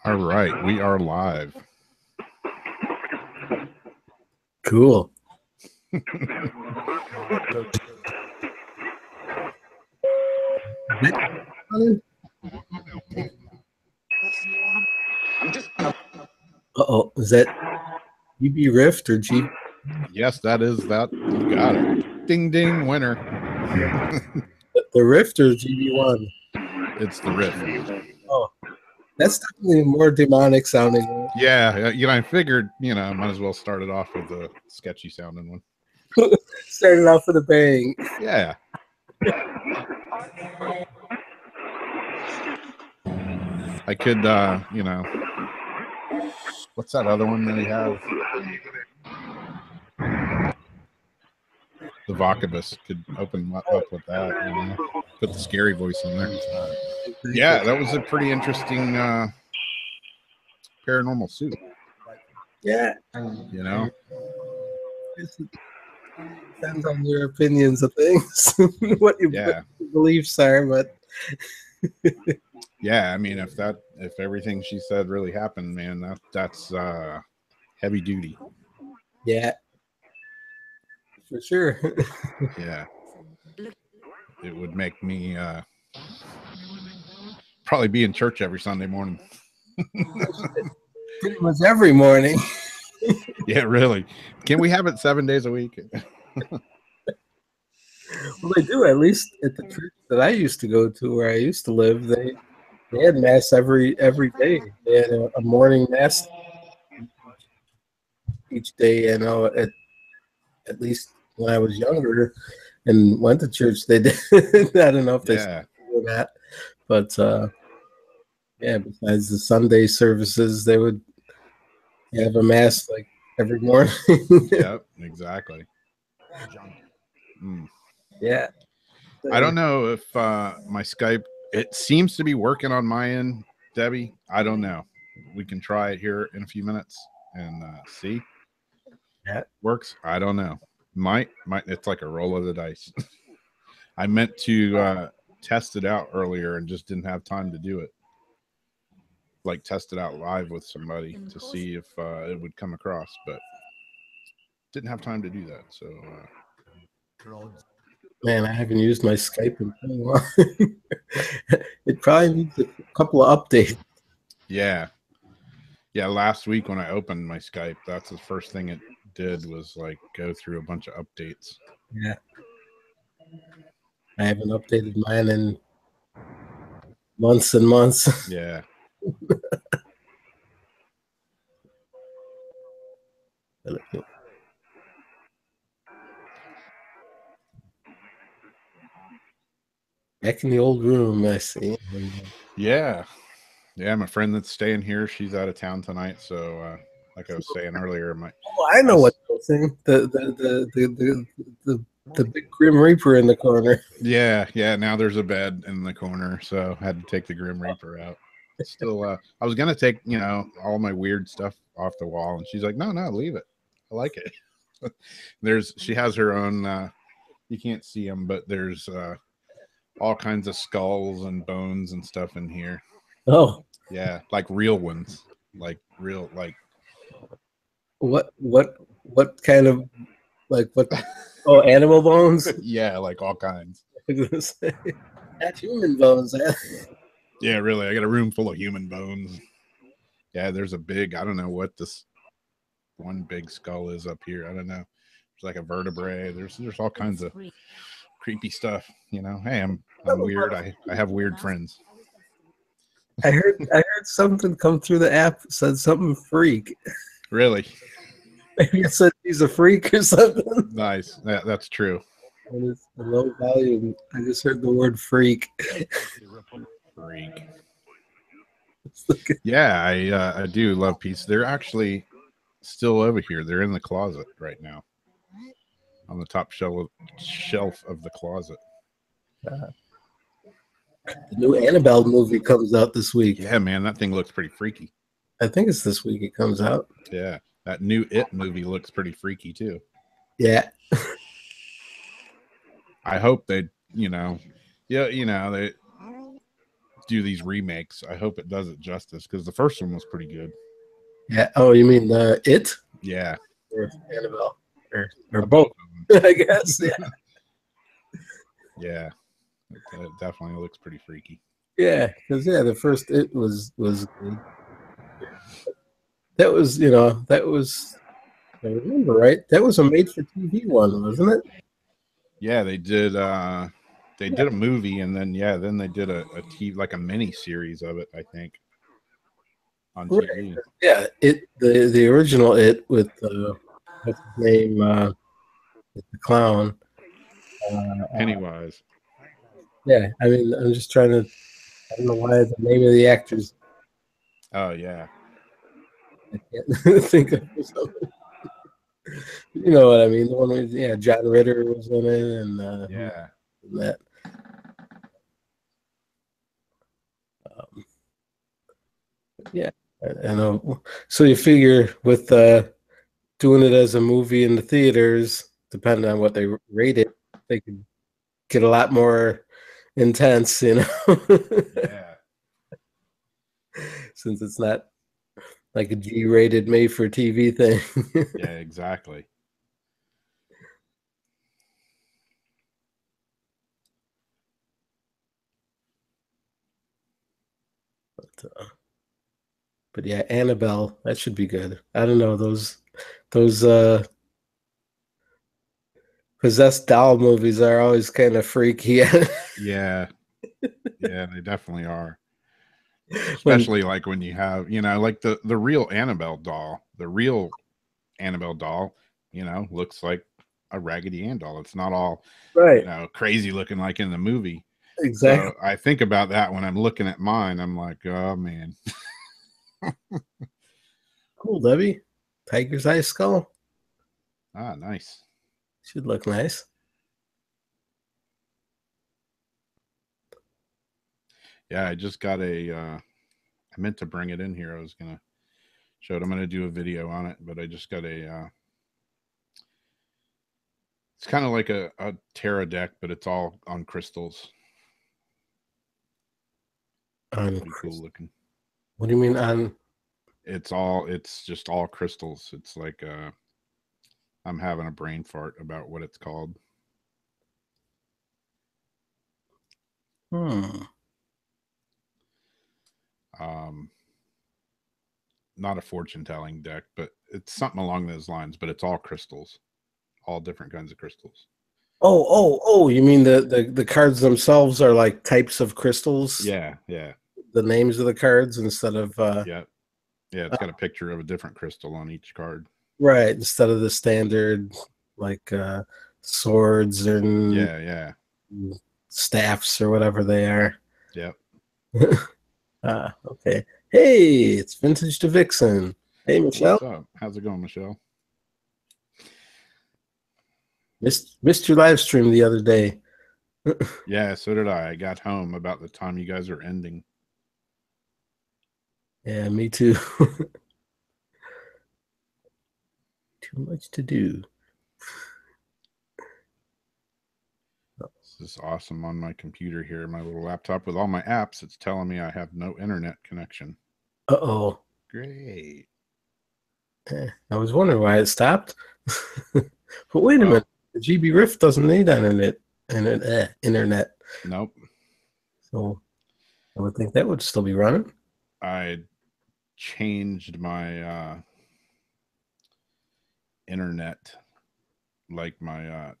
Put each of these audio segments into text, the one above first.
All right, we are live. Cool. Uh-oh, is that GB Rift or G? Yes, that is that. You got it. Ding, ding, winner. The Rift or GB1? It's the Rift. Oh, that's definitely more demonic sounding. Yeah, I figured, might as well start it off with a sketchy sounding one. Started off with a bang. Yeah. I could, what's that other one that we have? The Vocabus could open up with that, put the scary voice in there. Yeah, that was a pretty interesting paranormal soup. Yeah. It depends on your opinions of things, what your beliefs are, but yeah, I mean, if everything she said really happened, man, that's heavy duty. Yeah, for sure. Yeah, it would make me probably be in church every Sunday morning. Pretty much every morning. Yeah, really. Can we have it 7 days a week? Well, they do, at least at the church that I used to go to, where I used to live. They had mass every day. They had a morning mass each day. At least when I was younger and went to church, they did. I don't know if they still do that, but yeah. Besides the Sunday services, they would have a mass like every morning. Yep, exactly. Yeah. I don't know if my Skype, it seems to be working on my end, Debbie. I don't know. We can try it here in a few minutes and see. Yeah. Works. I don't know. Might. It's like a roll of the dice. I meant to test it out earlier and just didn't have time to do it. Like test it out live with somebody to see if it would come across, but didn't have time to do that. So. Man, I haven't used my Skype in so long. It probably needs a couple of updates. Yeah. Yeah, last week when I opened my Skype, that's the first thing it did was like go through a bunch of updates. Yeah. I haven't updated mine in months and months. Yeah. Back in the old room, I see. Yeah. Yeah, my friend that's staying here, she's out of town tonight, so like I was saying earlier, I know what they're saying. The big Grim Reaper in the corner. Yeah. Now there's a bed in the corner, so I had to take the Grim Reaper out. Still, I was gonna take all my weird stuff off the wall, and she's like, "No, leave it. I like it." She has her own. You can't see them, but there's all kinds of skulls and bones and stuff in here. Oh, yeah, like real ones, like real, like what kind of what? Oh, animal bones. Yeah, like all kinds. Not human bones. Yeah, really. I got a room full of human bones. Yeah, there's a big. I don't know what this one big skull is up here. I don't know. There's like a vertebrae. There's all kinds of creepy stuff. Hey, I'm weird. I have weird friends. I heard something come through the app, said something freak. Really? Maybe it said he's a freak or something. Nice. That's true. And it's a low volume. I just heard the word freak. Freak. Yeah, I do love pieces. They're actually still over here. They're in the closet right now. On the top shelf of the closet. The new Annabelle movie comes out this week. Yeah, man, that thing looks pretty freaky. I think it's this week it comes out. Yeah, that new It movie looks pretty freaky too. Yeah. I hope they, they do these remakes. I hope it does it justice because the first one was pretty good. Yeah. Oh, you mean It Yeah, or Annabelle or both both? of them. I guess. Yeah. Yeah, it definitely looks pretty freaky. Yeah, because the first It was good. That was I remember right. That was a made for TV one, wasn't it? Yeah, they did. They Yeah. did a movie, and then they did a TV like a mini series of it. I think on Right. TV. Yeah, the original It with what's his name, the clown. Pennywise. Yeah, I mean, I'm just trying to. I don't know why the name of the actors. Oh yeah, I can't think of something. You know what I mean? The one with John Ritter was in it, and yeah, that. Um, yeah, I know. So you figure with doing it as a movie in the theaters, depending on what they rate it, they could get a lot more intense, yeah, since it's not like a G-rated made for TV thing. yeah. Exactly. But yeah, Annabelle, that should be good. I don't know, those possessed doll movies are always kind of freaky. Yeah, yeah. They definitely are. When Especially like when you have, like the real Annabelle doll. The real Annabelle doll, looks like a Raggedy Ann doll. It's not all, right, crazy looking like in the movie. exactly. So I think about that when I'm looking at mine. I'm like, oh man. Cool, Debbie. Tiger's eye skull Ah, nice. should look nice. Yeah, I just got I meant to bring it in here. I was gonna show it. I'm gonna do a video on it, but I just got it's kind of like a Terra deck, but it's all on crystals. On Pretty cool looking. what do you mean on? It's just all crystals. It's like I'm having a brain fart about what it's called. Hmm. Um, not a fortune telling deck, but it's something along those lines. But it's all crystals, all different kinds of crystals. Oh! You mean the cards themselves are like types of crystals? Yeah, yeah, The names of the cards instead of yeah, yeah. It's got a picture of a different crystal on each card. right, instead of the standard like swords and Yeah, yeah, staffs or whatever they are. yep. Okay. Hey, it's Vintage to Vixen. Hey, Michelle. What's up? How's it going, Michelle? Missed your live stream the other day. Yeah, so did I. I got home about the time you guys are ending. Yeah, me too. Too much to do. This is awesome on my computer here, my little laptop with all my apps. It's telling me I have no internet connection. Uh-oh. Great. I was wondering why it stopped. But wait a minute. Well, The GB Rift doesn't need internet. nope. So I would think that would still be running. I changed my internet, like my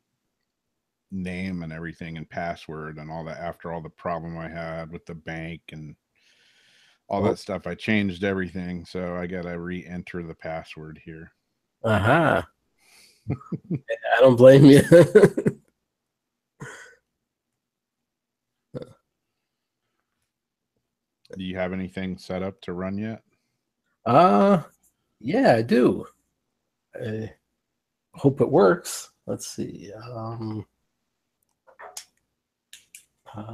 name and everything and password and all that after all the problem I had with the bank and all Oh, that stuff. I changed everything, so I got to re-enter the password here. aha. I don't blame you. Do you have anything set up to run yet? uh yeah, I do. I hope it works. Let's see. Okay,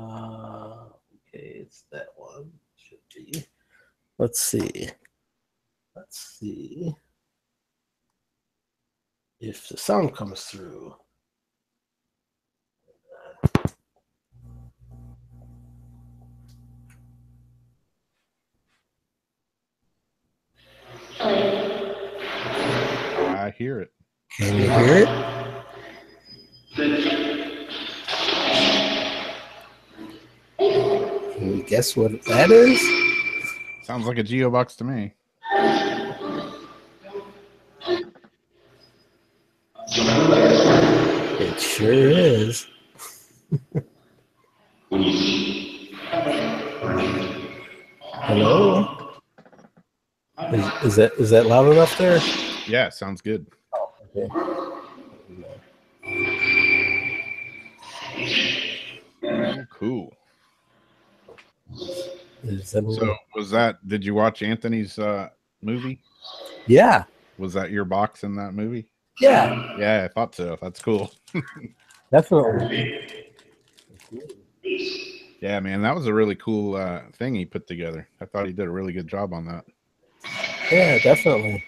it's that one. Should be. Let's see. Let's see if the sound comes through. hear it. Can you hear it? Can you guess what that is? Sounds like a geobox to me. It sure is. Hello? Is that loud enough there? Yeah, sounds good. Okay. Oh, cool. So did you watch Anthony's movie? Yeah. Was that your box in that movie? Yeah. Yeah, I thought so. That's cool. Definitely. Yeah, man, that was a really cool thing he put together. I thought he did a really good job on that. Yeah, definitely.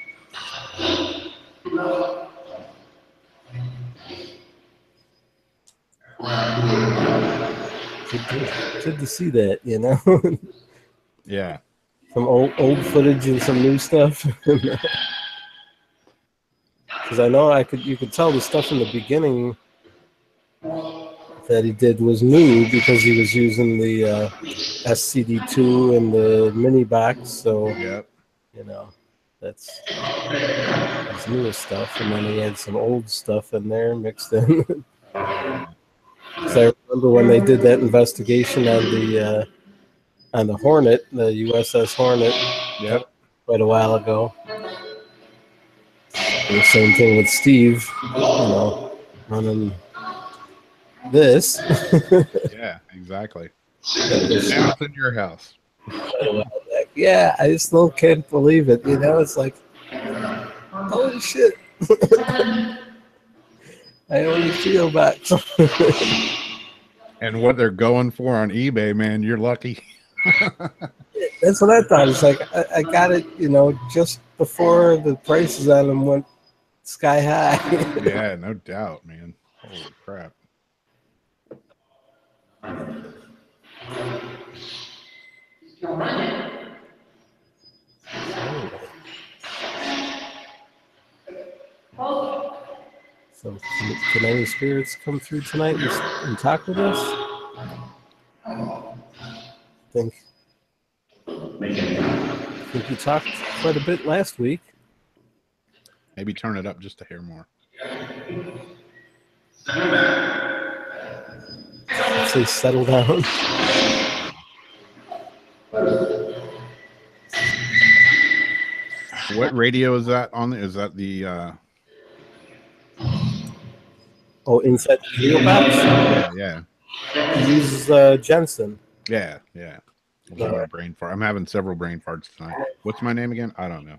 Good to see that, you know. Yeah. Some old footage and some new stuff. Because I know you could tell the stuff in the beginning that he did was new because he was using the SCD2 and the mini box. So Yep. you know, that's his newest stuff, and then he had some old stuff in there mixed in. So I remember when they did that investigation on the Hornet, the USS Hornet, Yep. quite a while ago. And the same thing with Steve, you know, running this. Yeah, exactly. Now it's in your house. Yeah, I still can't believe it. You know, it's like, holy shit. I own a Geo box. And what they're going for on eBay, man, you're lucky. That's what I thought. It's like I got it, you know, just before the prices on them went sky high. Yeah, no doubt, man. Holy crap. So can any spirits come through tonight and talk with us? Think you talked quite a bit last week. Maybe turn it up just a hair more. Let's say settle down. What radio is that on? Is that the Oh, inside the Geo box? Yeah. He uses Jensen. Yeah. I'm having a brain fart. I'm having several brain farts tonight. What's my name again? I don't know.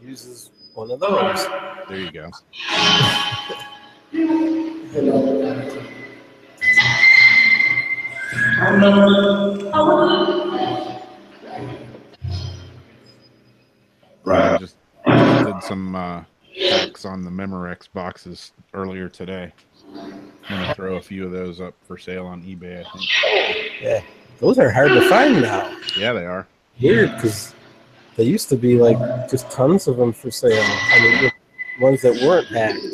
He uses one of those. There you go. Right. I just did some hacks on the Memorex boxes earlier today. I'm gonna throw a few of those up for sale on eBay, I think. Yeah, those are hard to find now. Yeah, they are. Weird, because they used to be like just tons of them for sale. I mean, ones that weren't hacked.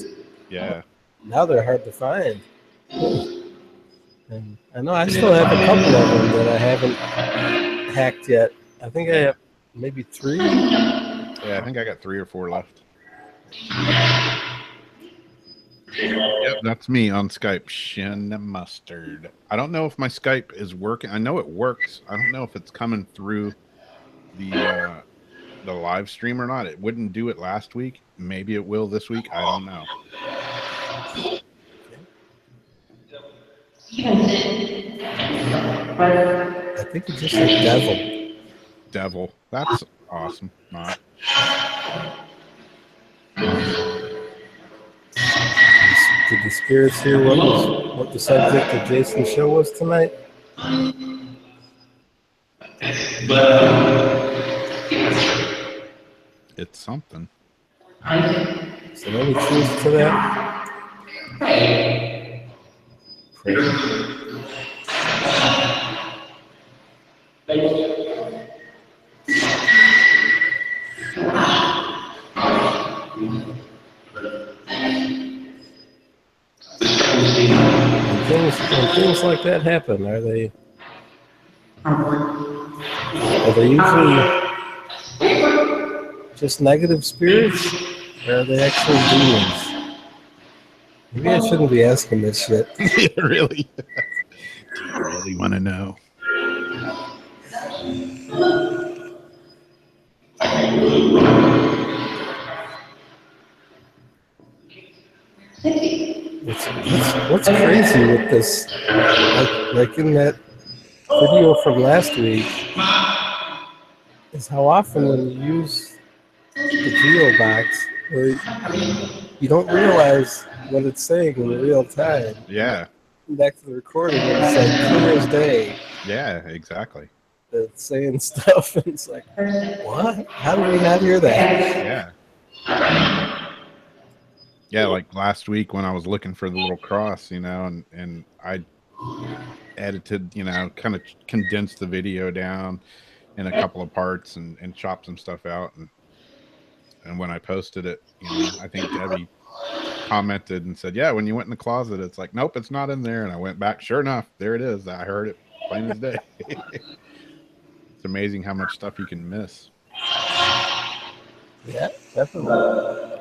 Yeah. Now they're hard to find. And I know I still have a couple of them that I haven't hacked yet. I think I have maybe 3. Yeah, I think I got 3 or 4 left. Yep, that's me on Skype. Shin Mustard. I don't know if my Skype is working. I know it works. I don't know if it's coming through the live stream or not. It wouldn't do it last week. Maybe it will this week. I don't know. I think it just said devil. Devil. That's awesome. Not. Did the spirits hear what the subject of Jason's show was tonight? It's something. Is there any truth to that? When things like that happen, are they usually just negative spirits, or are they actually demons? Maybe I shouldn't be asking this shit. Really? Do you really want to know? What's crazy with this? Like in that video from last week, is how often when you use the geo box, you don't realize what it's saying in real time. Yeah. Back to the recording, and it's like clear as day. Yeah, exactly. It's saying stuff, and it's like, what? How did we not hear that? Yeah. Yeah, like last week when I was looking for the little cross, you know, and I edited, you know, kind of condensed the video down in a couple of parts and chopped some stuff out, and when I posted it, you know, I think Debbie commented and said, yeah, when you went in the closet, it's like, nope, it's not in there. And I went back, sure enough, there it is. I heard it plain as day. It's amazing how much stuff you can miss. Yeah, definitely.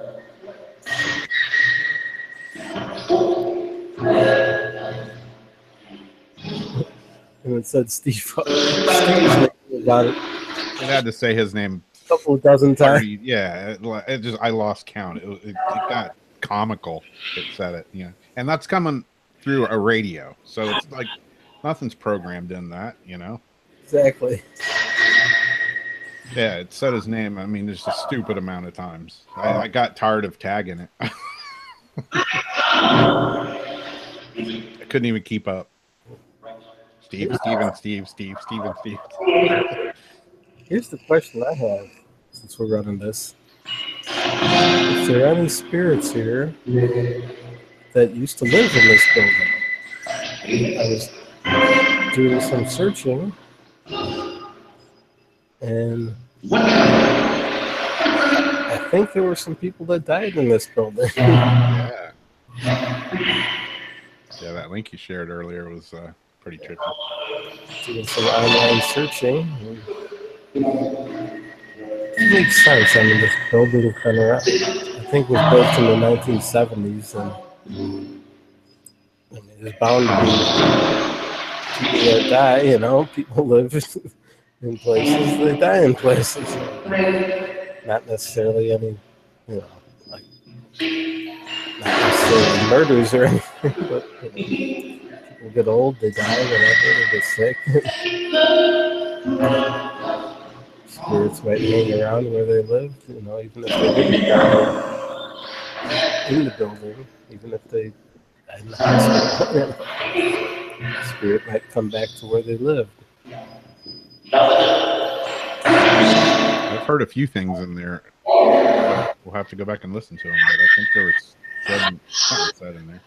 And it said Steve's name about it. It had to say his name a couple of dozen times. Yeah, it just, I lost count. It got comical. It said it, you know, and that's coming through a radio, so it's like nothing's programmed in that, you know. Exactly. Yeah, it said his name. I mean, there's a stupid amount of times. I got tired of tagging it. I couldn't even keep up. Steve. Here's the question I have, since we're running this. Is there any spirits here that used to live in this building? I was doing some searching, and I think there were some people that died in this building. Yeah. Yeah, that link you shared earlier was pretty trippy. Doing some online searching. It makes sense. I mean, this building kind of, I think, was built in the 1970s, and I mean, there's bound to be people that die. You know, people live in places, they die in places. Not necessarily any, you know, like not necessarily murders or anything, but you know, people get old, they die, whatever, they get sick. Spirits might hang around where they live, you know, even if they didn't die in the building, even if they died in the hospital, you know, the spirit might come back to where they lived. I've heard a few things in there. We'll have to go back and listen to them, but I think there was something said in there.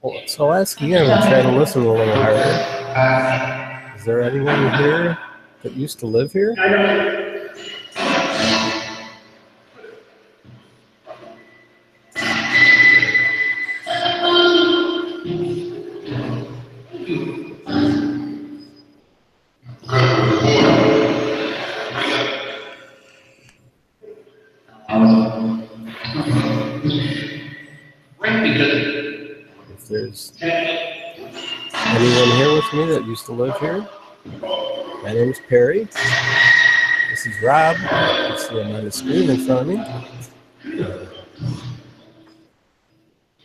Well, so I'll ask again and try to listen a little harder. Is there anyone here that used to live here? If there's anyone here with me that used to live here, my name's Perry. This is Rob. You can see him on the screen in front of me.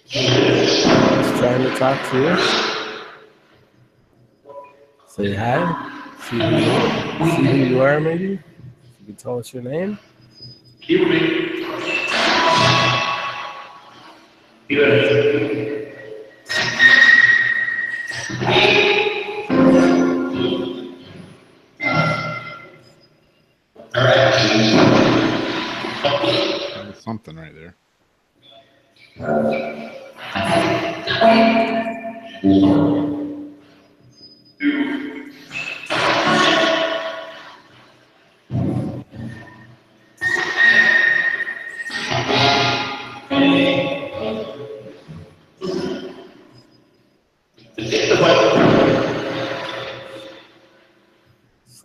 He's trying to talk to you. Say hi. See who you are, maybe. You can tell us your name. That was something right there.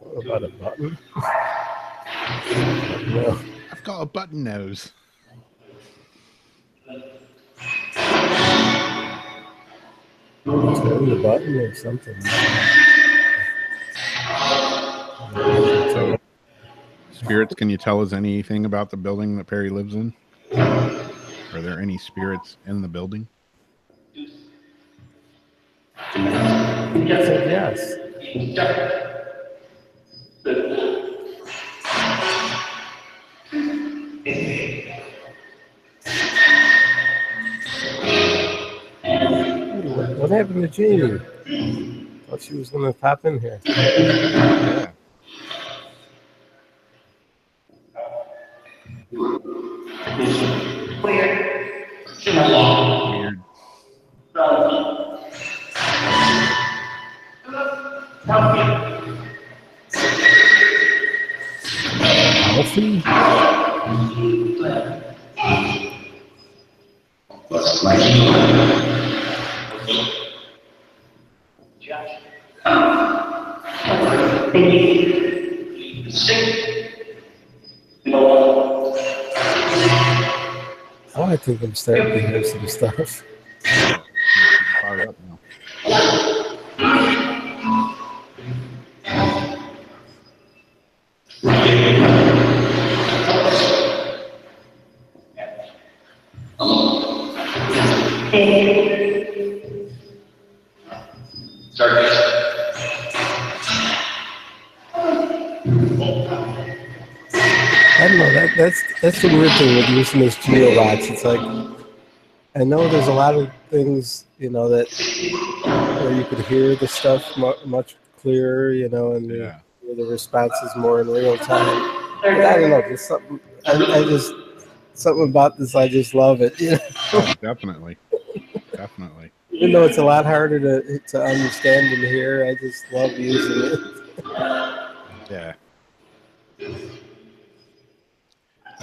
What about a button? No. I've got a button nose. Turn the button or something. So, spirits, can you tell us anything about the building that Perry lives in? Are there any spirits in the building? Yes. What happened to Jamie? Thought she was going to pop in here. Yeah. Weird. Alfie? Oh, I think I'm starting to hear some stuff. Fired up now. I don't know. That's the weird thing with using this geobox. It's like, I know there's a lot of things, you know, that where you could hear the stuff much clearer, you know, and the response is more in real time. But I don't know. There's something. I just something about this. I just love it. You know? Oh, definitely. Definitely. Even though it's a lot harder to understand and hear, I just love using it. Yeah.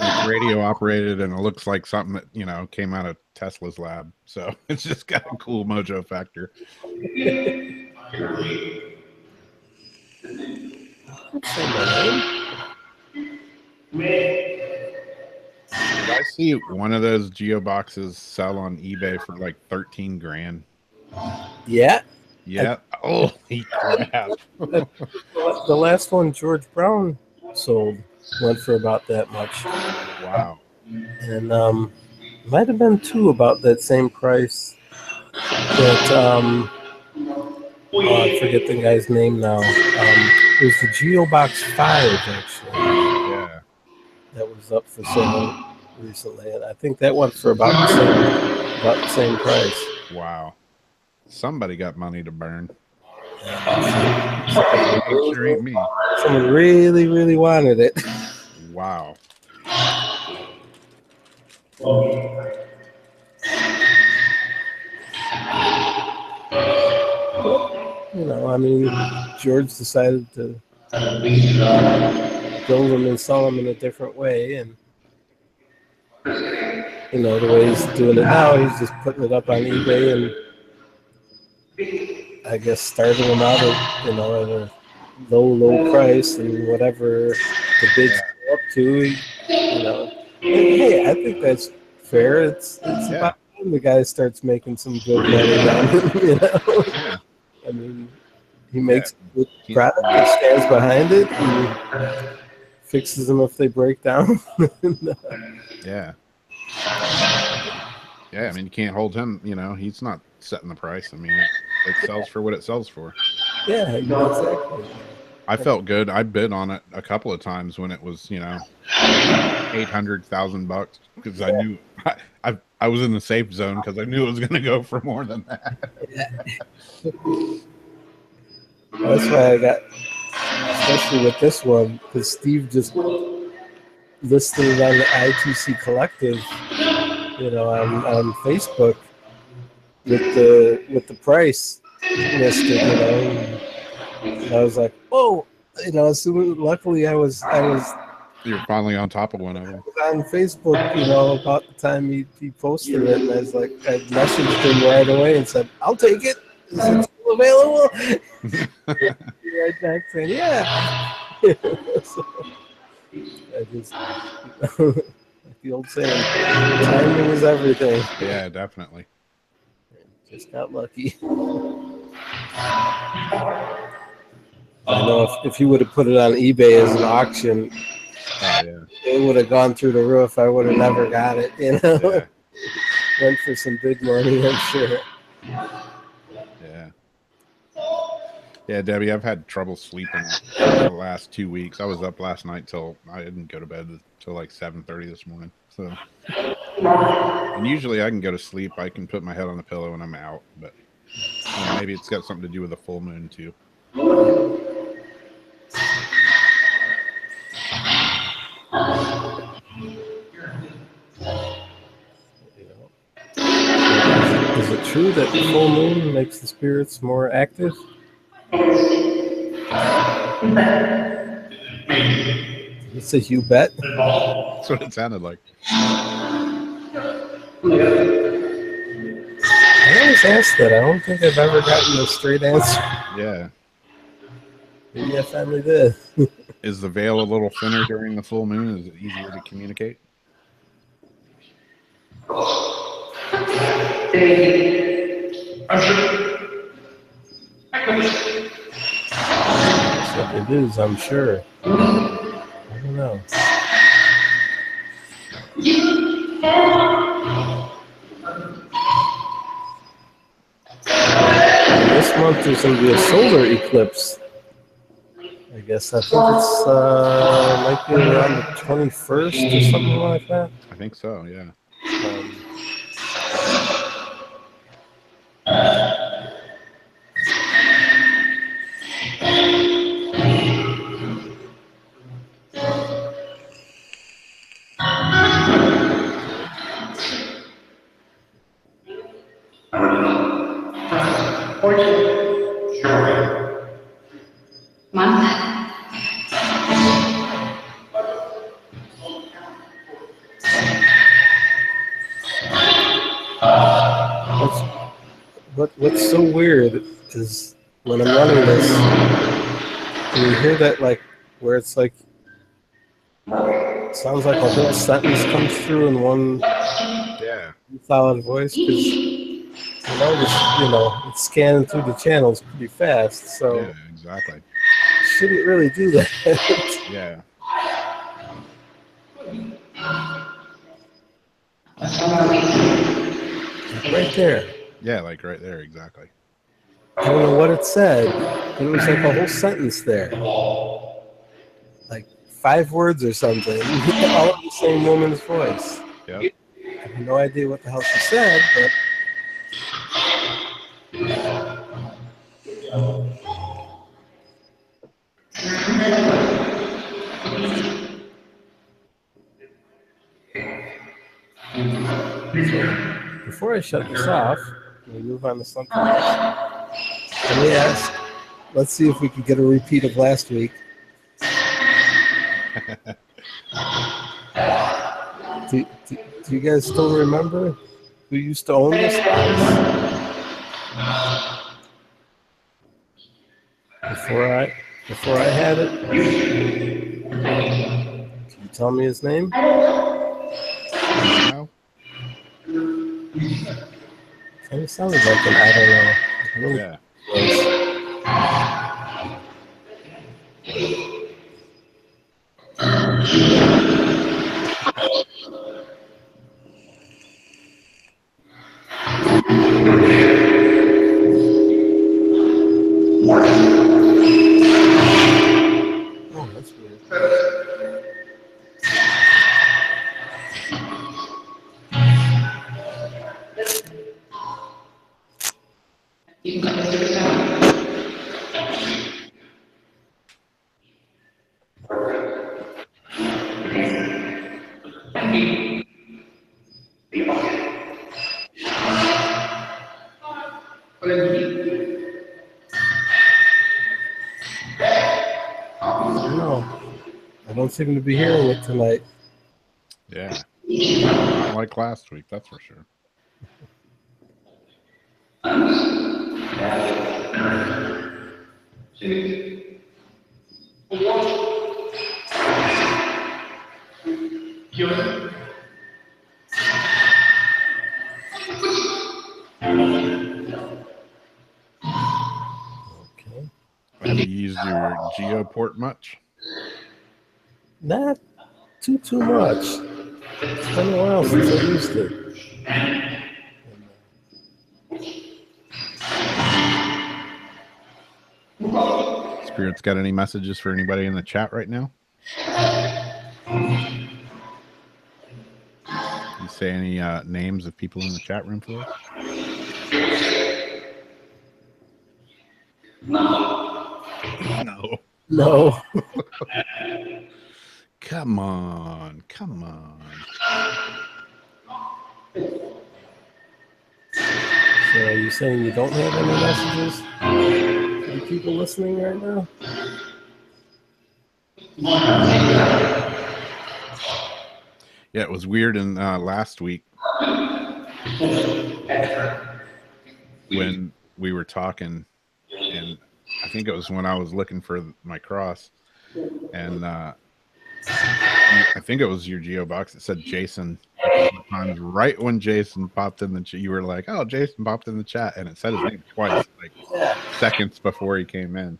And it's radio operated, and it looks like something that, you know, came out of Tesla's lab. So it's just got a cool mojo factor. Did I see one of those geoboxes sell on eBay for like 13 grand? Yeah. Yeah. Holy crap. The last one George Brown sold went for about that much. Wow. And might have been two about that same price. That I forget the guy's name now. It was the Geobox 5 actually. Yeah. That was up for sale recently, and I think that went for about the same price. Wow. Somebody got money to burn. Sure ain't me. Someone really, really wanted it. Wow. You know, I mean, George decided to build them and sell them in a different way, and you know, the way he's doing it now, he's just putting it up on eBay and I guess starting them out at, you know, at a low price, and whatever the bids go up to, you know. And, hey, I think that's fair. It's about time the guy starts making some good money on it, you know. Yeah. I mean, he makes a good product, he stands behind it, and fixes them if they break down. Yeah. Yeah, I mean, you can't hold him, you know, he's not setting the price. I mean, it sells for what it sells for. Yeah, exactly. I felt good. I bid on it a couple of times when it was, you know, $800,000 because I knew I was in the safe zone because I knew it was going to go for more than that. That's why I got, especially with this one, because Steve just listed it on the ITC Collective, you know, on Facebook with the price listed, you know. And I was like, oh, you know, luckily I was You're finally on top of one of them. On Facebook, you know, about the time he posted it, and I was like, I messaged him right away and said, I'll take it. Is it still available? right back saying, yeah. So, I just, the old saying, timing is everything. Yeah, definitely. Just got lucky. I know if you would have put it on eBay as an auction, Oh yeah, it would have gone through the roof. I would have never got it. yeah, Went for some big money, I'm sure. yeah. Yeah, Debbie, I've had trouble sleeping for the last 2 weeks. I was up last night till I didn't go to bed till like 7:30 this morning. So, and usually I can go to sleep. I can put my head on the pillow and I'm out. But maybe it's got something to do with the full moon too. Is it true that the full moon makes the spirits more active? You say you bet? That's what it sounded like. I always ask that. I don't think I've ever gotten a straight answer. Yeah. Maybe I finally did. Is the veil a little thinner during the full moon? Is it easier to communicate? It is, I'm sure. I don't know. This month there's going to be a solar eclipse. I guess I think it's might be around the 21st or something like that. I think so, yeah. What's so weird is when I'm running this, and you hear that like where it's like sounds like a whole sentence comes through in one solid voice because it's scanning through the channels pretty fast. So yeah, exactly. Shouldn't really do that. Yeah. Right there. Yeah, like right there, exactly. I don't know what it said, but it was like a whole sentence there. Like 5 words or something. All in the same woman's voice. Yep. I have no idea what the hell she said, but... So, before I shut this off, we move on to something else. Let me ask, let's see if we can get a repeat of last week. Do you guys still remember who used to own this house? Before I had it? Can you tell me his name? No. Kind of sounded like an I don't know. Yeah. Oh, that's weird. You can cut this to the I don't seem to be hearing it tonight. Yeah. Not like last week, that's for sure. 2, 4. Good. Okay. Have you used your Geoport much? Not too much. It's been a while since I used it. Spirit's got any messages for anybody in the chat right now? You say any names of people in the chat room for us? No. No. No. Come on. Come on. So are you saying you don't have any messages for the people listening right now? Yeah, it was weird in last week when we were talking, and I think it was when I was looking for my cross, and I think it was your Geo box that said Jason a couple of times. Right when Jason popped in the chat, you were like, "Oh, Jason popped in the chat," and it said his name twice, like seconds before he came in.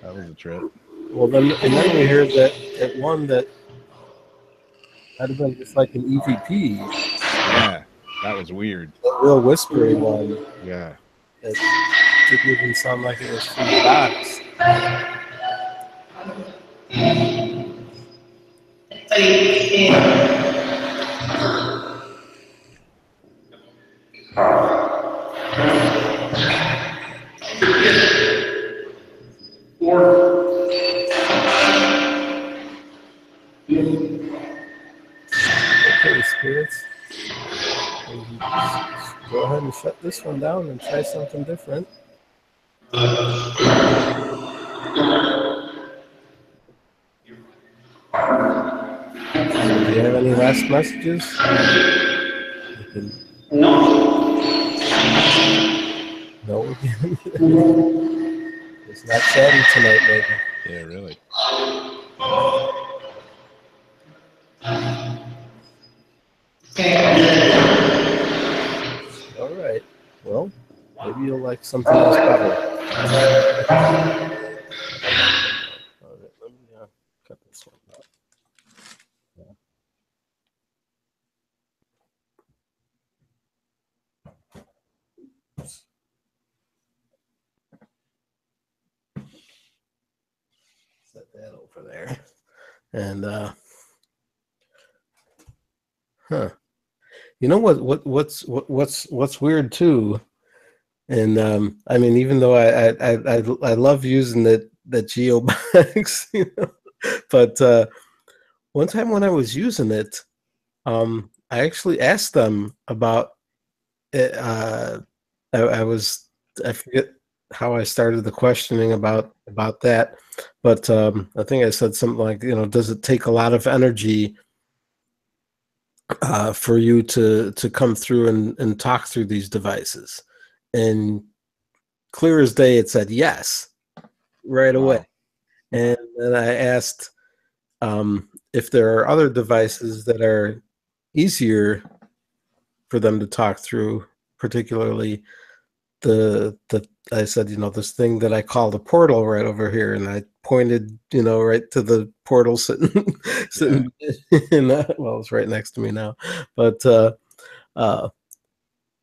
That was a trip. Well, then we heard that one that might have been just like an EVP. Yeah, that was weird. A real whispery one. Yeah. It didn't even sound like it was from the box. Okay, spirits. Go ahead and shut this one down and try something different. Do you have any last messages? No. No. It's not chatty tonight, maybe. Yeah, really. All right. Well, maybe you'll like something else better. All right, let me cut this one out. Set that over there. And you know what's weird too, and I mean, even though I love using that Geo box, you know, but one time when I was using it, I actually asked them about it. I forget how I started the questioning about that, but I think I said something like, you know, does it take a lot of energy for you to come through and talk through these devices? And clear as day, it said yes right away. And then I asked if there are other devices that are easier for them to talk through, particularly I said, you know, this thing that I call the portal right over here, and I pointed, you know, right to the portal sitting in, well, it's right next to me now, but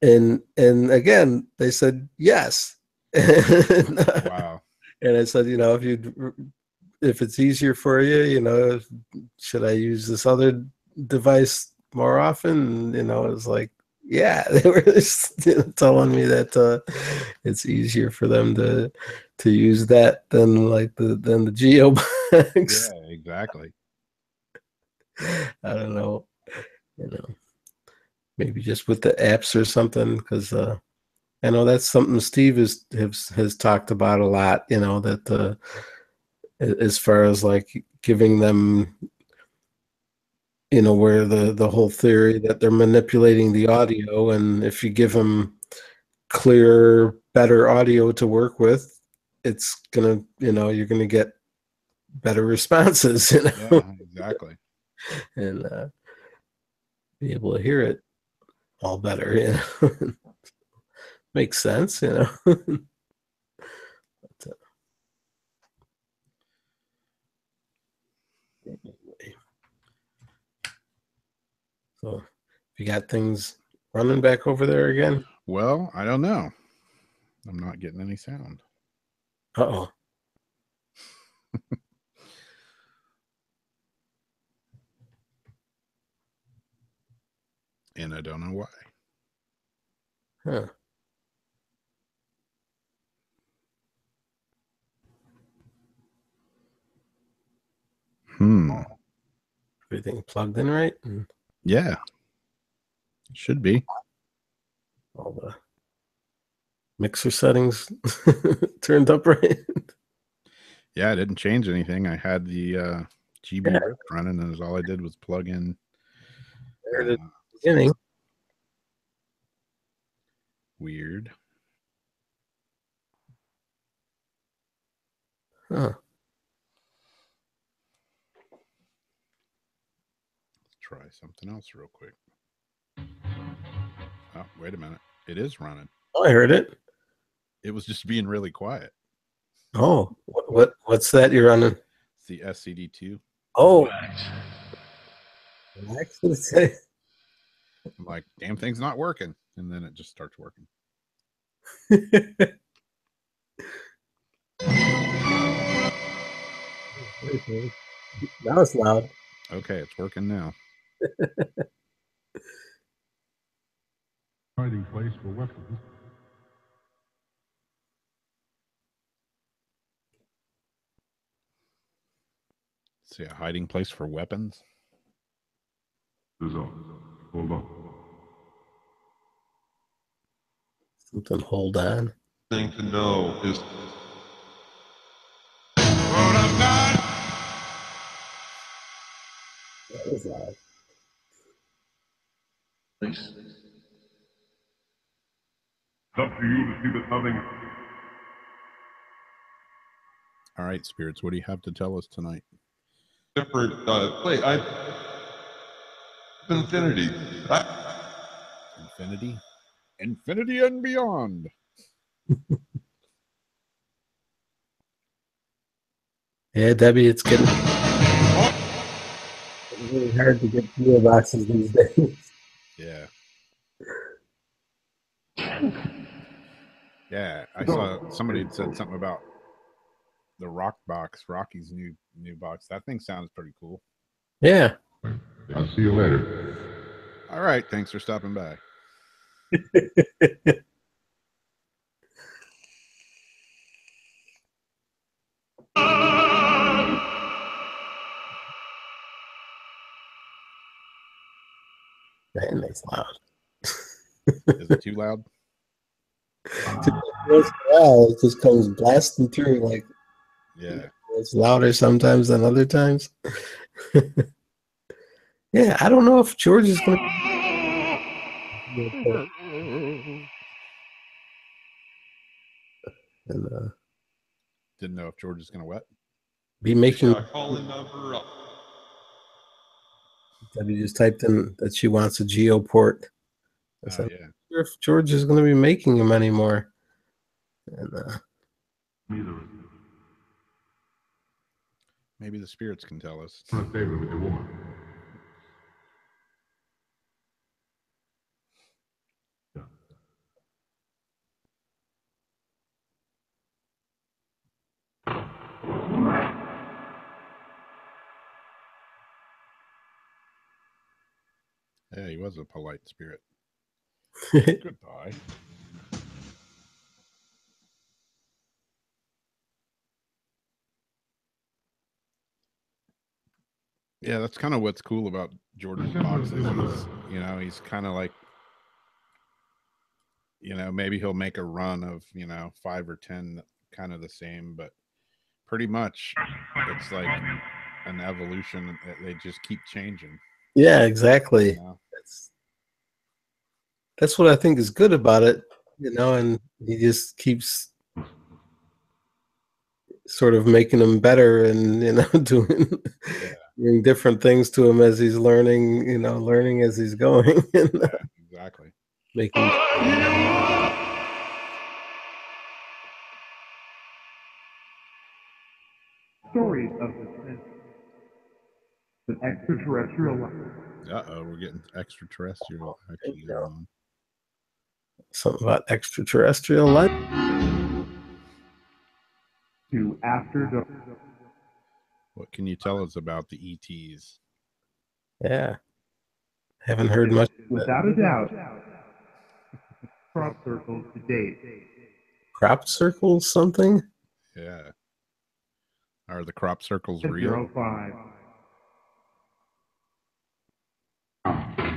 and again they said yes. Wow. And I said, you know, if it's easier for you, you know, should I use this other device more often? And, you know, it was like, yeah, they were telling me that it's easier for them to use that than the Geo box. Yeah, exactly. I don't know, you know, maybe just with the apps or something, because I know that's something Steve has talked about a lot, you know, that as far as like giving them, you know, where the whole theory that they're manipulating the audio, and if you give them clear, better audio to work with, it's gonna, you're gonna get better responses, Yeah, exactly. and be able to hear it all better. Makes sense. But, anyway. So, you got things running back over there again? Well, I don't know. I'm not getting any sound. Uh-oh. And I don't know why. Huh. Everything plugged in right? And yeah. Should be. all the mixer settings turned up right? Yeah, I didn't change anything. I had the GB rip running, and all I did was plug in. There at the beginning. Weird. Huh. Let's try something else real quick. Oh, wait a minute. It is running. Oh, I heard it. It was just being really quiet. Oh, what's that you're running? It's the SCD2. Oh, relax. I'm like, damn thing's not working. And then it just starts working. Now it's loud. Okay, it's working now. Hiding place for weapons. See, a hiding place for weapons. Hold on. Something hold on. Thing to know is That was loud. it's up to you to see that nothing. All right, spirits, what do you have to tell us tonight? Different play. Infinity. Infinity and beyond. Yeah, Debbie, it's getting really hard to get PO boxes these days. Yeah. Yeah, I saw somebody had said something about the rock box, Rocky's new box. That thing sounds pretty cool. Yeah. I'll see you later. All right, thanks for stopping by. Man, that's loud. Is it too loud? It just comes blasting through like, Yeah. it's louder sometimes than other times. Yeah, I don't know if George is going to. And Didn't know if George is going to what? be making. Call in number. Debbie just typed in that she wants a Geoport. I said, Yeah. I'm not sure if George is going to be making them anymore. And Neither. Maybe the spirits can tell us. I'm with your woman. Yeah, he was a polite spirit. Goodbye. Yeah, that's kind of what's cool about Jordan's boxes. He's kind of like, maybe he'll make a run of, 5 or 10 kind of the same, but pretty much it's like an evolution. They just keep changing. yeah, exactly. That's what I think is good about it, and he just keeps sort of making him better and, doing doing different things to him as he's learning, learning as he's going. And Yeah, exactly. making Stories of the extraterrestrial life. We're getting extraterrestrial actually go. on. something about extraterrestrial life. To After Dark. What can you tell us about the ETs? Yeah. Haven't heard much. Without a doubt, crop circles to date. Crop circles, something? Yeah. Are the crop circles real? 05.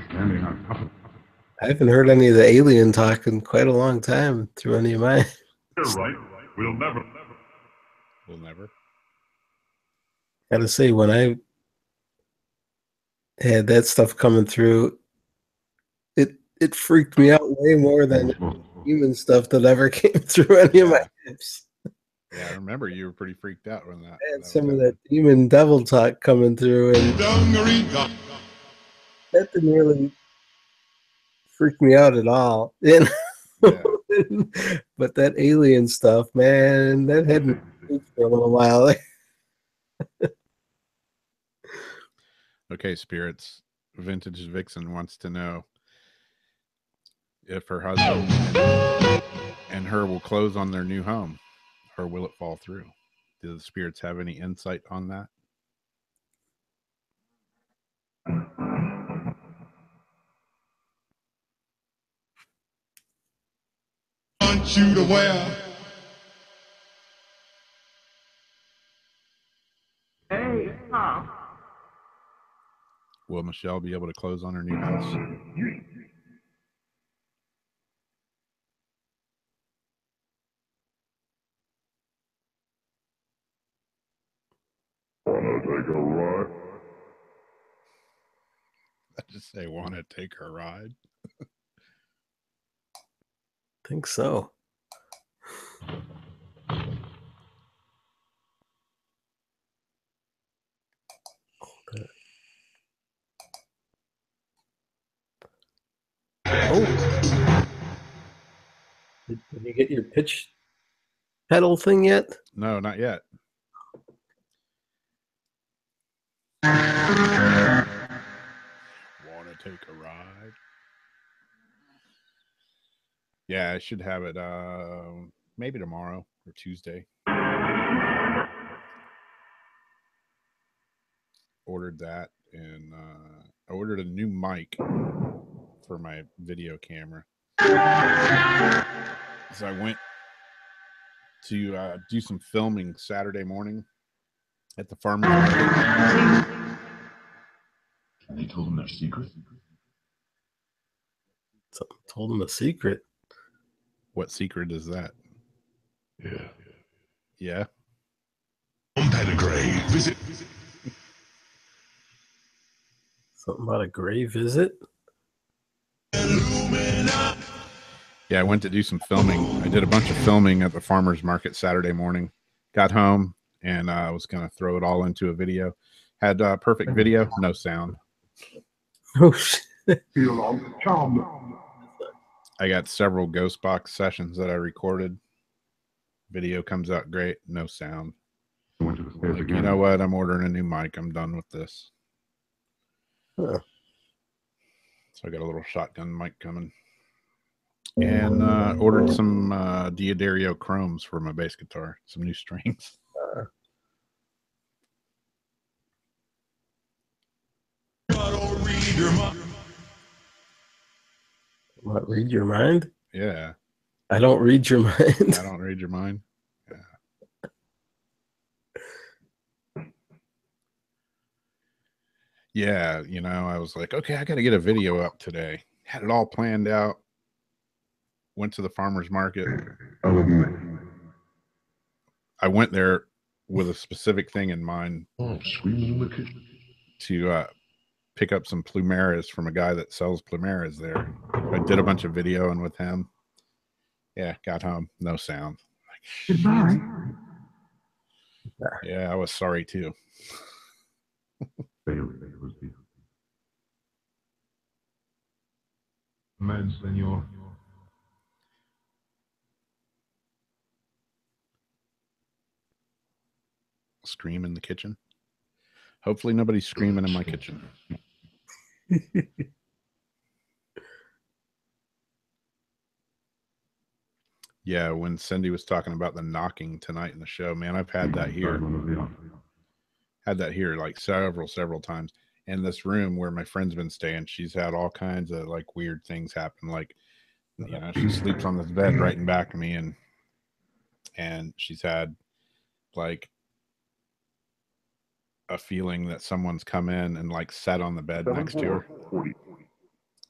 Standing on top of I haven't heard any of the alien talk in quite a long time through any of my. You're right. We'll never. We'll never. Gotta say, when I had that stuff coming through, it freaked me out way more than human stuff that ever came through any of my apps. Yeah, I remember you were pretty freaked out when that. I had some of that demon devil talk coming through, and that didn't really freak me out at all. And but that alien stuff, man, that had me spooked for a little while. Okay, spirits. Vintage Vixen wants to know if her husband and her will close on their new home, or will it fall through? Do the spirits have any insight on that? Want you to wear. Hey, Tom. Will Michelle be able to close on her new house? Wanna take a ride? I just say, want to take her ride? I think so. Oh, did you get your pitch pedal thing yet? No, not yet. Want to take a ride? Yeah, I should have it maybe tomorrow or Tuesday. Ordered that, and I ordered a new mic for my video camera. So I went to do some filming Saturday morning at the farmer's market. And they told him their secret? Something told him a secret. What secret is that? Yeah. Yeah. Pedigree. Visit. Something about a gray visit? Yeah, I went to do some filming. I did a bunch of filming at the farmer's market Saturday morning. Got home, and I was going to throw it all into a video. Had perfect video, no sound. Oh, shit. Feel all the charm. I got several ghost box sessions that I recorded. Video comes out great, no sound. Went to the stairs Like, again. you know what? I'm ordering a new mic. I'm done with this. Huh. So I got a little shotgun mic coming. And ordered some Diodario chromes for my bass guitar. Some new strings. What, read your mind? Yeah. I don't read your mind. I don't read your mind. Yeah, you know, I was like, okay, I got to get a video up today. Had it all planned out. Went to the farmer's market. Other than that. I went there with a specific thing in mind Oh, screaming in the kitchen. to pick up some plumeras from a guy that sells plumeras there. I did a bunch of videoing with him. Yeah, got home, no sound. Goodbye. Yeah, I was sorry too. Man, senor. Scream in the kitchen. Hopefully nobody's screaming in my kitchen. Yeah, when Cindy was talking about the knocking tonight in the show, man, I've had that here. Had that here like several times. In this room where my friend's been staying, she's had all kinds of like weird things happen. Like, you know, she sleeps on this bed right in back of me, and she's had like a feeling that someone's come in and like sat on the bed next to her.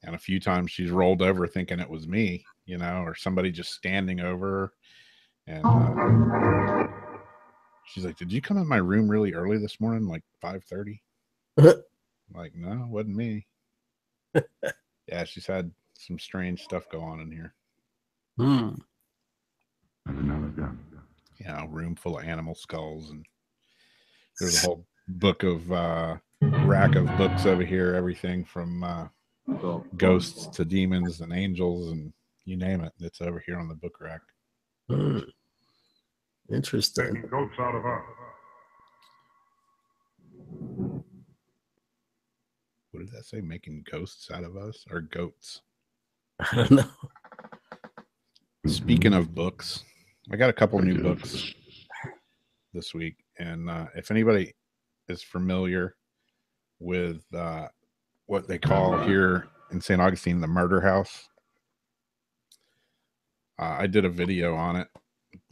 And a few times she's rolled over thinking it was me, you know, or somebody just standing over her. And she's like, "Did you come in my room really early this morning, like 5:30?" Like, no, it wasn't me. Yeah, she's had some strange stuff go on in here. You know, room full of animal skulls, and there's a whole book of rack of books over here, everything from ghosts to demons and angels and you name it. It's over here on the book rack. Interesting. Taking goats out of us. What did that say? Making ghosts out of us or goats? I don't know. Speaking of books, I got a couple new books this week, and if anybody is familiar with what they call here in St. Augustine the murder house, I did a video on it,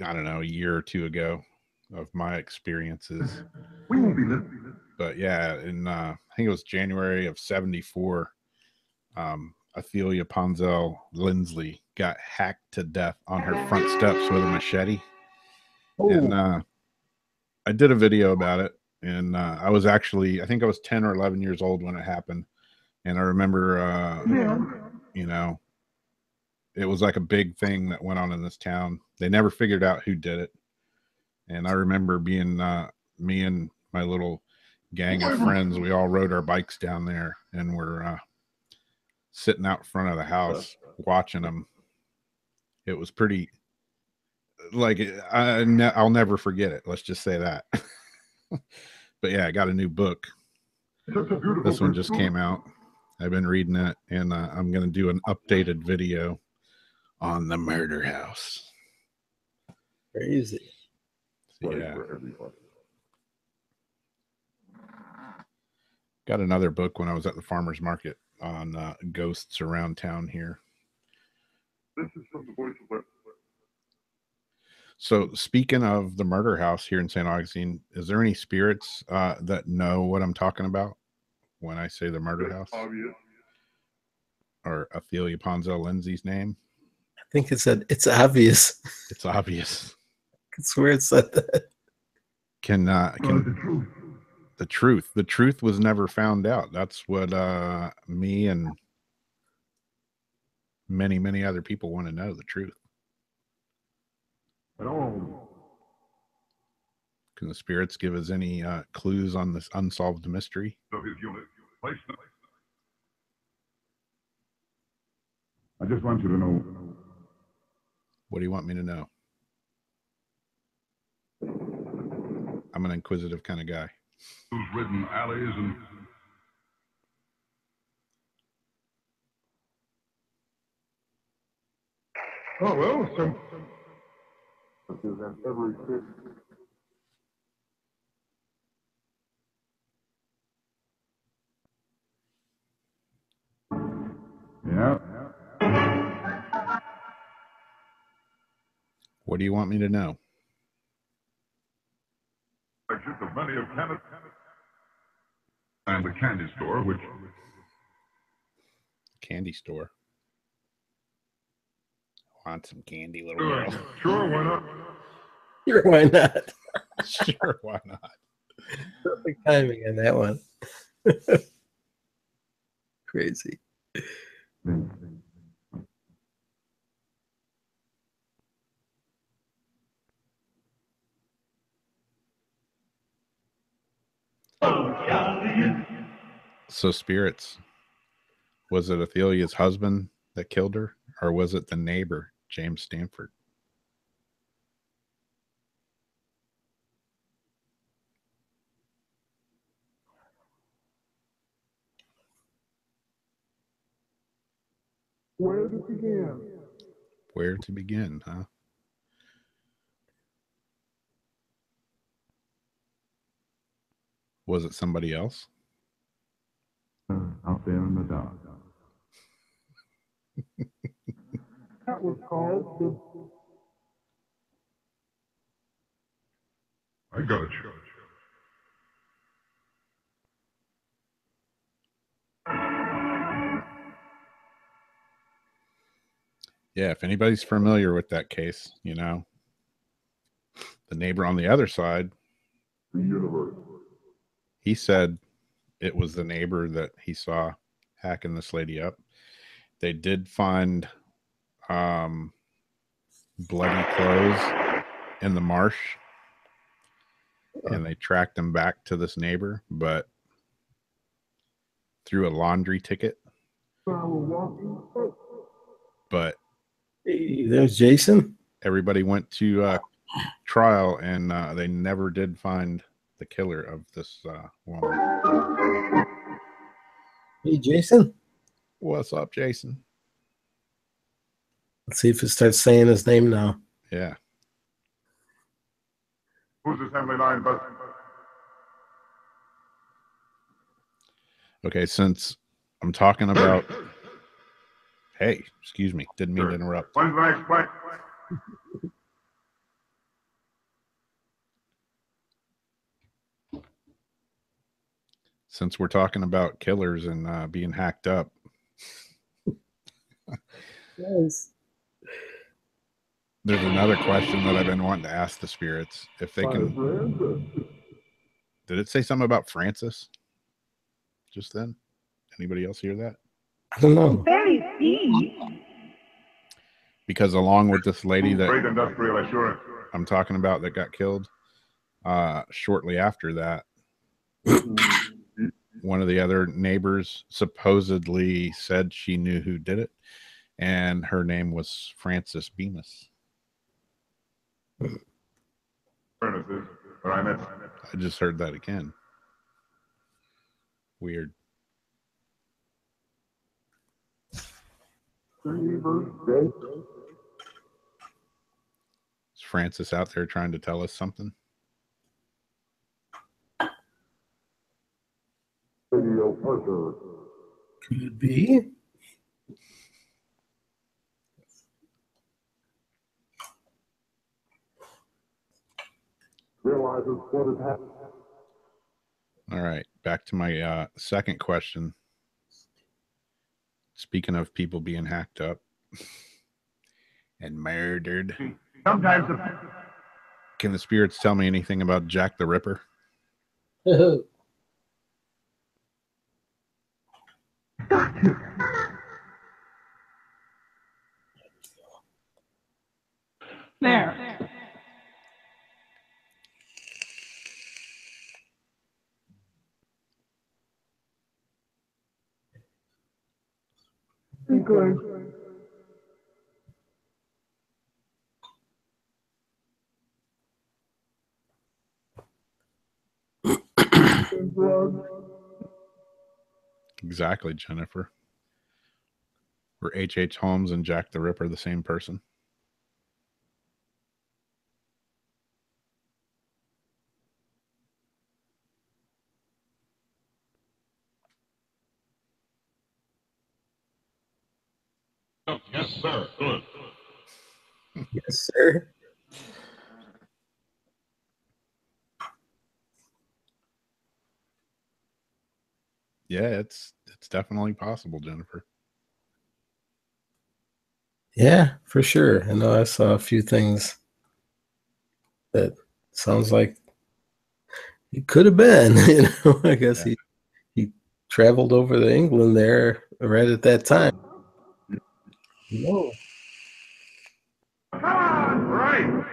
I don't know, a year or two ago of my experiences. We won't be listening. But yeah, in I think it was January of '74, Athelia Ponzel Lindsley got hacked to death on her front steps with a machete. And I did a video about it. And I was actually, I think I was 10 or 11 years old when it happened. And I remember, you know, it was like a big thing that went on in this town. They never figured out who did it. And I remember being me and my little gang of friends, we all rode our bikes down there and we're sitting out front of the house watching them. It was pretty, like, I'll never forget it. Let's just say that. But yeah, I got a new book. This one just came out. I've been reading it, and I'm going to do an updated video on the murder house. Crazy. Yeah. Got another book when I was at the farmer's market on ghosts around town here. This is from the voice of West. So speaking of the murder house here in St. Augustine, is there any spirits that know what I'm talking about when I say the murder house? Obvious. Or Athelia Ponzel Lindsay's name? I think it said it's obvious. It's obvious. I swear it said that. The truth was never found out. That's what me and many other people want to know, the truth. At all. Can the spirits give us any clues on this unsolved mystery? Of his unit. Place them. I just want you to know. What do you want me to know? I'm an inquisitive kind of guy. Those ridden alleys and oh well, some yeah. What do you want me to know? Pictures of many of Canada and the candy store, which Candy store. Want some candy, little girl? sure, why not? Sure, why not? Sure, why not? Perfect timing on that one. Crazy. So spirits, was it Athelia's husband that killed her, or was it the neighbor, James Stanford? Where to begin? Where to begin, huh? Was it somebody else? Out there in the dark. That was called the I got it. Yeah, if anybody's familiar with that case, you know, the neighbor on the other side, The universe. he said it was the neighbor that he saw hacking this lady up. They did find bloody clothes in the marsh, and they tracked him back to this neighbor, but through a laundry ticket. But Hey, there's Jason. everybody went to trial, and they never did find the killer of this woman. Hey, Jason. What's up, Jason? Let's see if it starts saying his name now. Yeah. Who's assembly line bus? Okay, since I'm talking about... Hey, excuse me. Didn't mean to interrupt. When's the next flight? Since we're talking about killers and being hacked up, Nice. there's another question that I've been wanting to ask the spirits. If they can... Did it say something about Francis just then? Anybody else hear that? I don't know. very deep. Because along with this lady that Great industrial assurance. I'm talking about that got killed, shortly after that, one of the other neighbors supposedly said she knew who did it, and her name was Frances Bemis. Furnaces, but I meant. I just heard that again. Weird. Is Francis out there trying to tell us something? Could be. Realizes what has happened. All right, back to my second question. Speaking of people being hacked up and murdered, Sometimes can the spirits tell me anything about Jack the Ripper? there. Good. Exactly, Jennifer. Were H.H. Holmes and Jack the Ripper the same person? Yes, sir. Good. Yes, sir. Yeah, it's definitely possible, Jennifer. Yeah, for sure. I know I saw a few things that sounds like he could have been. I guess Yeah. he traveled over to England there right at that time. No, Right.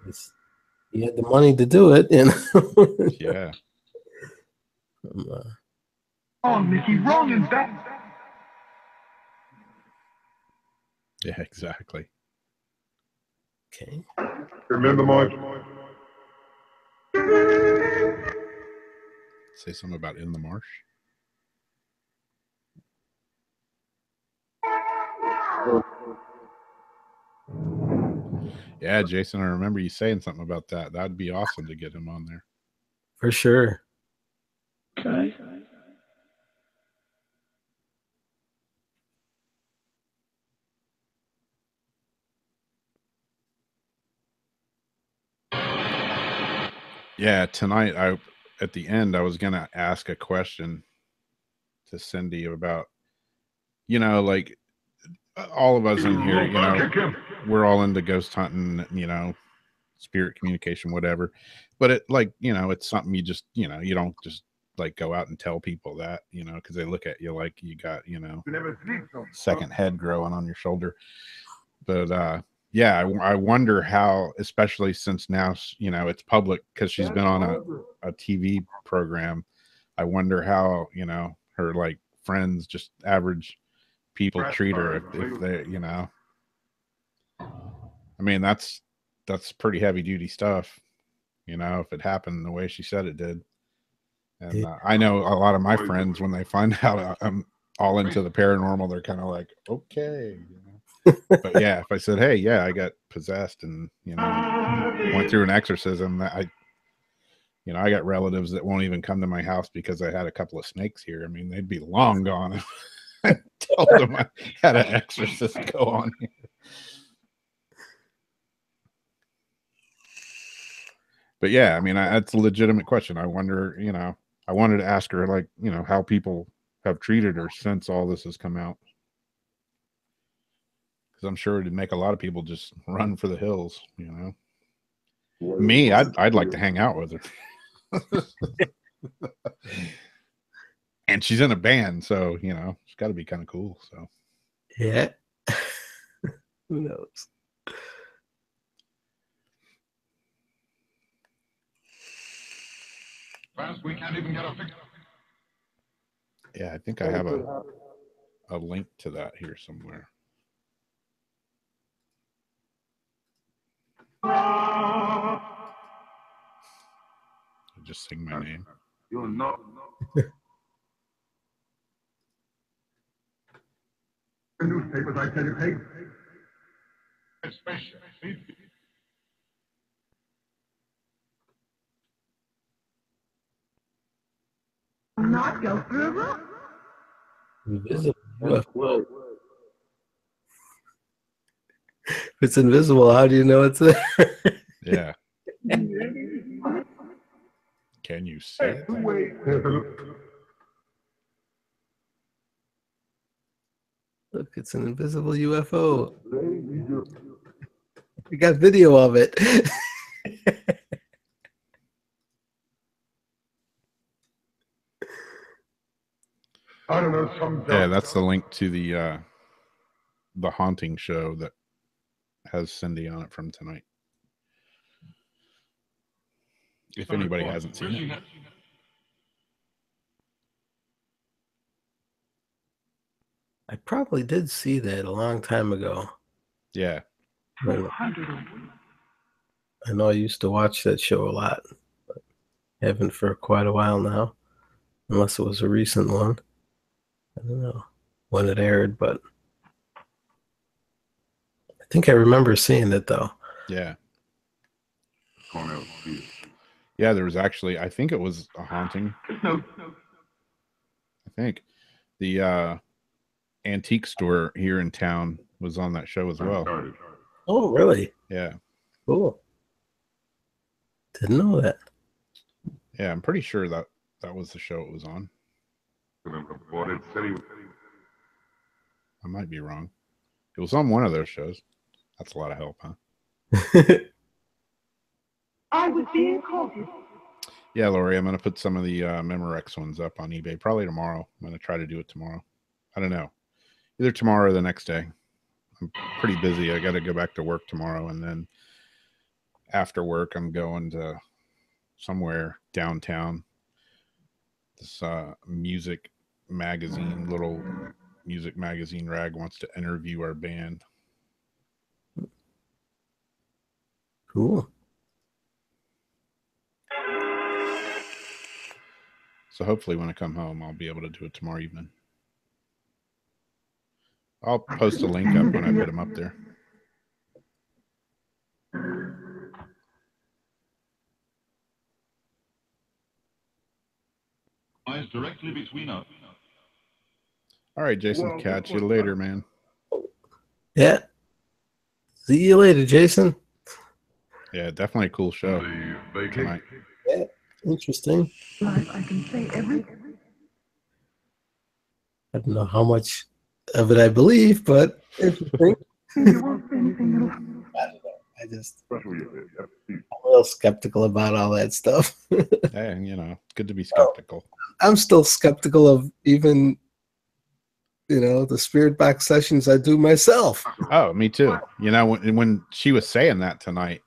it's He had the money to do it, you know. Yeah. Wrong, Mickey. Wrong and back. Yeah, exactly. Okay. Remember, Marge? Say something about in the marsh. Yeah, Jason, I remember you saying something about that. That'd be awesome to get him on there. For sure. Okay. Yeah, tonight at the end I was gonna ask a question to Cindy about, like all of us in here, we're all into ghost hunting, spirit communication, whatever. But it it's something you just, you don't just like go out and tell people that, because they look at you like you got, second head growing on your shoulder. But yeah, I wonder how, especially since now, it's public because she's been on a TV program. I wonder how, her like friends, just average people treat her if they, I mean, that's pretty heavy duty stuff, if it happened the way she said it did. And I know a lot of my friends, when they find out I'm all into the paranormal, they're kind of like, okay, But yeah, if I said, hey, yeah, I got possessed and, went through an exorcism, I got relatives that won't even come to my house because I had a couple of snakes here. I mean, they'd be long gone if I told them I had an exorcist go on here. But yeah, I mean, that's a legitimate question. I wonder, I wanted to ask her, like, how people have treated her since all this has come out. Because I'm sure it'd make a lot of people just run for the hills, Me, I'd like to hang out with her. And she's in a band, so it's got to be kind of cool. So yeah. Who knows? Fast, we can't even get a figure. Yeah, I think I have a link to that here somewhere. Just sing my name. You'll know. The newspapers, I tell you, hey. Especially. Not go through the roof. Invisible UFO. If it's invisible, how do you know it's there? Yeah. Can you see it? Look, it's an invisible UFO. We got video of it. I don't know, some Yeah, that's the link to the haunting show that has Cindy on it from tonight. If anybody hasn't seen it. I probably did see that a long time ago. Yeah. I know I used to watch that show a lot, but haven't for quite a while now, unless it was a recent one. I don't know when it aired, but I think I remember seeing it though. Yeah. Yeah, there was actually, I think it was a haunting. I think the antique store here in town was on that show as well. Oh, really? Yeah. Cool. Didn't know that. Yeah, I'm pretty sure that was the show it was on. I might be wrong. It was on one of those shows. That's a lot of help, huh? I was being cautious. Yeah, Lori, I'm going to put some of the Memorex ones up on eBay probably tomorrow. I'm going to try to do it tomorrow. I don't know. Either tomorrow or the next day. I'm pretty busy. I got to go back to work tomorrow. And then after work, I'm going to somewhere downtown. This music magazine, little music magazine rag wants to interview our band. Cool. So hopefully when I come home, I'll be able to do it tomorrow evening. I'll post a link up when I put them up there. Lies directly between us. All right, Jason, catch you later, man. Yeah. See you later, Jason. Yeah, definitely a cool show The vacation. tonight. Yeah. Interesting. I can say everything. I don't know how much of it I believe, but interesting. You won't say anything else. I don't know. I just Especially if I'm a little skeptical about all that stuff. Hey, you know, it's good to be skeptical. I'm still skeptical of even, the spirit box sessions I do myself. Oh, me too. You know, when she was saying that tonight,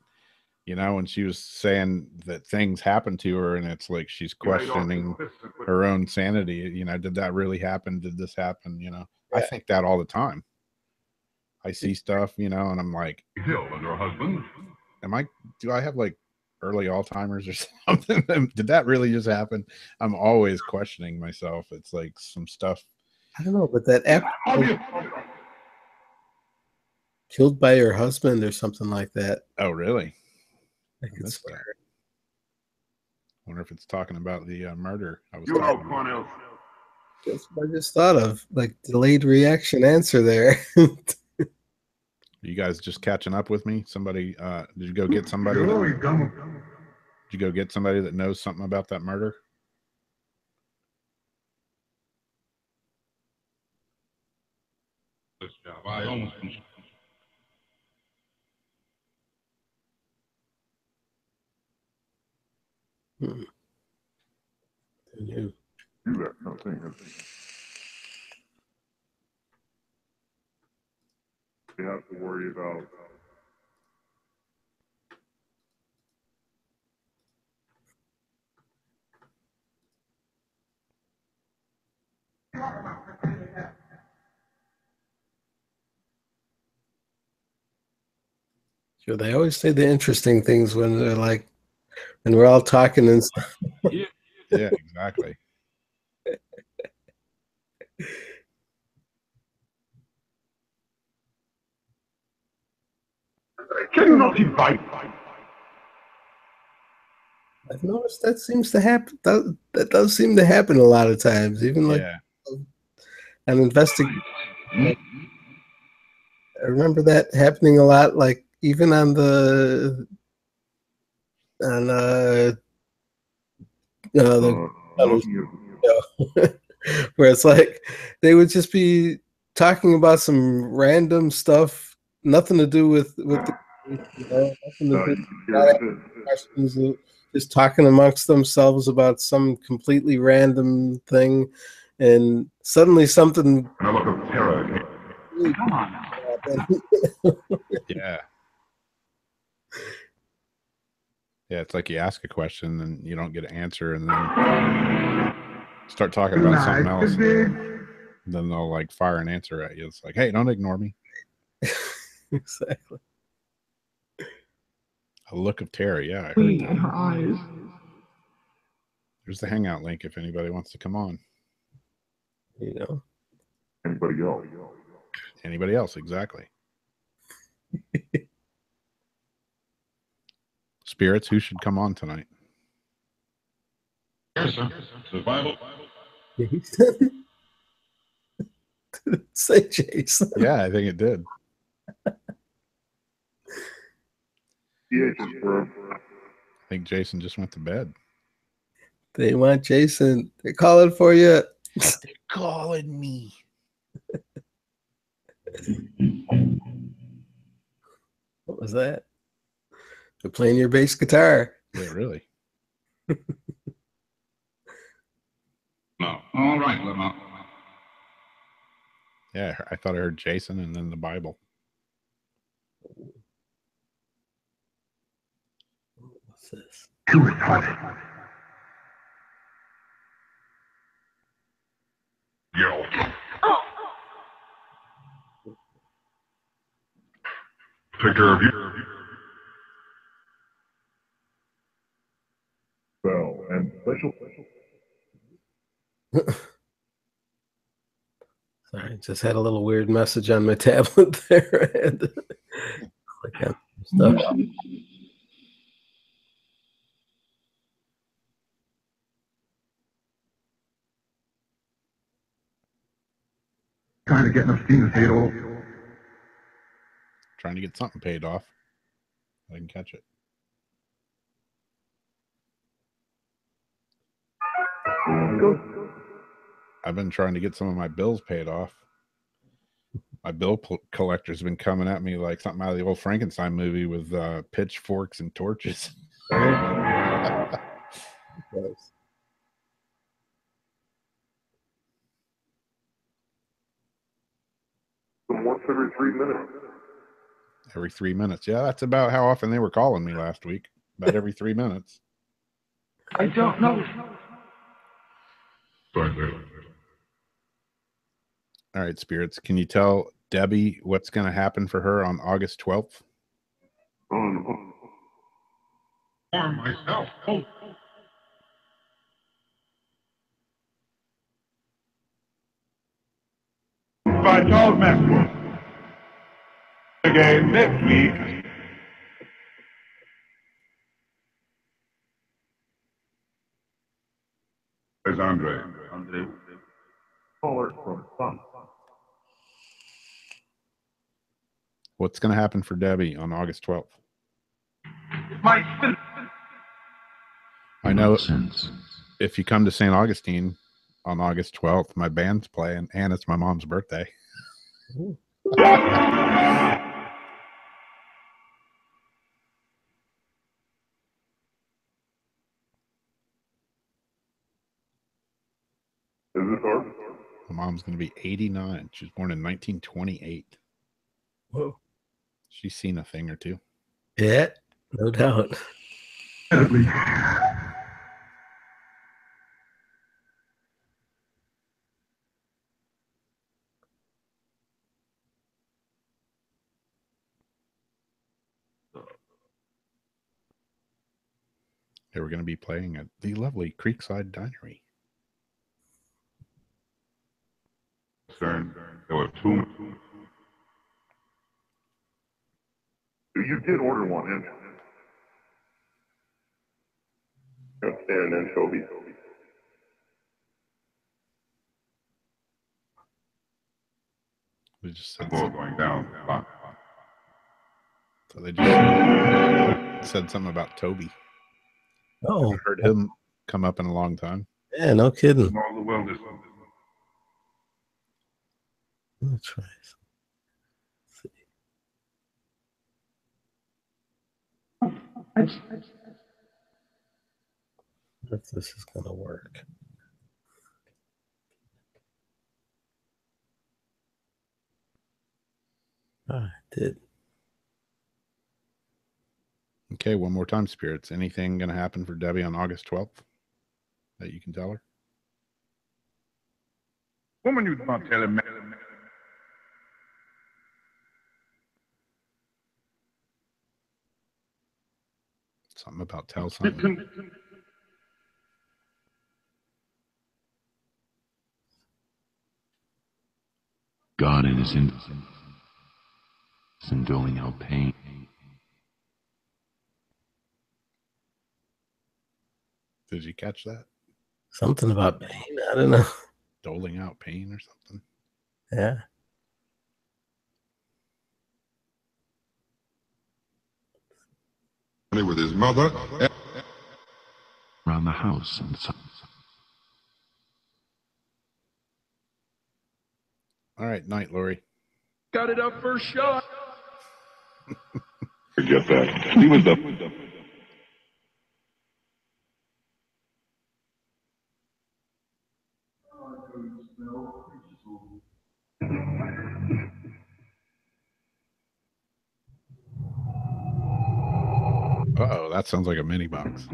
you know, when she was saying that things happen to her and it's like she's questioning her own sanity, you know, did that really happen? Did this happen? You know, I Yeah. think that all the time. I see stuff, you know, and I'm like, Hill and her husband. do I have like early Alzheimer's or something? Did that really just happen? I'm always questioning myself. It's like some stuff. I don't know, but that app killed by her husband or something like that. Oh, really? I could missed swear. that. Wonder if it's talking about the murder I was You know, talking about. Cornell. That's what I just thought of. Like delayed reaction answer there. You guys just catching up with me? Somebody, did you go get somebody? Did you go get somebody that knows something about that murder? This job, I almost. You. Do that kind of thing. You have to worry about. Sure, they always say the interesting things when they're like, when we're all talking and stuff. Yeah, exactly. Can you not invite? I've noticed that seems to happen. That does seem to happen a lot of times. Even like Yeah. an investigation. I remember that happening a lot. Like even on the where it's like they would just be talking about some random stuff, nothing to do with the, nothing to do, not asking questions, just talking amongst themselves about some completely random thing, and suddenly something. And a look of terror. Come on. Yeah. Yeah, it's like you ask a question and you don't get an answer, and then start talking about something else. And then they'll like fire an answer at you. It's like, hey, don't ignore me. Exactly. A look of terror. Yeah, I heard that. In her eyes. There's the hangout link if anybody wants to come on. Anybody else? Anybody else? Exactly. Spirits, who should come on tonight? Yes, sir. Survival. Say Jason. Yeah, I think it did. I think Jason just went to bed. They want Jason. They're calling for you. They're calling me. What was that? They're playing your bass guitar. Yeah, really. No. All right, Lamont. Yeah, I thought I heard Jason and then the Bible. What's this? Too retarded. Yo. Take care of you. Well, and special. Sorry, just had a little weird message on my tablet there. I had to click on stuff. Trying to get enough steam to pay it all. Trying to get something paid off. I can catch it. I've been trying to get some of my bills paid off. My bill collector's been coming at me like something out of the old Frankenstein movie with pitchforks and torches. Once every 3 minutes. Every 3 minutes. Yeah, that's about how often they were calling me last week. About every 3 minutes. I don't know. All right, spirits. Can you tell Debbie what's going to happen for her on August 12th? Myself. By Charles Maxwell. Again next week. There's Andre. Caller from Sun. What's going to happen for Debbie on August 12th? My I know if you come to St. Augustine on August 12th, my band's playing, and it's my mom's birthday. Is it hard? My mom's going to be 89. She was born in 1928. Whoa. She's seen a thing or two. Yeah, no doubt. They were going to be playing at the lovely Creekside Dinery. There were two. You did order one, didn't you? And anchovy. We just said Going down. so they just said something about Toby. Oh, I've heard him come up in a long time. yeah, no kidding. All the wellness. Let's try. Let's see. If this is going to work. I did. Okay, one more time, spirits. Anything going to happen for Debbie on August 12th that you can tell her? Woman, you not telling me. Something about tell something. God in his innocence and doling out pain. Did you catch that? Something about pain. I don't know. Doling out pain or something? Yeah. With his mother. Around the house and so. All right, night, Lori. Got it up first shot. Forget that. He was the. Uh-oh, that sounds like a mini box.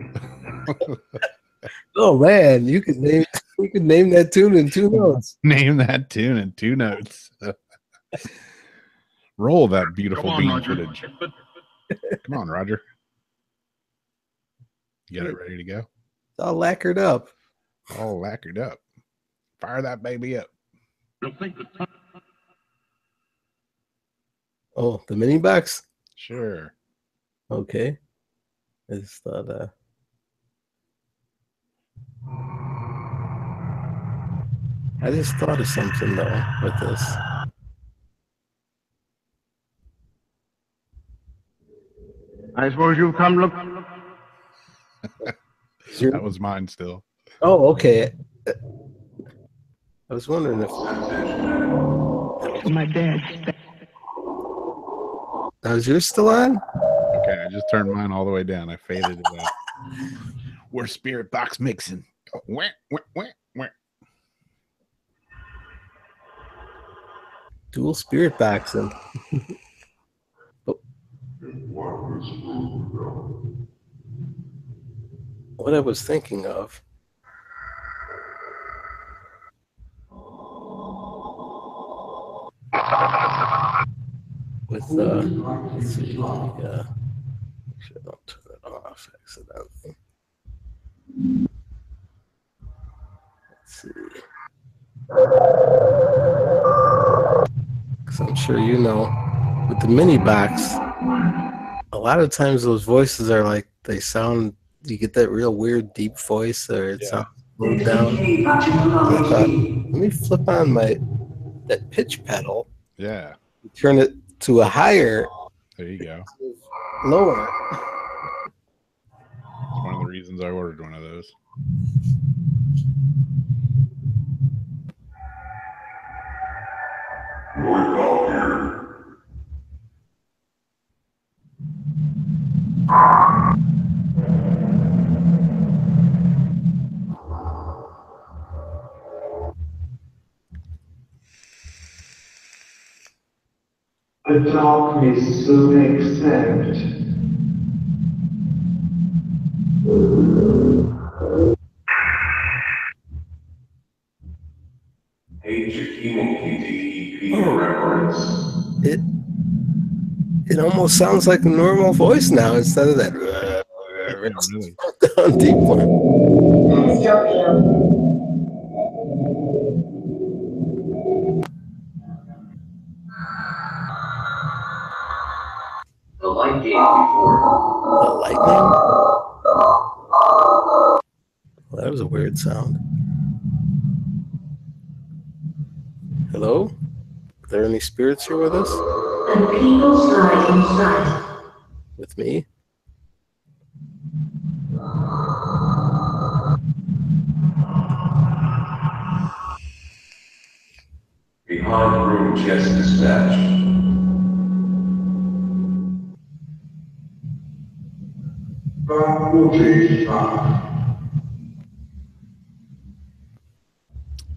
Oh man, you could name that tune in 2 notes. Name that tune in 2 notes. Roll that beautiful Come on, bean Roger. footage. Come on, Roger. You got it ready to go? It's all lacquered up. All lacquered up. Fire that baby up. Oh, the mini box? Sure. Okay. I just thought of something though with this. I suppose you've come look. That was mine still. Oh, okay. I was wondering if My dad. now is yours still on? Okay, I just turned mine all the way down. I faded it out. We're spirit box mixing. Wah, wah, wah, wah. Dual spirit boxing. What I was thinking of. With let's see, let me, actually, I don't turn it off accidentally. Let's see. Because I'm sure you know, with the mini box, a lot of times those voices are like, they sound, you get that real weird deep voice, or it sounds slowed down. And I thought, let me flip on that pitch pedal. Yeah. Turn it to a higher. There you go. Lower. It's one of the reasons I ordered one of those. The darkness soon accept. It almost sounds like a normal voice now instead of that Really? down deep one. The light gave before. The lightning? Well, that was a weird sound. Hello? Are there any spirits here with us? The people slide inside. With me? Behind room chest dispatch.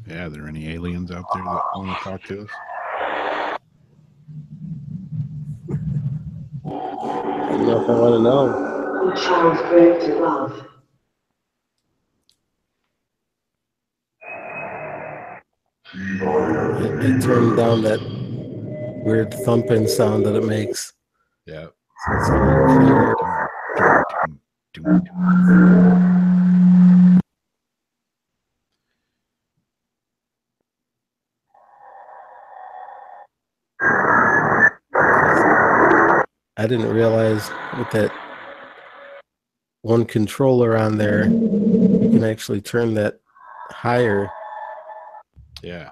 Yeah, are there any aliens out there that want to talk to us? I don't know if I want to know. Who child's breath to love. I turned down that weird thumping sound that it makes. Yeah. So it's a little clearer. I didn't realize with that one controller on there, you can actually turn that higher. Yeah.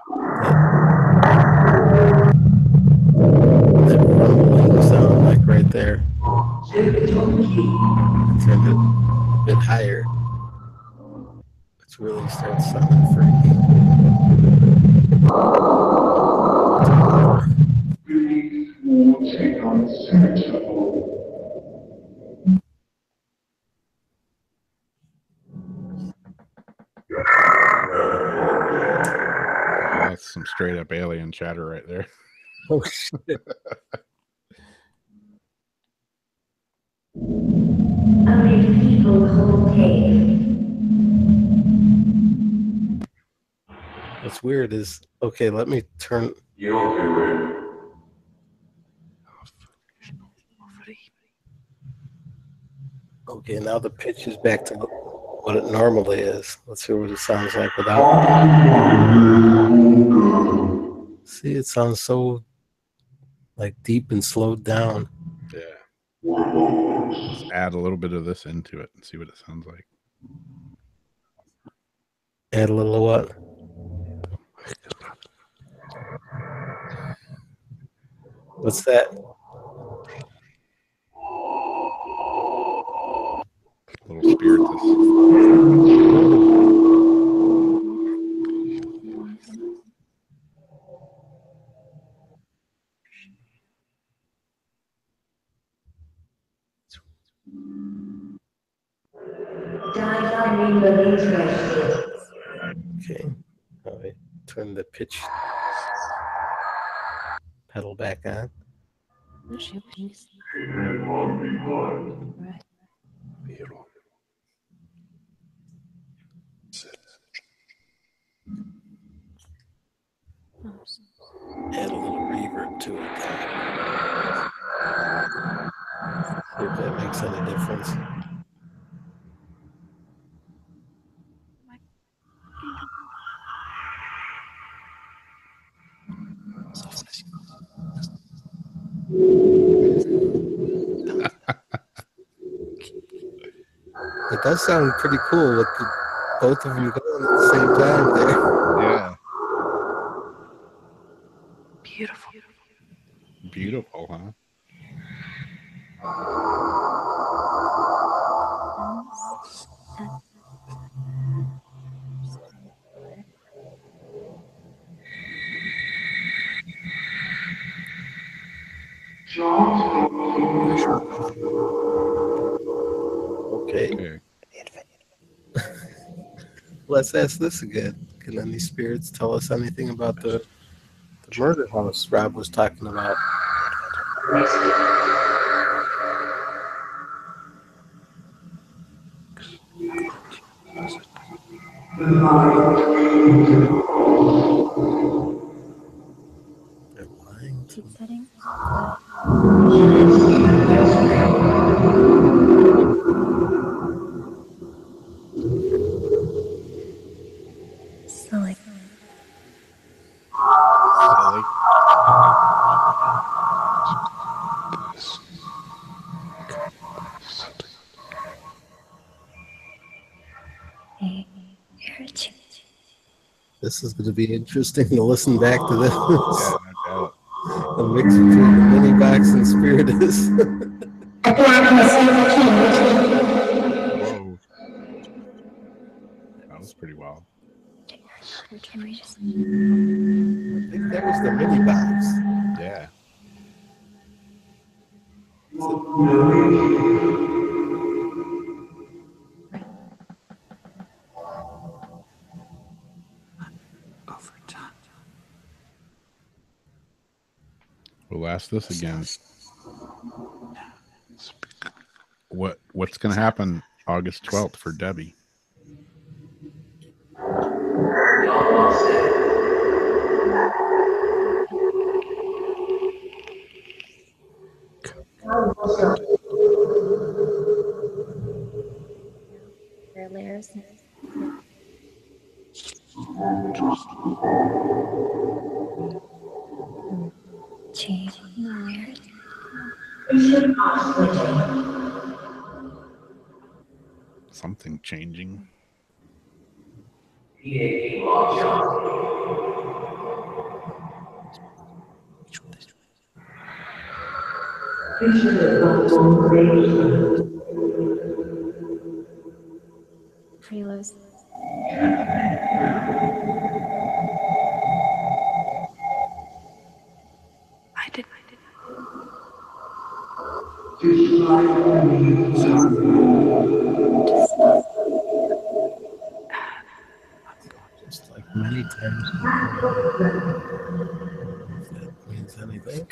That rumbling sound, like right there. I turned it a bit higher. It really starts sounding freaky. That's some straight up alien chatter right there. Oh shit. A many people the whole cave. What's weird is, okay, let me turn. You'll do it. Okay, now the pitch is back to what it normally is. Let's hear what it sounds like without. See, it sounds so like deep and slowed down. Yeah. Let's add a little bit of this into it and see what it sounds like. Add a little of what? What's that? A little spiritus. Okay. All right. Turn the pitch pedal back on. Add a little reverb to it. See if that makes any difference. It does sound pretty cool with both of them going at the same time there. Yeah. Beautiful. Beautiful, huh? Okay. Let's ask this again. Can any spirits tell us anything about the murder house Rob was talking about? They're lying to me. Silly. Silly. This is going to be interesting to listen back to this. Yeah, no doubt. A mix between the mini box and spiritus. Whoa. That was pretty wild. Can we just... I think that was the mini box. Yeah. We'll ask this again. What's going to happen August 12th for Debbie? Their layers. Change. Something changing. Freelos. I did. Just like many times before. If that means anything.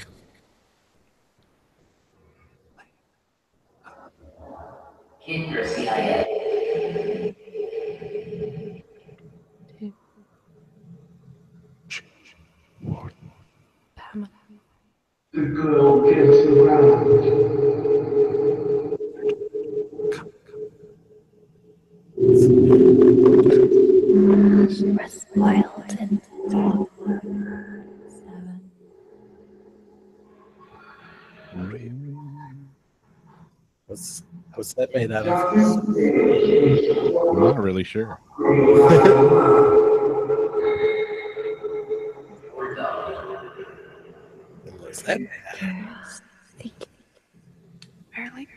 Pamela. The girl gets around. Russ Wild and 7. What's that made out of? I'm not really sure. What's that? Barely.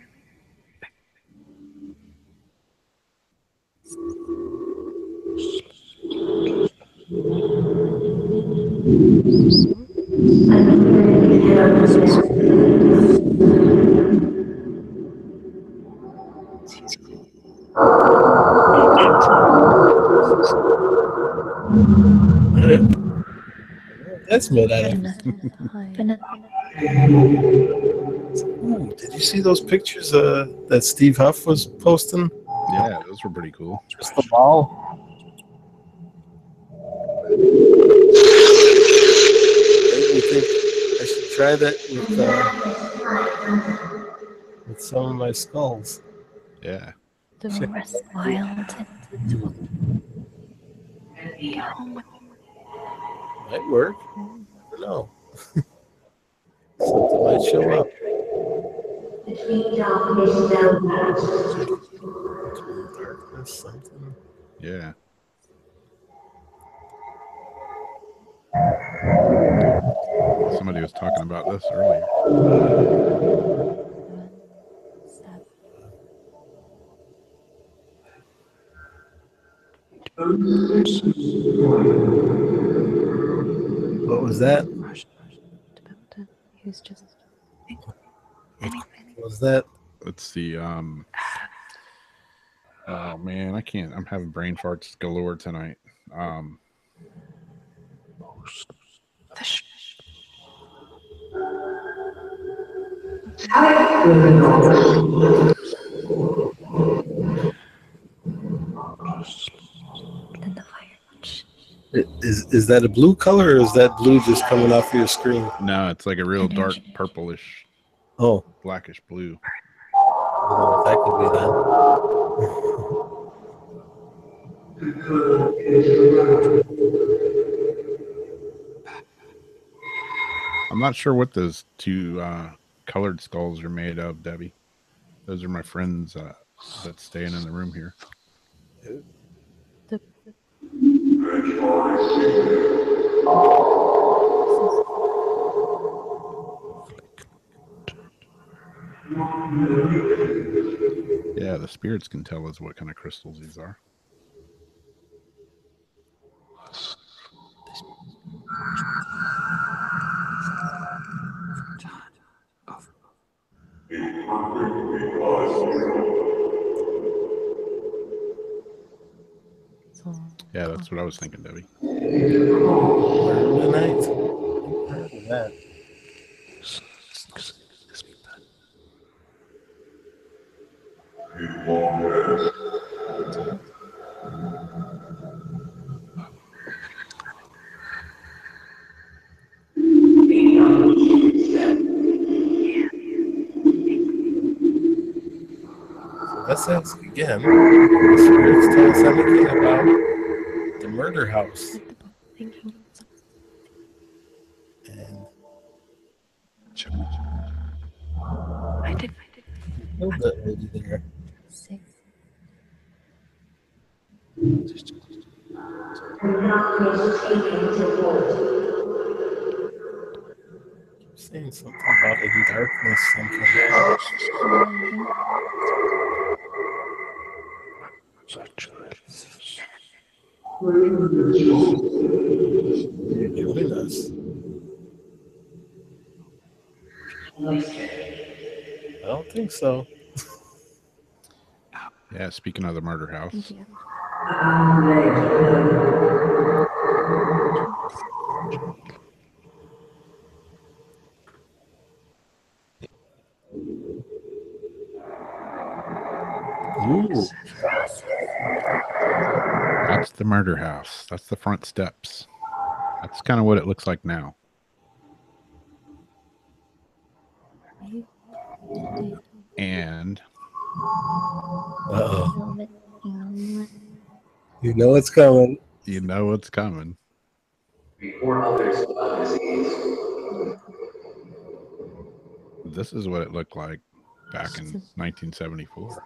That's made out of. Banana. Ooh, did you see those pictures that Steve Huff was posting? Yeah, those were pretty cool. Just the ball. Made me think I should try that with some of my skulls. Yeah. The Russ Wild and get home with Might work. Never know. Something might show up. Darkness, something. Yeah. Somebody was talking about this earlier. 7. What was that? He was just What was that? Let's see. Oh man, I can't. I'm having brain farts galore tonight. then the fire. Is that a blue color, or is that blue just coming off your screen? No, it's like a real dark purplish, Oh, blackish blue. I don't know what that could be then. The girl gets around. I'm not sure what those two colored skulls are made of, Debbie. Those are my friends that's staying in the room here. The Yeah, the spirits can tell us what kind of crystals these are. Yeah, that's what I was thinking, Debbie. Murder night? Heard of that. Let's ask again. The spirits tell us anything about the murder house. thinking And I did killed that lady there. 6. Saying something about in darkness, something. Join us. I don't think so. Yeah, speaking of the murder house. Yeah. the murder house. That's the front steps. That's kind of what it looks like now. And Uh-oh. You know it's coming. you know what's coming. This is what it looked like back in 1974.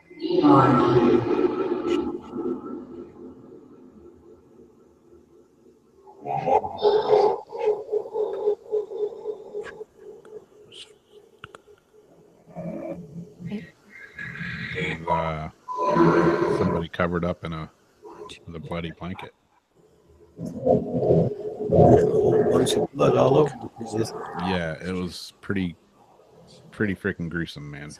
Somebody covered up in with a bloody blanket. A whole bunch of blood all over the place. Yeah, it was pretty freaking gruesome, man.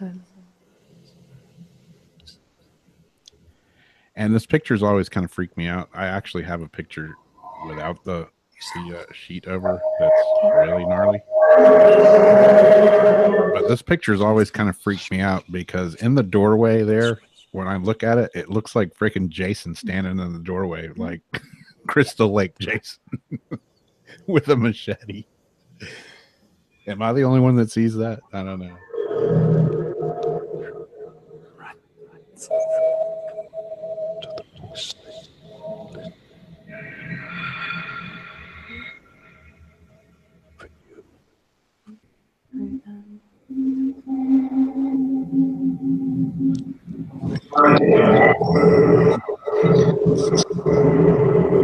And this picture's always kind of freaked me out. I actually have a picture without the sheet over that's really gnarly. But this picture's always kind of freaked me out because in the doorway there, when I look at it, it looks like freaking Jason standing in the doorway, like Crystal Lake Jason with a machete. Am I the only one that sees that? I don't know.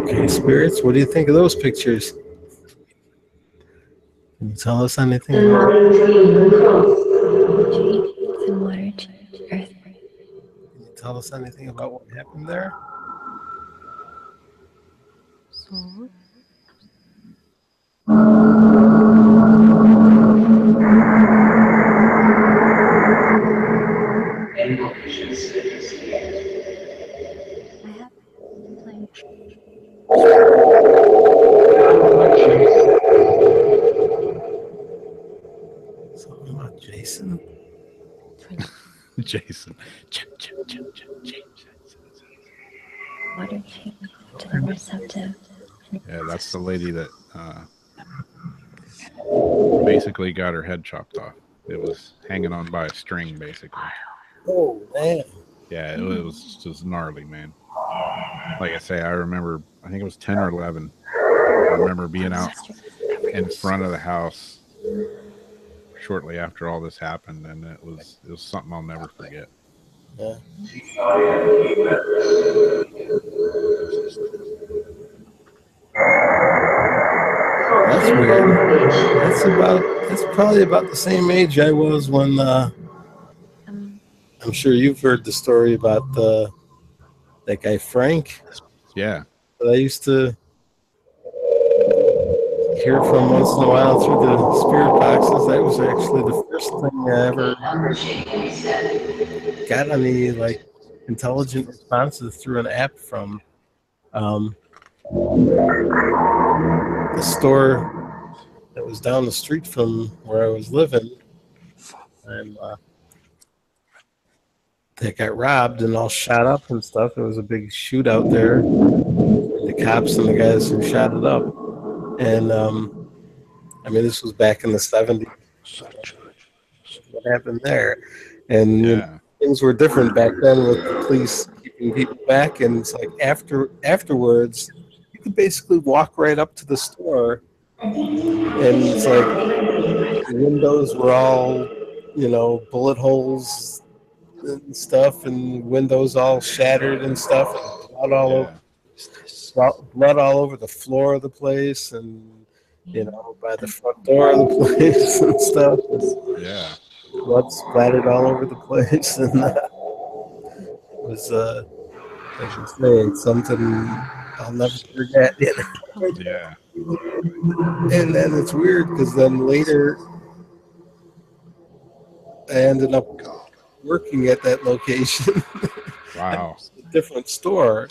Okay, spirits, what do you think of those pictures? Can you tell us anything about it? And water change earth. Can you tell us anything about what happened there? So I have played. Something about Jason? Jason. Water change to the receptive. Yeah, that's the lady that basically got her head chopped off. It was hanging on by a string, basically. Oh, man. Yeah, it was just gnarly, man. Like I say, I remember, I think it was 10 or 11. I remember being out in front of the house shortly after all this happened, and it was something I'll never forget. Yeah. That's weird. That's probably about the same age I was when I'm sure you've heard the story about that guy Frank. Yeah. That I used to hear from once in a while through the spirit boxes. That was actually the first thing I ever got any like intelligent responses through an app from the store that was down the street from where I was living. And they got robbed and all shot up and stuff. It was a big shootout there. The cops and the guys who shot it up. And I mean, this was back in the 70s. What happened there? And you know, things were different back then with the police keeping people back. And it's like afterwards, you could basically walk right up to the store, and it's like the windows were all, you know, bullet holes and stuff, and windows all shattered and stuff, and blood all over the floor of the place, and you know, by the front door of the place and stuff. Yeah. Blood splattered all over the place, and it was, I should say, something I'll never forget. Yeah. And then it's weird because then later I ended up working at that location. Wow. A different store,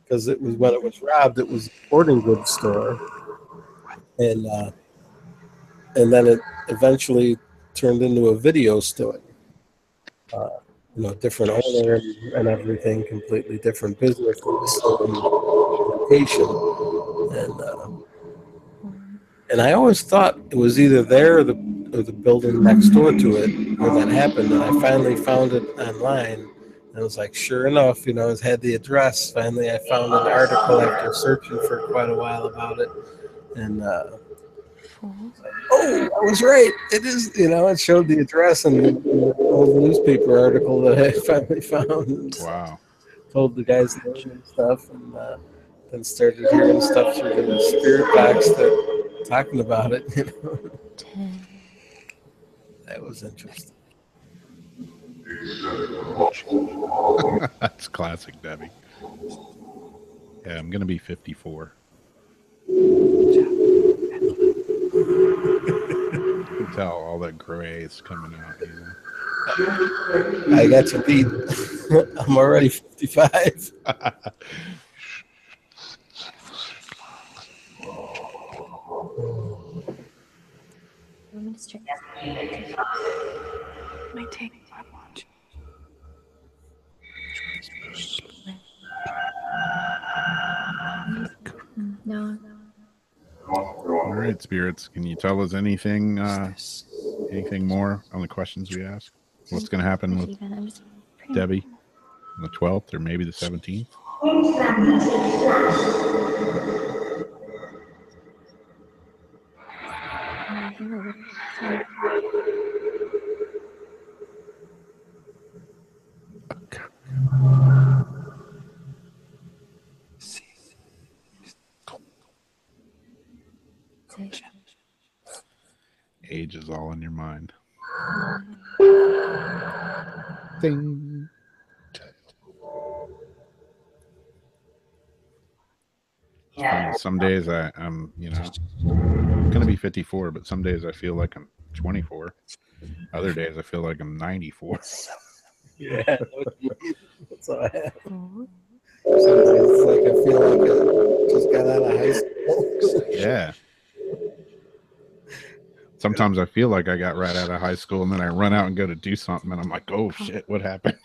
because it was when it was robbed, it was a sporting goods store, and then it eventually turned into a video store. You know, different owner and everything, completely different business. So location, and I always thought it was either there or the building next door to it where that happened. And I finally found it online, and it was like, sure enough, you know, it had the address. Finally, I found an article after searching for quite a while about it, and oh, I was right. It is, you know, it showed the address in the old newspaper article that I finally found. And Wow. told the guys name and stuff, and then started hearing stuff through the spirit box that talking about it. You know? 10. That was interesting. That's classic, Debbie. Yeah, I'm gonna be 54. You can tell all that gray is coming out. You know? I got you beat. I'm already 55. I'm gonna start. My take my watch. No. All right, spirits. Can you tell us anything more on the questions we asked? What's going to happen with Debbie on the 12th or maybe the 17th? Age is all in your mind. Ding. It's funny. Some days I'm, you know, going to be 54, but some days I feel like I'm 24. Other days I feel like I'm 94. Yeah, that's how I have. Sometimes it's like I feel like I just got out of high school. Yeah. Sometimes I feel like I got right out of high school, and then I run out and go to do something, and I'm like, oh, shit, what happened?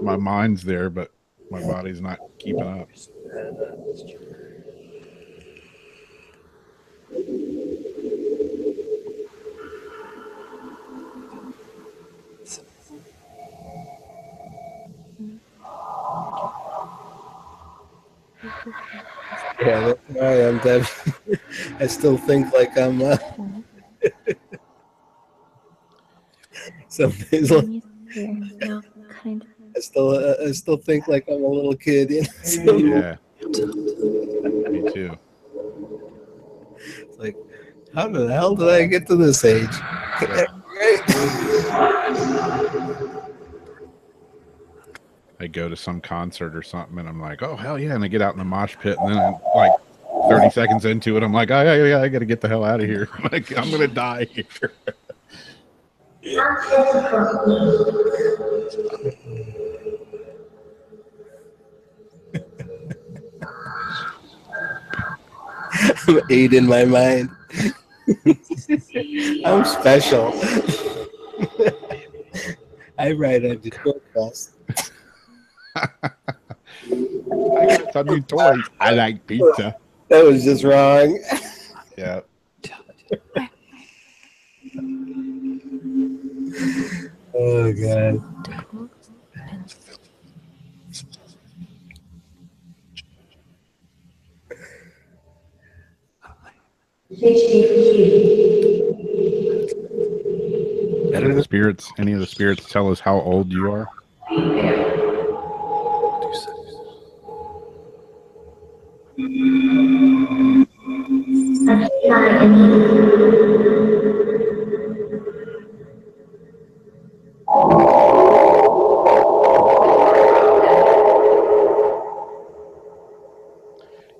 My mind's there, but my body's not keeping up. Yeah, that's who I am, Deb. I still think like I'm. Some days, like, No, kind of. I still think like I'm a little kid. You know? So, Yeah. Me too. it's like, how the hell did I get to this age? Yeah. Right? I go to some concert or something, and I'm like, oh, hell yeah. And I get out in the mosh pit, and then I'm like 30 seconds into it, I'm like, oh, yeah, I got to get the hell out of here. Like, I'm going to die here. I'm 8 in my mind. I'm special. I ride on the short bus. I got some new toys. I like pizza. That was just wrong. Yeah. Oh, God. Any of the spirits tell us how old you are?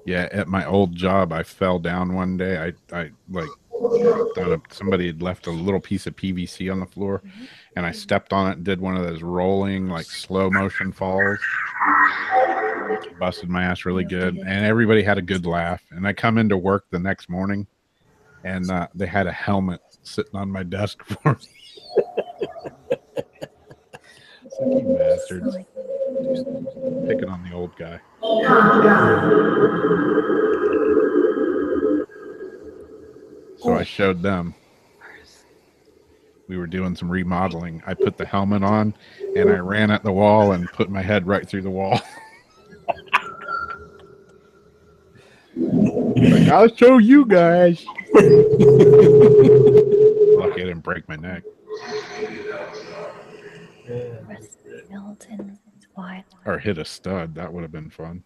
Yeah, at my old job, I fell down one day. I like somebody had left a little piece of PVC on the floor, and I stepped on it and did one of those rolling, like slow motion falls. Busted my ass really good, and everybody had a good laugh. And I come into work the next morning, and they had a helmet sitting on my desk for me. It's like, you bastards. Picking on the old guy. So I showed them. We were doing some remodeling. I put the helmet on and I ran at the wall and put my head right through the wall. Like, I'll show you guys. Lucky I didn't break my neck. Milton is wild. Or hit a stud. That would have been fun.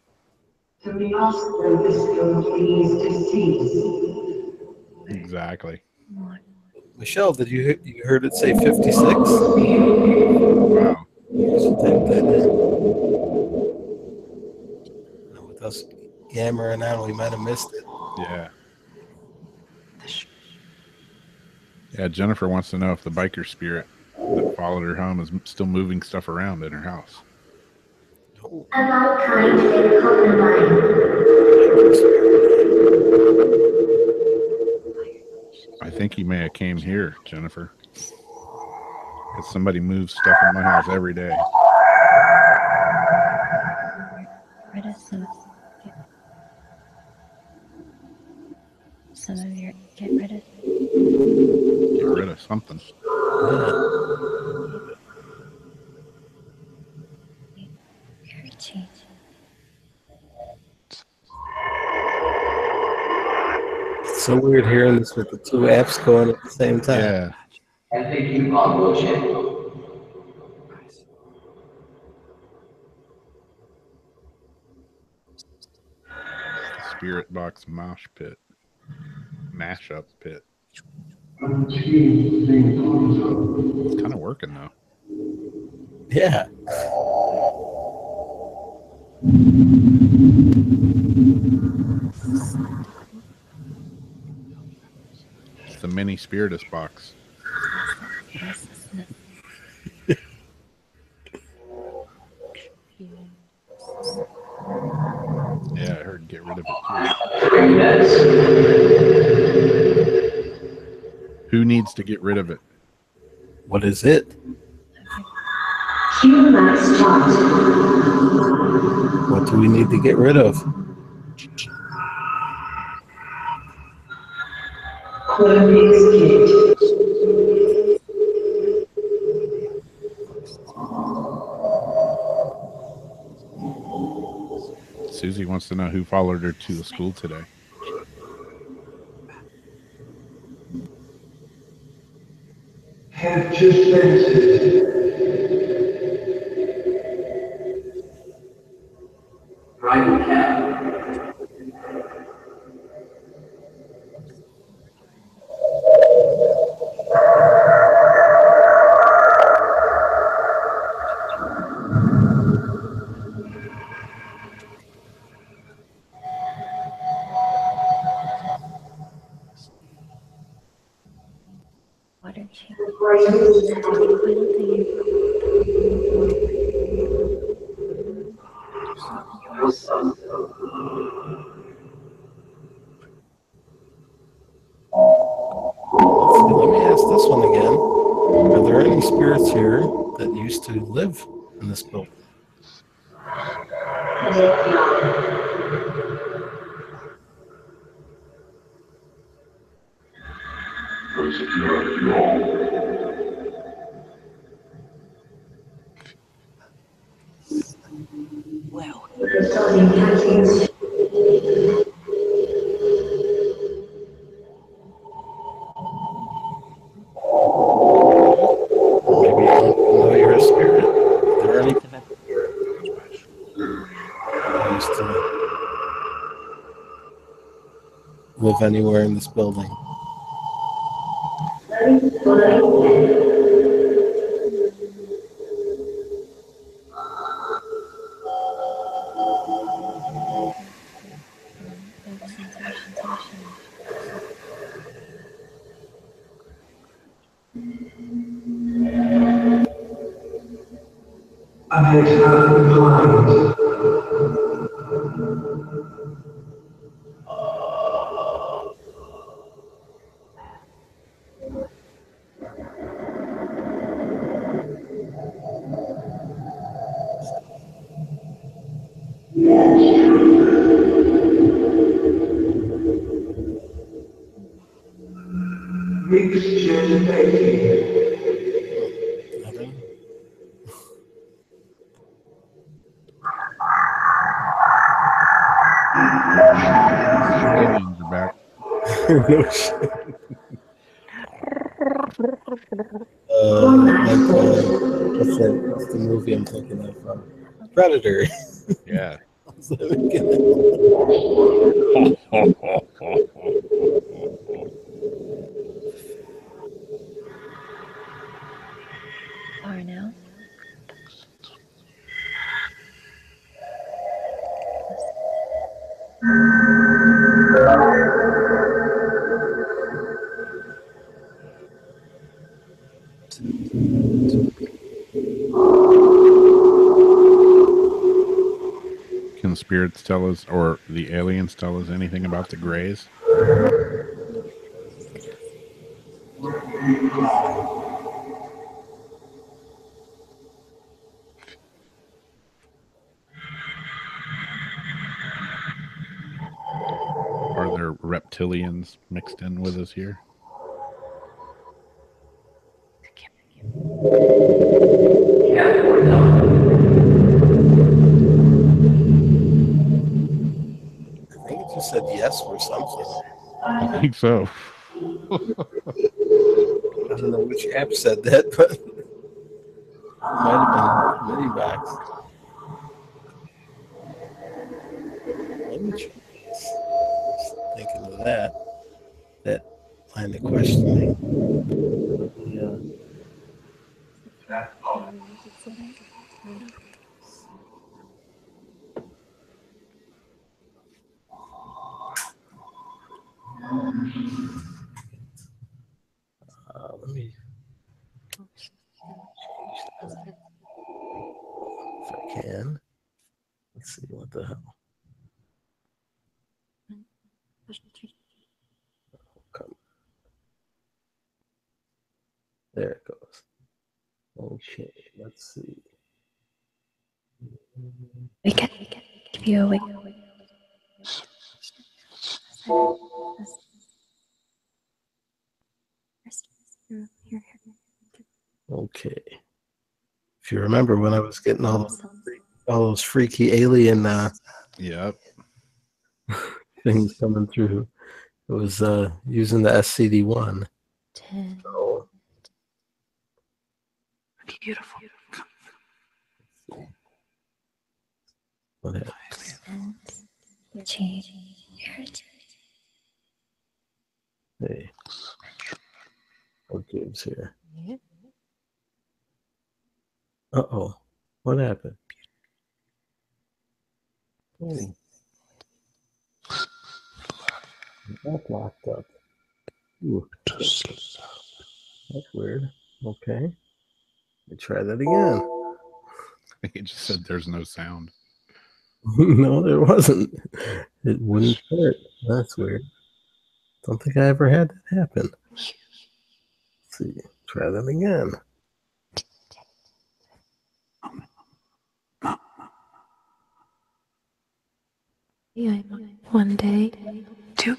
To be asked when this girl please to cease. Exactly. Michelle, did you heard it say 56? Wow. You should type that in. With us yammering on, we might have missed it. Yeah. Yeah, Jennifer wants to know if the biker spirit that followed her home is still moving stuff around in her house. About kind and compromise. I think he may have came here, Jennifer. Because somebody moves stuff in my house every day. Rid of some of your. Get rid of. Get rid of something. Your change. It's so weird hearing this with the two apps going at the same time. Yeah. I think you are bullshit. Spirit box mosh pit. Mashup pit. It's kind of working though. Yeah. It's the mini Spiritus box. Yeah, I heard get rid of it too. Who needs to get rid of it? What is it? What do we need to get rid of? Susie wants to know who followed her to the school today. Have just answered. Right now. Water change. Final thing. Let me ask this one again. Are there any spirits here that used to live in this building? Well. Maybe you don't know you're a spirit. Are there any that used to live anywhere in this building? I had blind. Aliens are back. No shit. What's the movie I'm thinking of? Predator. Yeah. Far now. Can the spirits tell us, or the aliens tell us anything about the Greys? Are there reptilians mixed in with us here? I think it just said yes or something. I think so. I don't know which app said that, but it might have been many box. Let me try this. Just thinking of that line of questioning. Yeah. Let me change that if I can. Let's see what the hell. Come. There it goes. Okay, let's see. We can give you a wake. Okay. If you remember when I was getting all those freaky alien Yep. things coming through, it was using the SCD-1. 10. So, Beautiful. what happens? Change. Hey. What gives here? Uh-oh. What happened? Oh. That locked up. Ooh. That's weird. Okay. Let me try that again. It just said there's no sound. No, there wasn't. It wouldn't start. That's weird. Don't think I ever had that happen. Let's see. Try that again. Yeah, one day, two.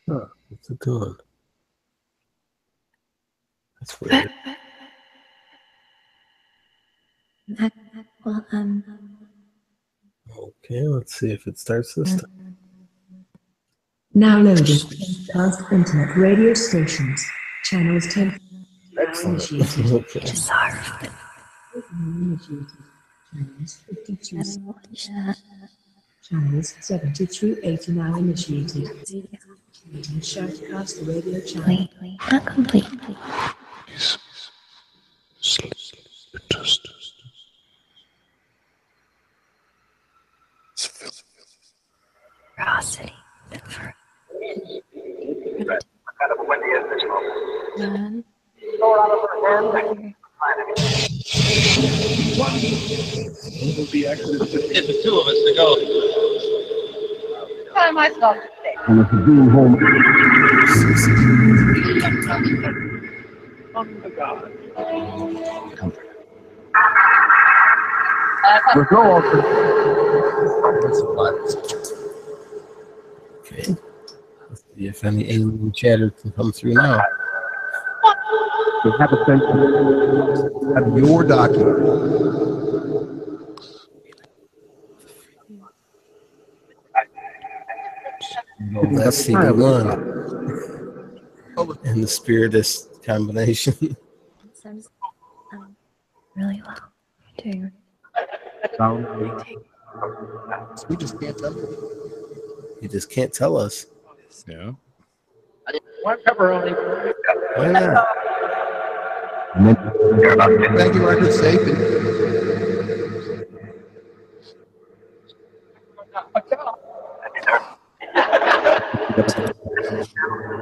Huh, what's it doing? That's weird. Well, Okay, let's see if it starts this time. Now loading cast internet radio stations. Channels 10. Excellent. Initiated. Okay. sorry. Initiated. Channels 52. Chat. Channels 70 through 80 now initiated. Activating Shoutcast radio channel. Not completely. Ferocity. Run. It's the two of us to go. By myself today. And it's a being home. There's no Okay. Let's see if any alien chatter can come through now. You have a sense of your document. Old SCD-1 and the Spiritist combination. Sounds really well. Doing We just can't tell. You just can't tell us. Yeah. One pepperoni. Why not? Thank you, record safe.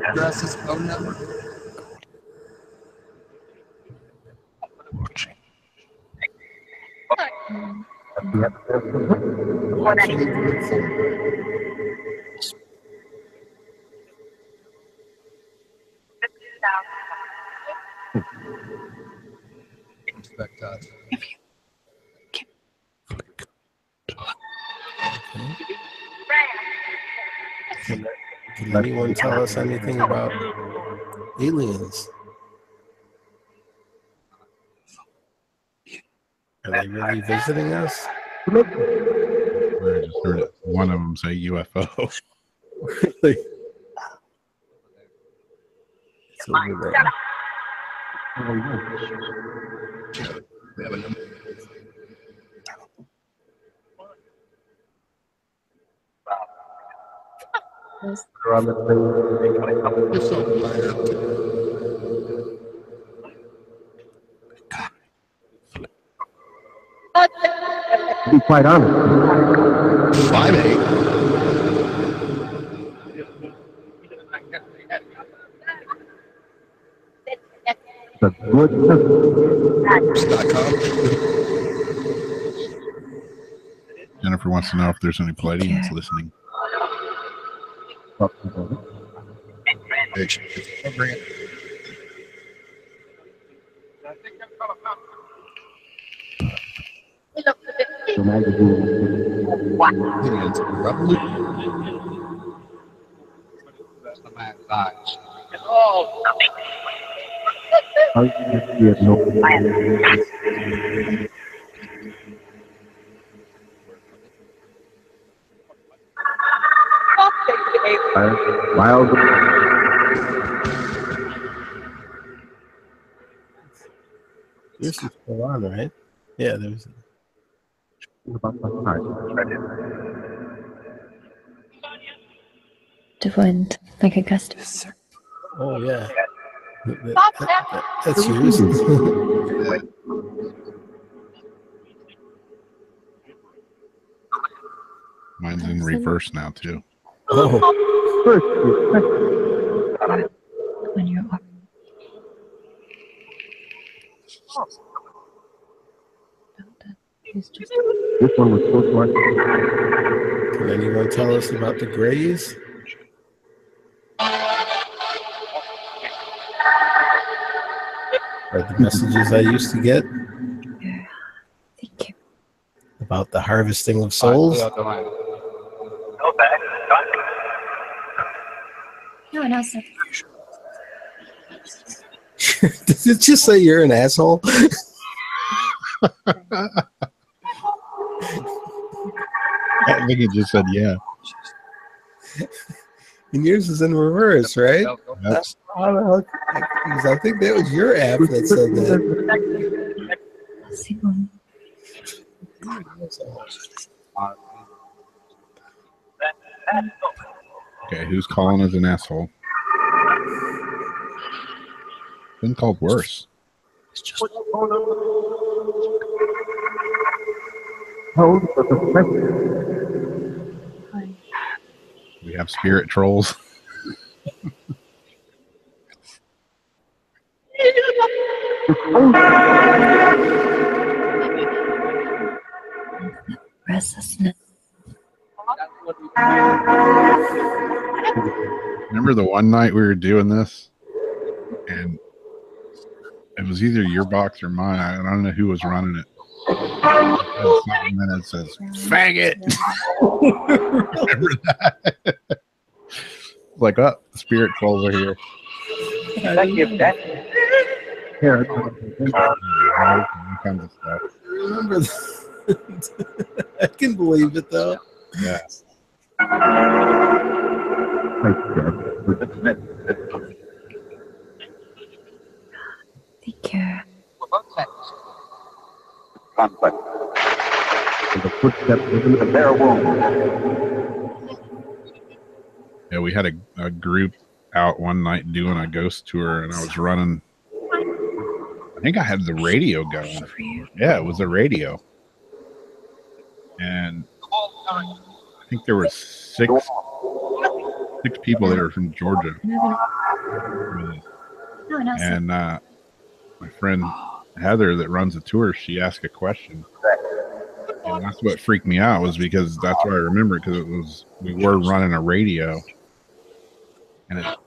Address his phone number. Respect us. Can anyone tell us anything about aliens? Are they really visiting us? I just heard one of them say UFO. Really? It's over there. To be quite honest, 5'8". the good Jennifer wants to know if there's any Palladians listening. the magazine. Wild. This is still on, right? Yeah, there's. Different, like a gust. Oh yeah. That's yours. Mine's in reverse now too. Oh. When you're This one was so smart. Can anyone tell us about the Greys? Or the messages I used to get Thank you. about the harvesting of souls? No one else. Did it just say you're an asshole? I think it just said yeah. And yours is in reverse, right? That's Because I think that was your app that said that. okay. Who's calling as an asshole? Been called worse. We have spirit trolls. Restlessness. Remember the one night we were doing this, and it was either your box or mine. I don't know who was running it. And then it says "faggot." Remember that? Like, oh, the spirit trolls are here. Thank you, Dad. Here, all kinds of stuff. Remember that? I can believe it though. Yeah. place, Sheriff. Thank you. Conflict. And the footsteps within the bare wound. Yeah, we had a group out one night doing a ghost tour, and I was running. I think I had the radio going. Yeah, it was the radio. And I think there were six people that were from Georgia. And my friend Heather that runs the tour, she asked a question. And that's what freaked me out, was because that's what I remember, because we were running a radio. And it's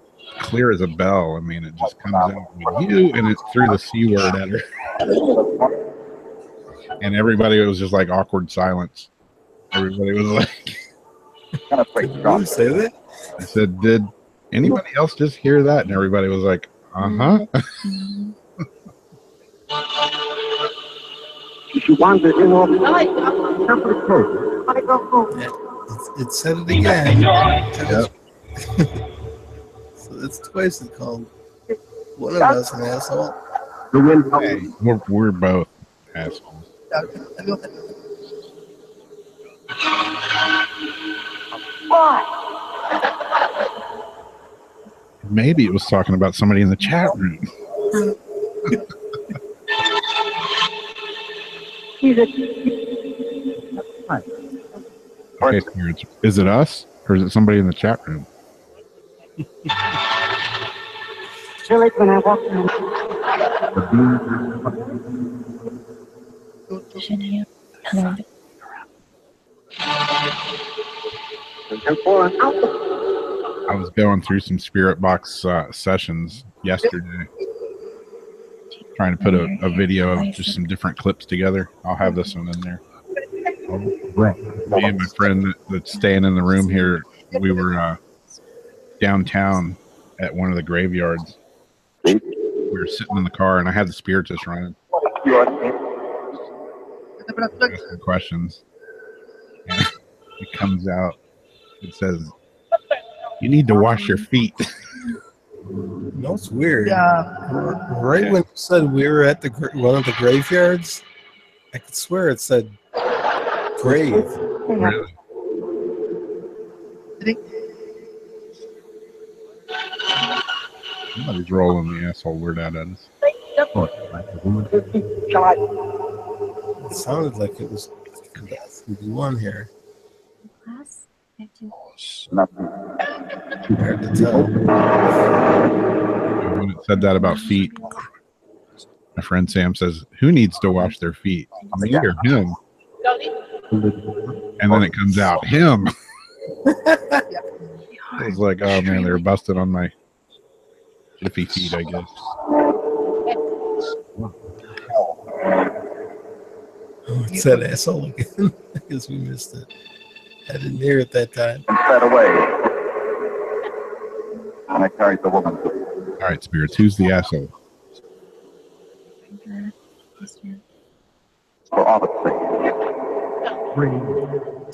clear as a bell. I mean, it just comes out with you, and it threw the C word at her. And everybody was just like awkward silence. Everybody was like, Did you say that? I said, did anybody else just hear that? And everybody was like, uh-huh. She wandered in off It said it again. Yep. So that's twice it called one of us an asshole. the wind. Hey, we're both assholes. Maybe it was talking about somebody in the chat room. Okay, spirits, is it us or is it somebody in the chat room? When I walk down. I was going through some spirit box sessions yesterday, trying to put a video of just some different clips together. I'll have this one in there. Me and my friend that's staying in the room here, we were downtown at one of the graveyards. We were sitting in the car, and I had the spiritist running, asking questions. And it comes out. It says, "You need to wash your feet." No, it's weird. Right when you said we were at one of the graveyards, I could swear it said grave. Really? Somebody's rolling the asshole word out at us. It sounded like it was the one here. Hard to tell. When it said that about feet, my friend Sam says, "Who needs to wash their feet? Me or him?" And then it comes out, him. I was like, oh man, they were busted on my iffy feet, I guess. Oh, it's that asshole again. I guess we missed it. I didn't hear it that time. That away. And I carried the woman. All right, spirits, who's the asshole? For honesty.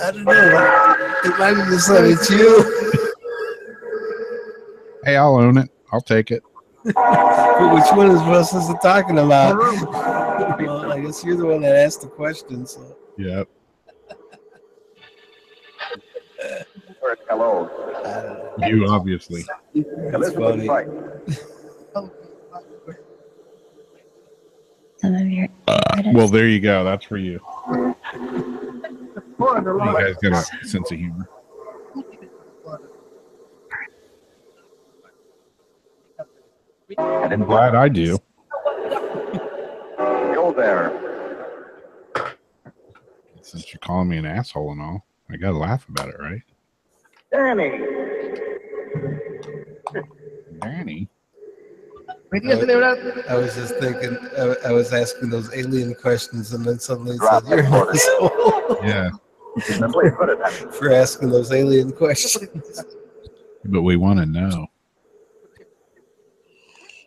I don't know. It might have just said it's you. Hey, I'll own it. I'll take it. But which one of us is it talking about? Well, I guess you're the one that asked the question. So. Yep. Hello. You, obviously. That's funny. Some of your Well, there you go. That's for you. You guys got a sense of humor. I'm glad I do. Go there. Since you're calling me an asshole and all, I gotta laugh about it, right? Danny. Danny. I was just thinking, I was asking those alien questions, and then suddenly it said, "You're an asshole." Yeah. For asking those alien questions. But we want to know.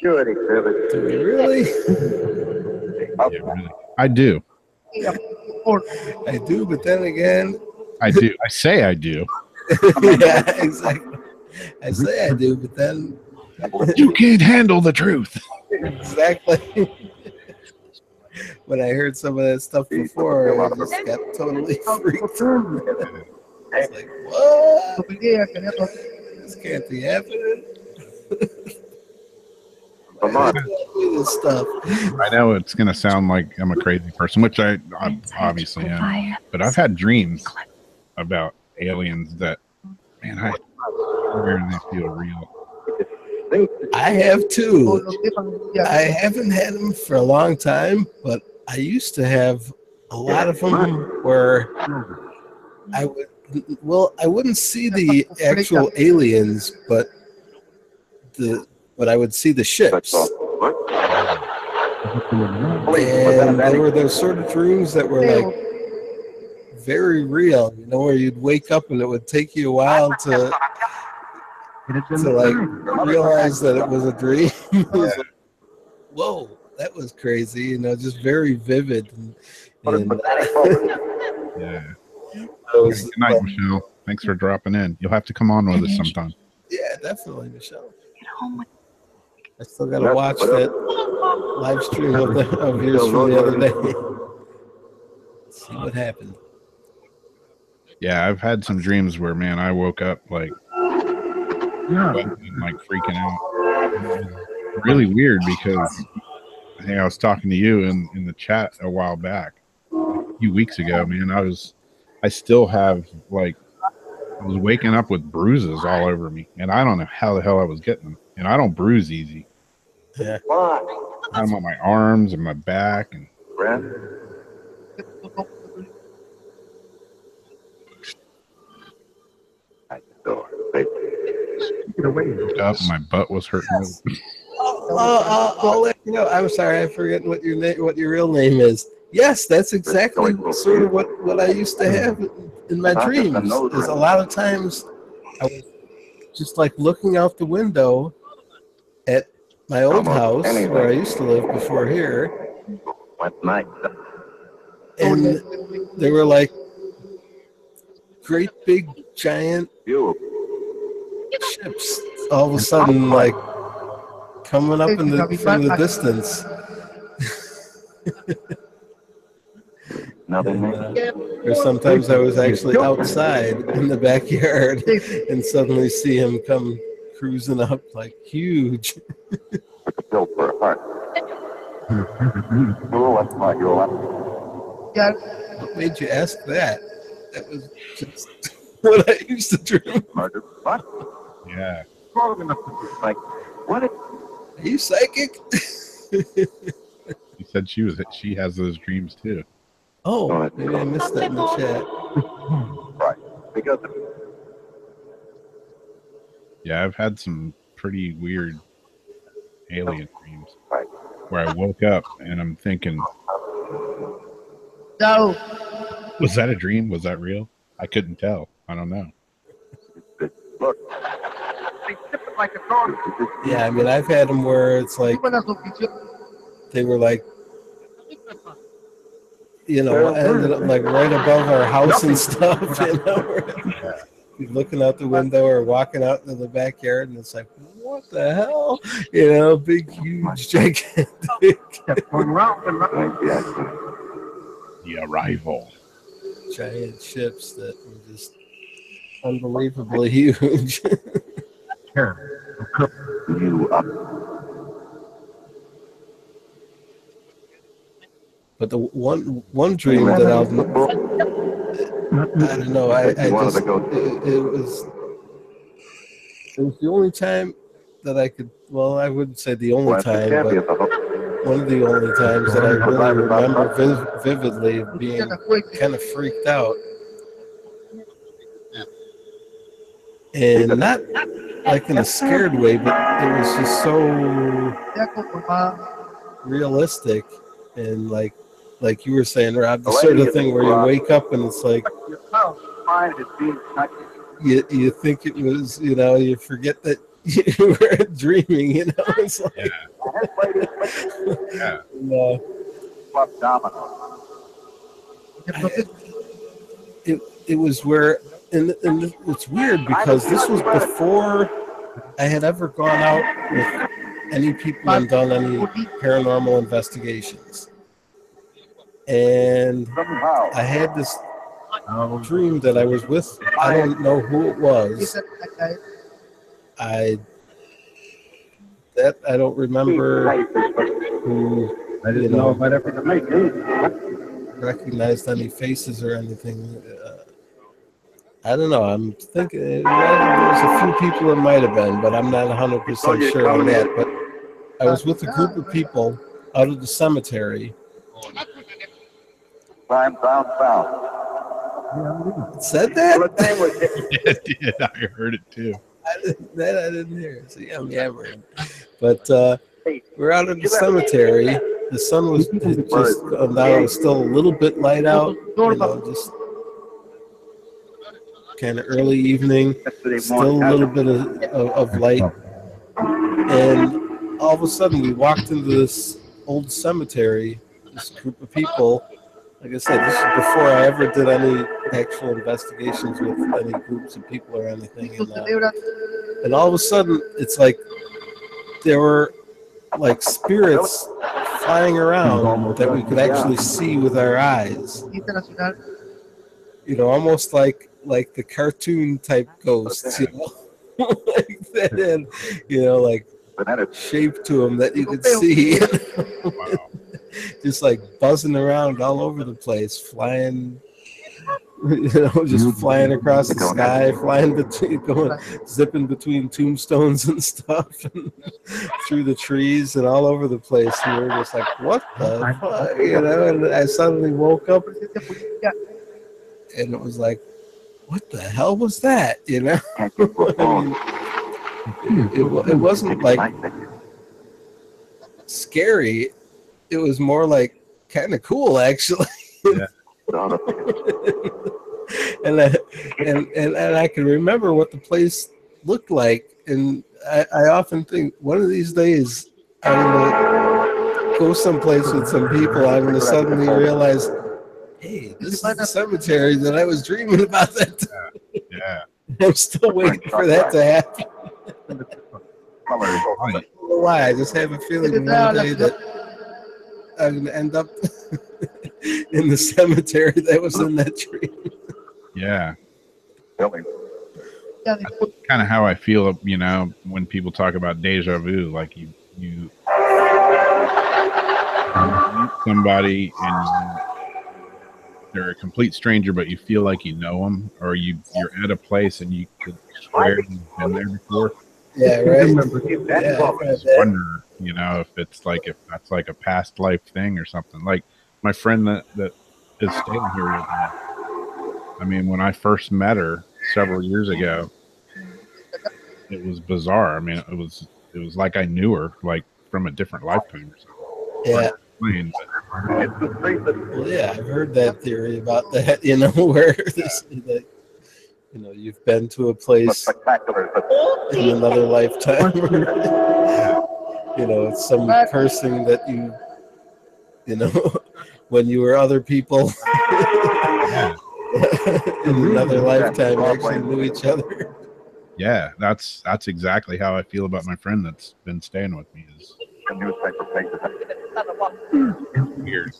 Good exhibit. Do we really? Yeah, really. I do. I do, but then again, I do. I say I do. yeah, exactly. I say I do, but then You can't handle the truth. exactly. When I heard some of that stuff before, I just got totally freaked. It's like, what? This can't be happening. This stuff. I know it's going to sound like I'm a crazy person, which I obviously am. But I've had dreams about aliens that, man, I swear they feel real. I have too. I haven't had them for a long time, but I used to have a lot of them where I wouldn't see the actual aliens, but I would see the ships. And they were those sort of dreams that were like very real, you know, where you'd wake up and it would take you a while to like realize that it was a dream. It was like, whoa, that was crazy, you know, just very vivid. And yeah. Good night, Michelle. Thanks for dropping in. You'll have to come on with us sometime. Yeah, definitely, Michelle. Get home with I still gotta watch that live stream of yours from the other day. Let's see what happened. Yeah, I've had some dreams where, man, I woke up like freaking out. Really weird because I think I was talking to you in the chat a while back, a few weeks ago, man. I still have I was waking up with bruises all over me, and I don't know how the hell I was getting them. And I don't bruise easy. Yeah. I'm on my arms and my back and up. My butt was hurting. Yes. I'll let you know. I'm sorry, I forget what your real name is. Yes, that's exactly sort of what I used to have in my dreams. Is a lot of times I was just like looking out the window at my old house where I used to live before here, and they were like great big giant ships all of a sudden like coming up from the distance. Or sometimes I was actually outside in the backyard and suddenly see him come cruising up like huge. What made you ask that? That was just what I used to dream. Yeah. What? Are you psychic? She said she has those dreams too. Oh, maybe I missed that in the chat. Right. Because yeah, I've had some pretty weird alien dreams right. where I woke up and I'm thinking, No. was that a dream? Was that real? I couldn't tell. I don't know. Look. Yeah, I mean, I've had them where it's like they were like, you know, ended up like right above our house and stuff, you know. You're looking out the window or walking out into the backyard, and it's like, what the hell? You know, big, huge, gigantic. The arrival. Giant ships that were just unbelievably huge. You up. But the one dream that I don't know, I just it was the only time that I could, well, I wouldn't say the only time, but one of the only times that I really remember vividly being kind of freaked out. And not like in a scared way, but it was just so realistic and like you were saying, Rob, the sort of thing where you wake up and it's like you think it was, you know, you forget that you were dreaming, you know. It's like, it was where and it's weird because this was before I had ever gone out with any people and done any paranormal investigations. And I had this dream that I was with, I don't know who it was. I don't remember who, I don't know if I'd ever recognized any faces or anything. I don't know. I'm thinking there's a few people it might have been, but I'm not 100% sure on that. But I was with a group of people out of the cemetery. Climb down south. It said that? It did. I heard it too. I didn't hear it. See, I'm yammering. But we're out in the cemetery. The sun was just now it was still a little bit light out. You know, just kind of early evening. Still a little bit of light. And all of a sudden, we walked into this old cemetery. This group of people. Like I said, this is before I ever did any actual investigations with any groups of people or anything. And all of a sudden, it's like there were like spirits flying around that we could actually see with our eyes. You know, almost like the cartoon type ghosts, you know, like that, and you know, like shape to them that you could see. Wow. Just like buzzing around all over the place, flying, you know, just flying across the sky, flying between, zipping between tombstones and stuff, and through the trees and all over the place. And we were just like, what the fuck, you know? And I suddenly woke up, and it was like, what the hell was that, you know? I mean, it wasn't like scary. It was more like kind of cool, actually. Yeah. and I can remember what the place looked like, and I often think one of these days I'm gonna go someplace with some people. I'm gonna suddenly realize, hey, this is the cemetery that I was dreaming about that time. Yeah. I'm still waiting for that to happen. I don't know why. I just have a feeling one day that I'm going to end up in the cemetery that was in that dream. Yeah. That's kind of how I feel, you know, when people talk about deja vu. Like you meet somebody and they're a complete stranger, but you feel like you know them, or you're at a place and you could swear you've been there before. Yeah, right. I just wonder, you know, if that's like a past life thing or something. Like my friend that is staying here with me. I mean, when I first met her several years ago, it was bizarre. I mean, it was like I knew her, like from a different lifetime or something. Yeah. Well, yeah, I've heard that theory about that. You know, where this, that, you know, you've been to a place in another lifetime. You know, it's some person that you know, when you were other people in another lifetime actually knew each other. Yeah, that's exactly how I feel about my friend that's been staying with me. Is weird.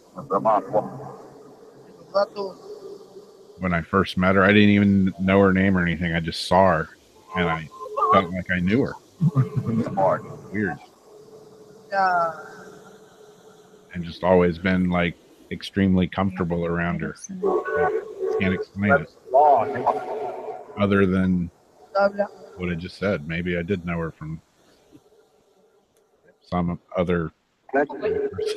When I first met her, I didn't even know her name or anything. I just saw her, and I felt like I knew her. Weird. And just always been like extremely comfortable around her. Can't explain it. Other than what I just said. Maybe I did know her from some other or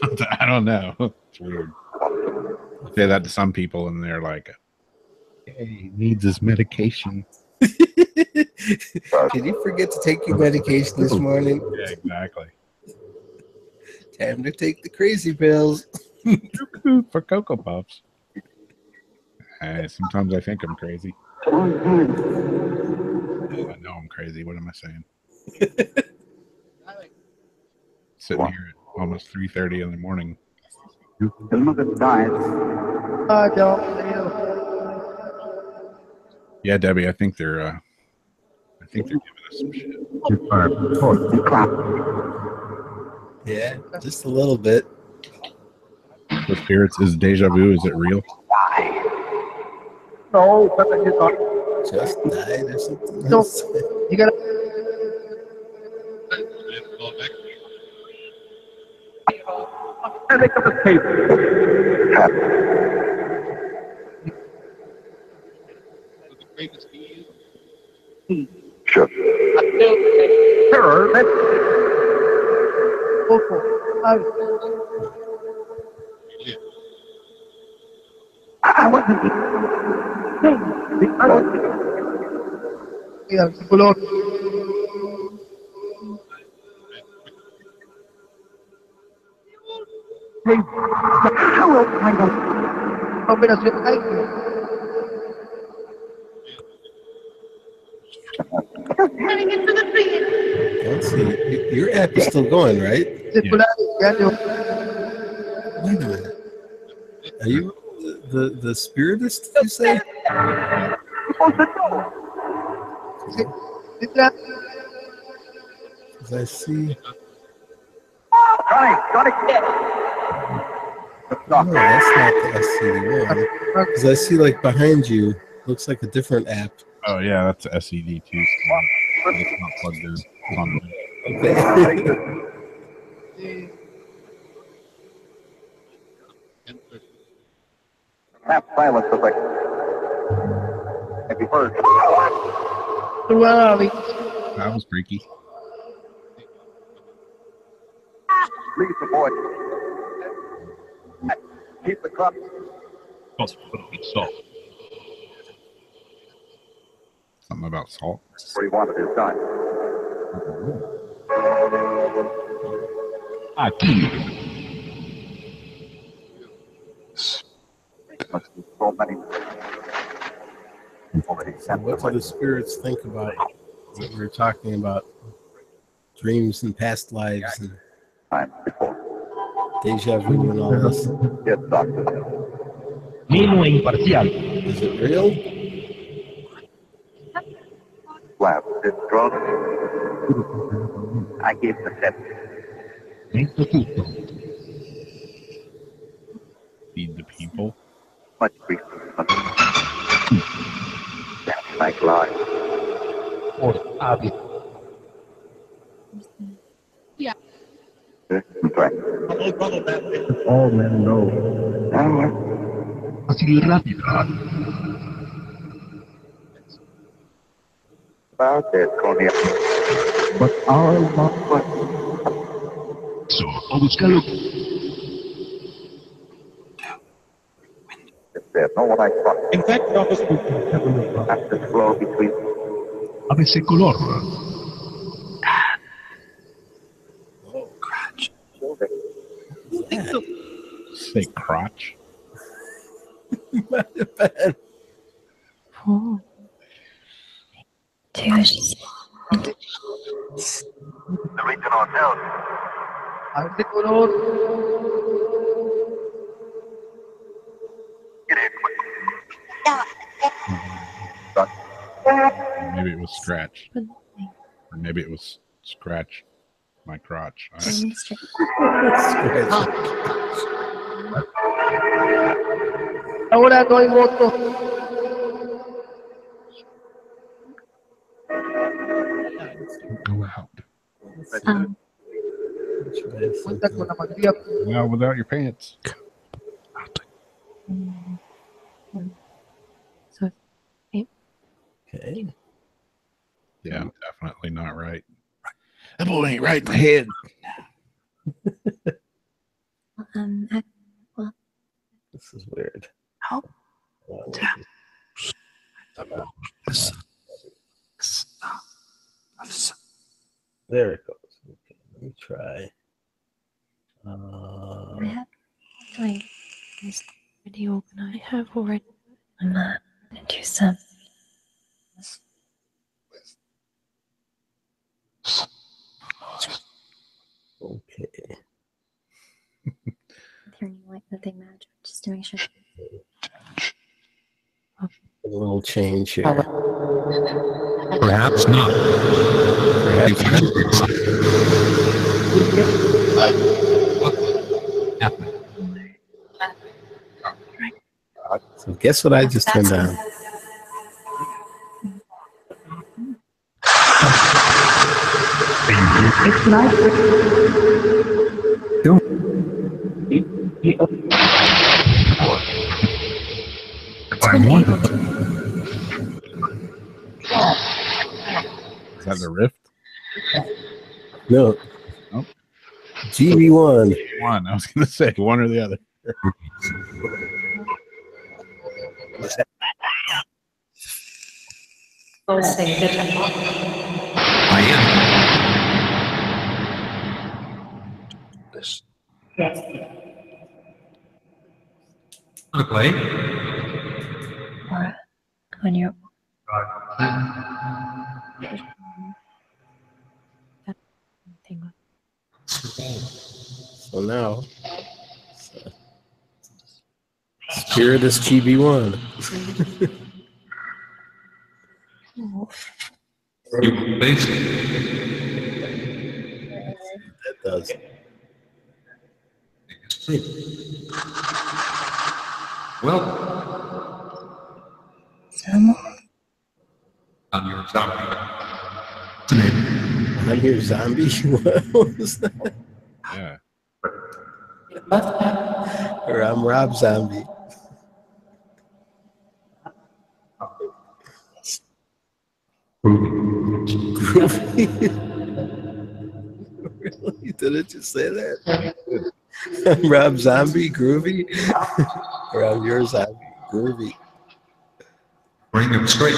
something. I don't know. It's weird. I say that to some people and they're like, hey, he needs his medication. Did you forget to take your medication this morning? Yeah, exactly. Time to take the crazy pills. For Cocoa Puffs. Sometimes I think I'm crazy. I know I'm crazy. What am I saying? Sitting here at almost 3:30 in the morning. Yeah, Debbie, I think they're giving us some shit. Yeah, just a little bit. The spirits is deja vu. Is it real? No, but then you got Just died or something No. else. You gotta. panic of escape. Sure. Terror, that's I wasn't. Yeah, color. How will I know? Combinación ay. Let's see. Your app is still going, right? Circulares, ya yo. Wait a minute. Are you the spiritist, you say? Because I see. Johnny, No, that's not the SCD1. Because I see, like, behind you, looks like a different app. Oh yeah, that's SED2. It's not plugged in. It's on Okay. half silence effect. Have you heard? That was freaky. Leave the boy. Keep the cup. Something about salt. Where he wanted his gun. Must be so many. Already So sent what do the spirits think about what we were talking about? Dreams and past lives and time before. deja vu and all this. Yes, doctor. Is it real? Lab is drunk. I gave the tip. Feed the people. Much grief. That's like lies. Yeah. Right. All men know. About that, Cognac. But our love There's no one I trust. in fact offers Have to flow between. Say crotch. Might have been. Oh. Dude, The regional hotel. Arte color. Get in quick. Maybe it was scratch. Or maybe it was scratch my crotch. Ahora no hay voto. Go out. Cuenta con la mayoría. Well, without your pants. So, Okay. Yeah, I'm definitely not right. That boy ain't right in the head. well, This is weird. how? There it goes. Okay, let me try. I have like this already organized. I have already. I'm gonna do some. Okay. Turning like the thing magic just to make sure. little change here. Perhaps not. Perhaps So guess what I just turned on? It's nice. If I wanted. Is that the Rift? No. Nope. GB1. One. I was going to say one or the other. I am. This. Want to play? Or when you're So now, Spirit is GB1. You base. That does. Well, some on your zombie. I'm your zombie. What was that? Yeah. Or I'm Rob Zombie. Groovy. Really? Did it just say that? I'm Rob Zombie, Groovy. Or I'm your zombie, Groovy. Bring him straight.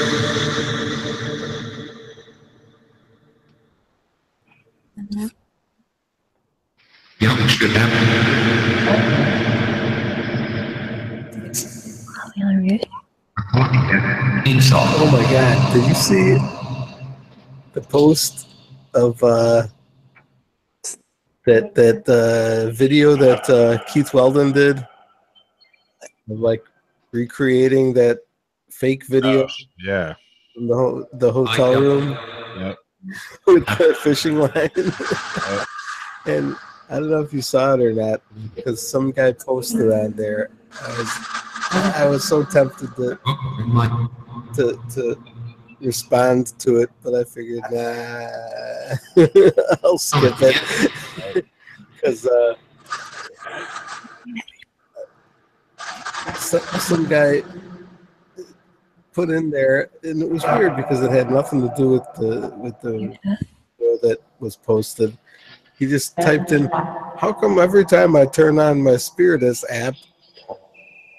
Young should happen. Oh my God! Did you see the post of that video that Keith Weldon did of like recreating that fake video Yeah. in the hotel room Yep. with the fishing line? And I don't know if you saw it or not, because some guy posted on there. I was so tempted to respond to it, but I figured, nah, I'll skip it. Because some guy put in there, and it was weird because it had nothing to do with the video that was posted. He just typed in, "How come every time I turn on my Spiritus app,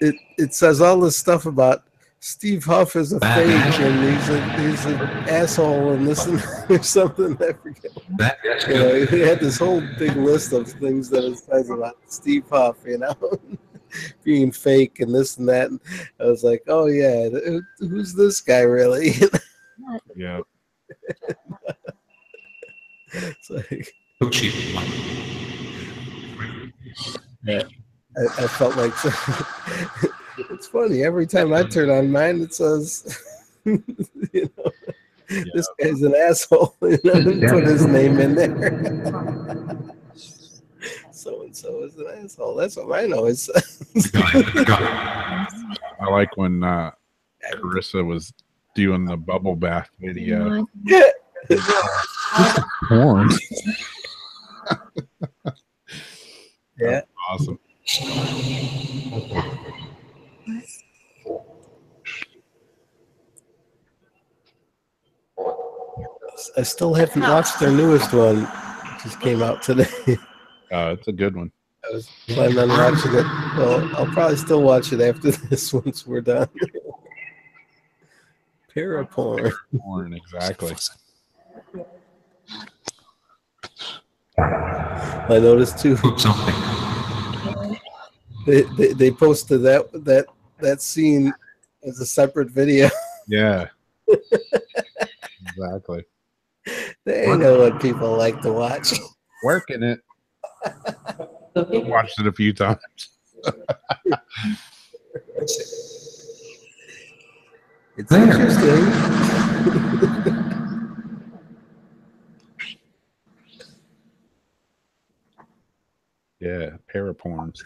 it says all this stuff about Steve Huff is a fake and he's an asshole and this and or something?" I forget. You know, he had this whole big list of things that it says about Steve Huff, you know, being fake and this and that. And I was like, oh yeah, who's this guy really? Yeah. It's like, yeah, I felt like it's funny. Every time I turn on mine, it says, you know, this guy's an asshole. You know, and put his name in there. So and so is an asshole. That's what mine always says. I like when Carissa was doing the bubble bath video. Yeah. Porn. Yeah. Awesome. I still haven't watched their newest one. It just came out today. It's a good one. I was planning on watching it. Well, I'll probably still watch it after this once we're done. Paraporn. Porn, exactly. I noticed too. They posted that scene as a separate video. Yeah. Exactly. They know what people like to watch. Working it. Watched it a few times. It's interesting. Yeah, paraporn.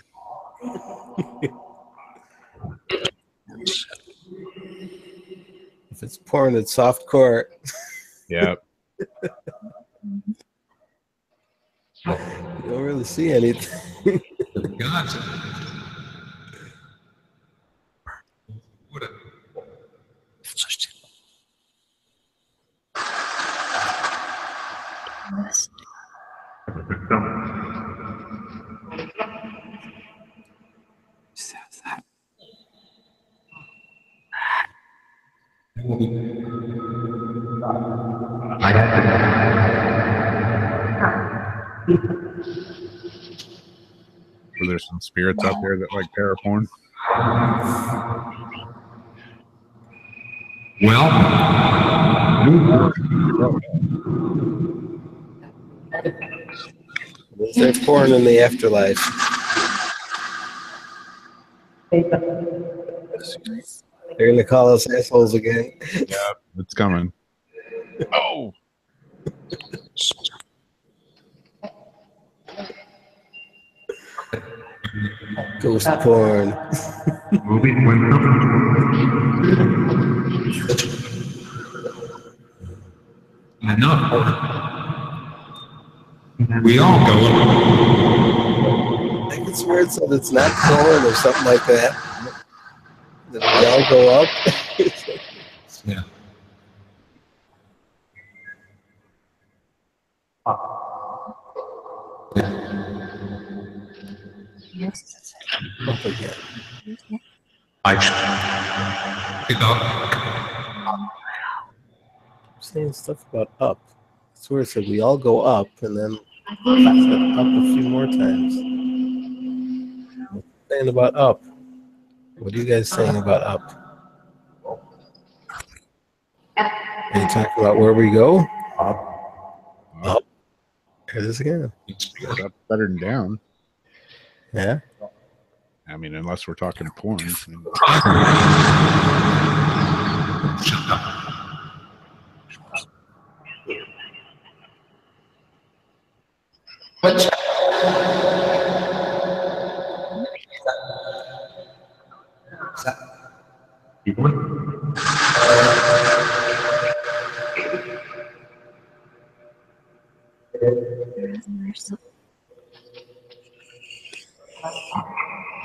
If it's porn, it's softcore. Yep. You don't really see anything. Were there some spirits out there that like paraporn? Well, Is there porn in the afterlife? They're going to call us assholes again. Yeah, it's coming. Oh! Ghost porn. Movie when enough. We all go. I think it's weird that it's not porn or something like that. That we all go up. Yeah. Up again. Saying stuff about up. It's where it said we all go up, and then it said up a few more times. Saying about up. What are you guys saying about up? Are you talking about where we go? Up. Here it is again. Up better than down. Yeah. I mean, unless we're talking porn.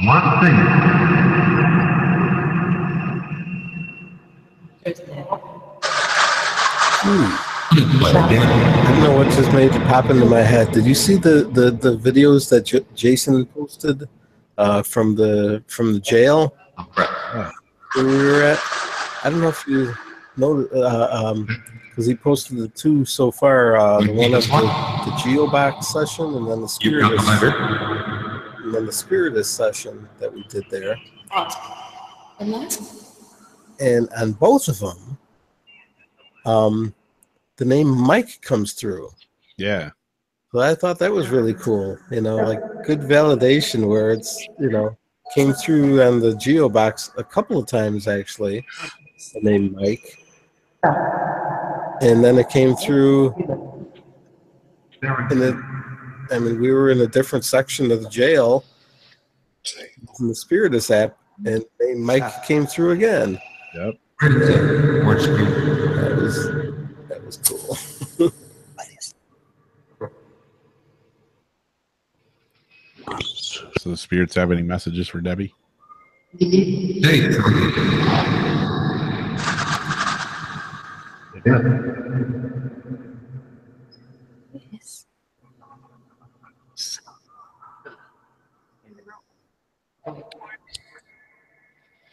one thing. I don't know what just made it pop into my head. Did you see the videos that Jason posted from the jail where we were at? I don't know if you know, because he posted the two so far. The one of the Geobox session, and then the Spiritist session that we did there. And on both of them, the name Mike comes through. Yeah. So I thought that was really cool. You know, like good validation where it's, you know, came through on the Geobox a couple of times actually, the name Mike. And then it came through I mean, we were in a different section of the jail in the Spiritus app, and the name Mike came through again. Yep. That was cool. So the spirits have any messages for Debbie? Hey. Yes.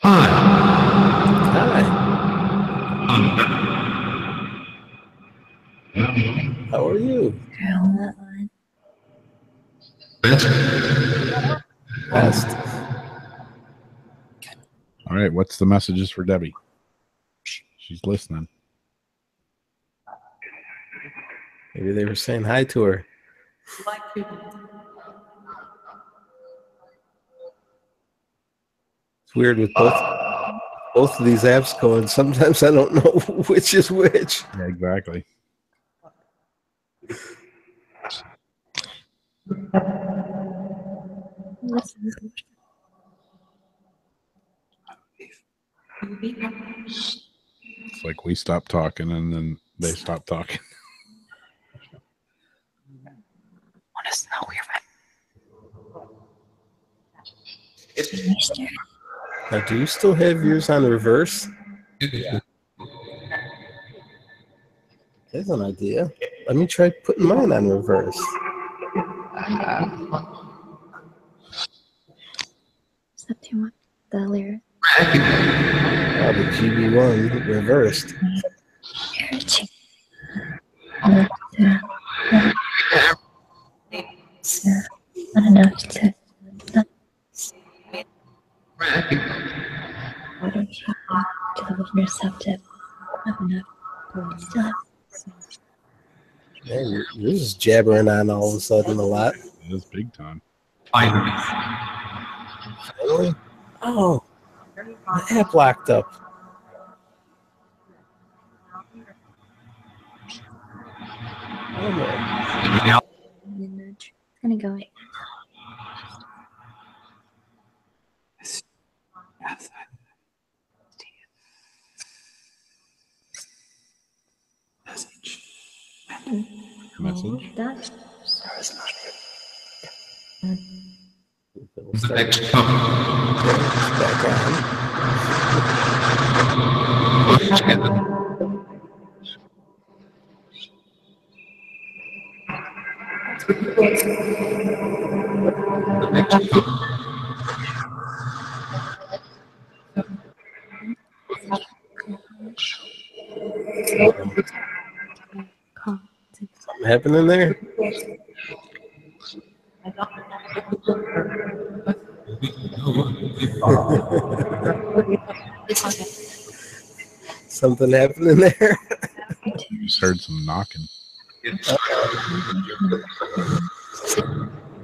Hi. Hi. How are you? Best. All right. What's the messages for Debbie? She's listening. Maybe they were saying hi to her. It's weird with both of these apps going. Sometimes I don't know which is which. Yeah, exactly. It's like we stop talking and then they stop talking. Want to know Now, do you still have yours on reverse? Yeah. There's an idea. Let me try putting mine on reverse. Is that too much? The lyric. Oh, the GB1 reversed. Not enough to. Why don't you to the receptive? Not enough. Still have. Man, you're just jabbering on all of a sudden a lot. It is big time. Finally? Oh, the app locked up. Oh, man. It's gonna go away. Message. That. Something happening there? Something happening there? Just heard some knocking.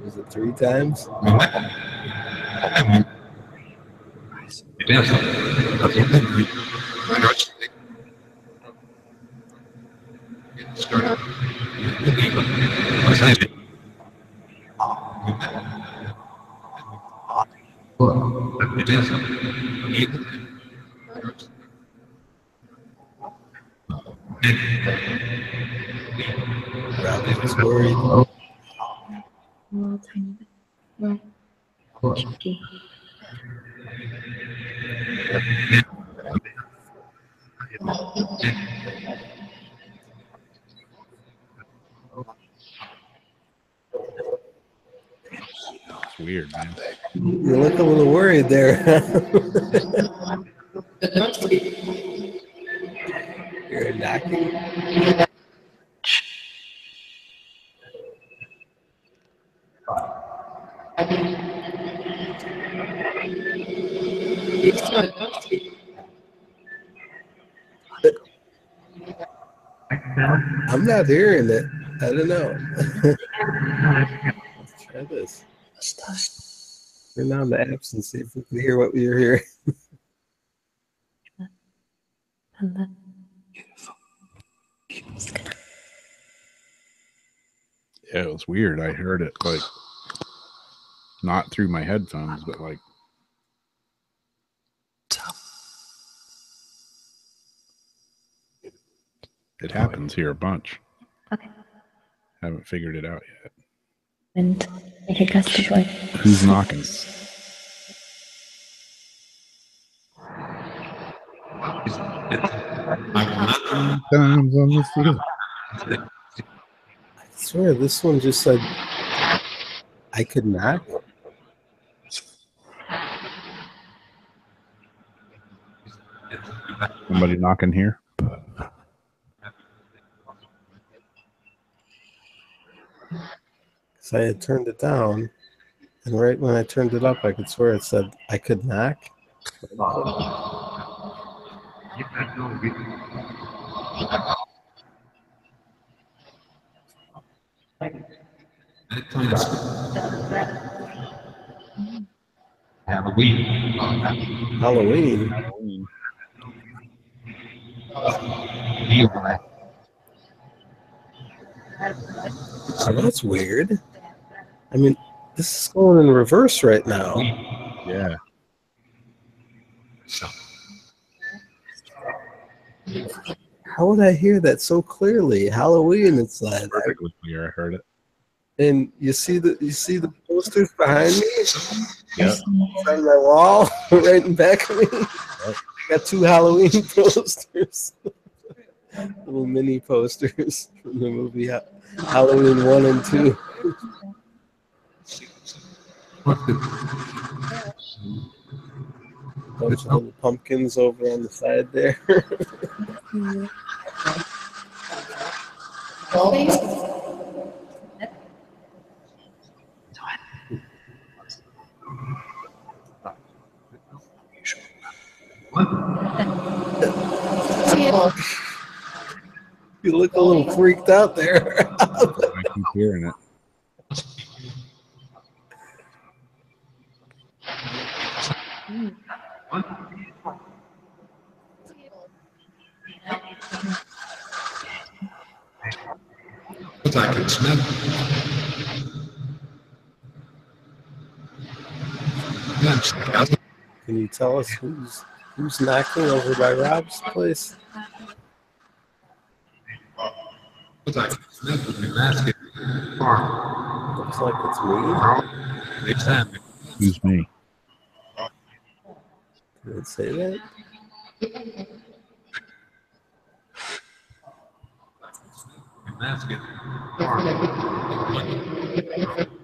Was it 3 times? Robbie was worried. Little tiny bit. Right. Cheeky. It's weird, man. You look a little worried there. You're knocking. I'm not hearing it. I don't know. Let's try this. Turn on the apps and see if we can hear what we're hearing. And then. Yeah, it was weird. I heard it like not through my headphones, but like it happens here a bunch. Okay. Haven't figured it out yet. And make a gust of like. Who's knocking? Times on the ceiling. I swear this one just said I could knock. Somebody knocking here? So I had turned it down, and right when I turned it up, I could swear it said I could knock. Halloween. So that's weird. I mean, this is going in reverse right now. Yeah. How would I hear that so clearly? Halloween, it's like Perfectly clear. I heard it. and you see the posters behind me? Yep. It's on my wall, right in back of me. Yep. I got 2 Halloween posters. Little mini posters from the movie Halloween 1 and 2. Bunch of little pumpkins over on the side there. You look a little freaked out there. I keep hearing it. I can smell. Can you tell us who's knocking over by Rob's place? Looks like it's me. Who's me? Did it say that?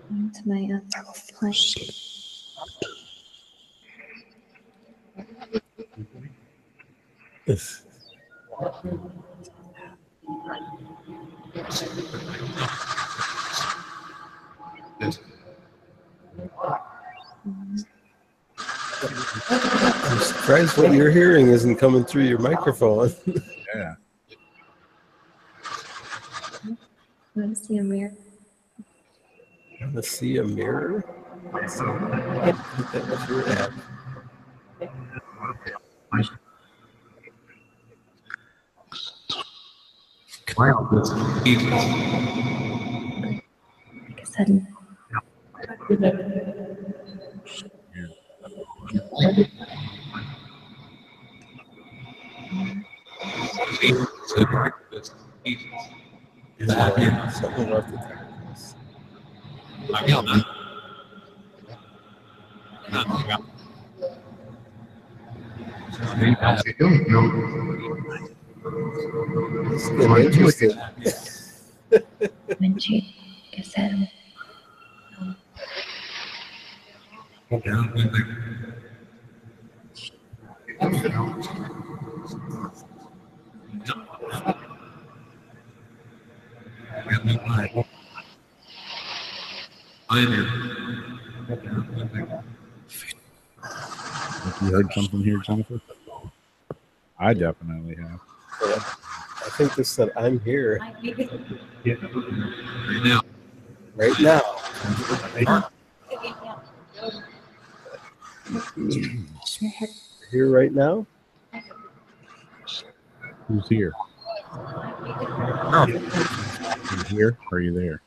Into my flesh. I'm surprised what you're hearing isn't coming through your microphone. Yeah. Want to see a mirror? Want to see a mirror? I think that was your app. Wow, that's evil. Like I said, Something about the darkness. It's getting interesting. when she, like I said, You heard something here, Jennifer? I definitely have. I think this said, I'm here. Right now. Here right now? Who's here? Are you here? Or are you there?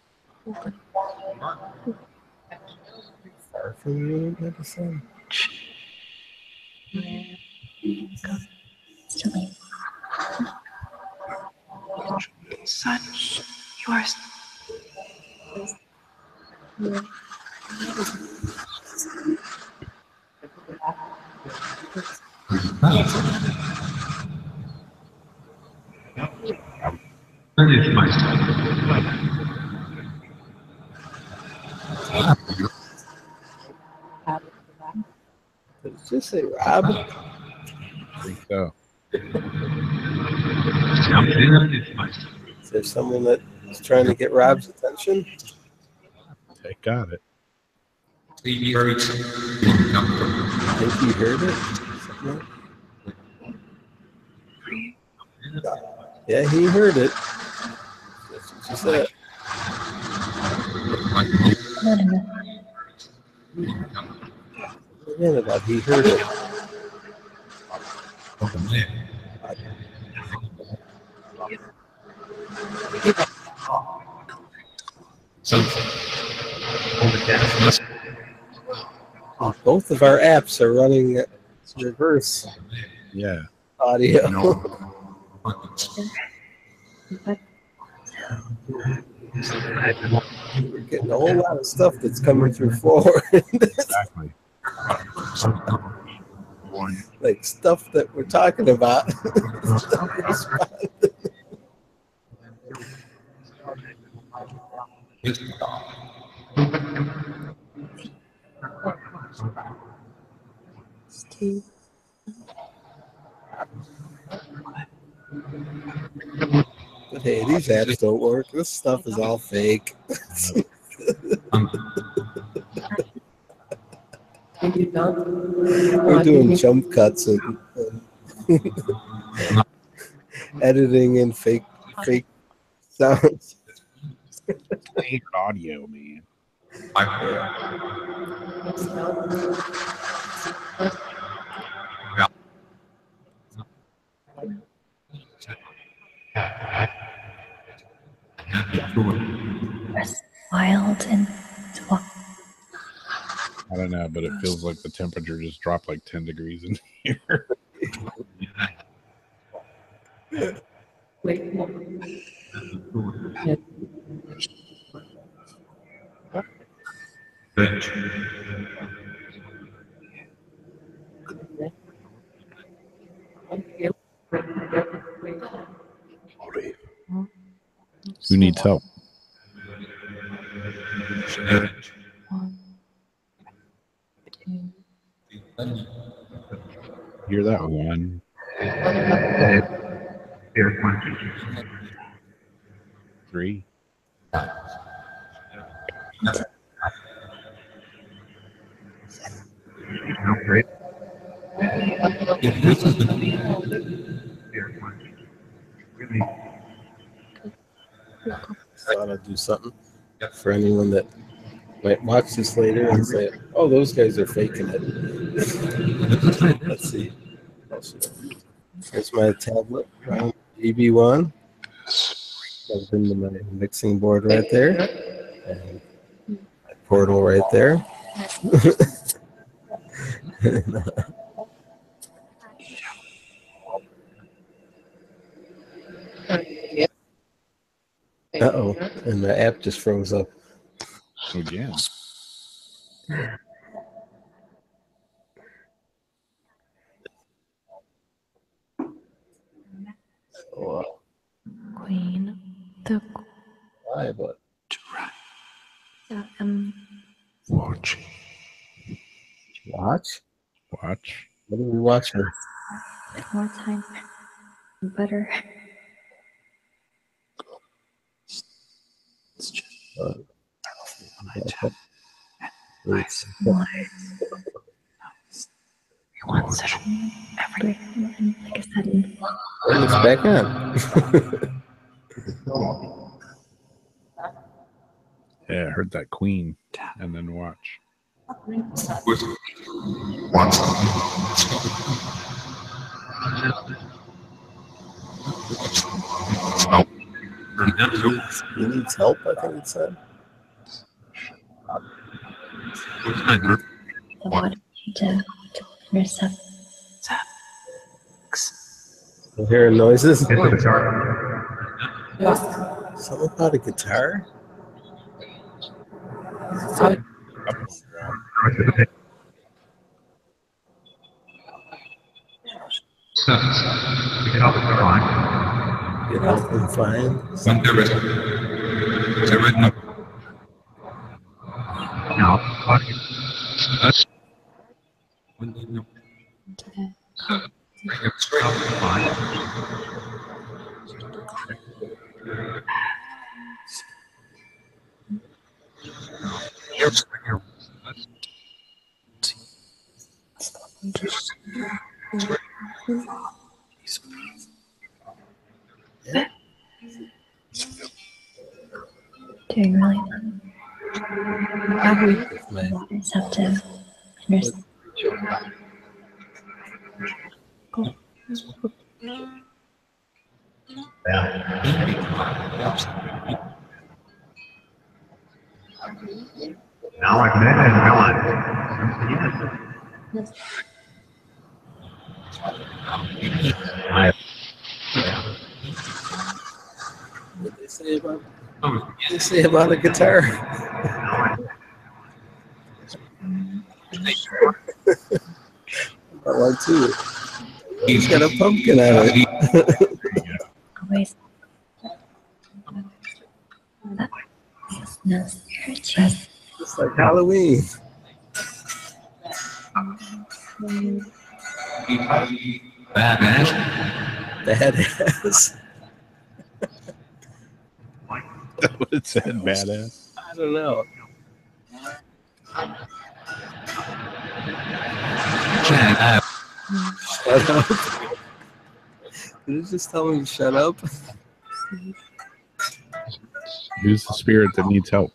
Far from you, medicine. Son, yours. Finish myself. Did it just say Rob? I think so. Is there someone that is trying to get Rob's attention? They got it. I think he heard it. Yeah, he heard it. That's what she said. Again, about he heard it. Both of our apps are running reverse Yeah. audio. We're getting a whole lot of stuff that's coming through forward. Exactly. Like stuff that we're talking about. Steve. But hey, these apps don't work. This stuff is all fake. We're doing jump cuts and editing in fake sounds. I hate audio, man. Wild and I don't know, but it feels like the temperature just dropped like 10 degrees in here. Who needs help? Hear that one? 3. Thought I'd do something for anyone that might watch this later and say, "Oh, those guys are faking it." Let's see. Here's my tablet, GB1. Plugged into my mixing board right there, and my portal right there. Uh-oh, and the app just froze up. Again. Queen. The Why, but Watch. watch? Watch. What are we watching? more time. Better. Once every like I said, It's back on. Yeah, I heard that Queen, and then watch. He needs help, I think it said. I wanted you to intercept. I'm hearing noises. Something about a guitar? Get help and find. Doing really receptive. Now I've met and realized. What did they say about a guitar? I want to. He's got a pumpkin on it. Always. It's like Halloween. Badass. Badass. That's what it said, badass. I don't know. Shut up. Shut up. Did it just tell me to shut up? Who's the spirit that needs help?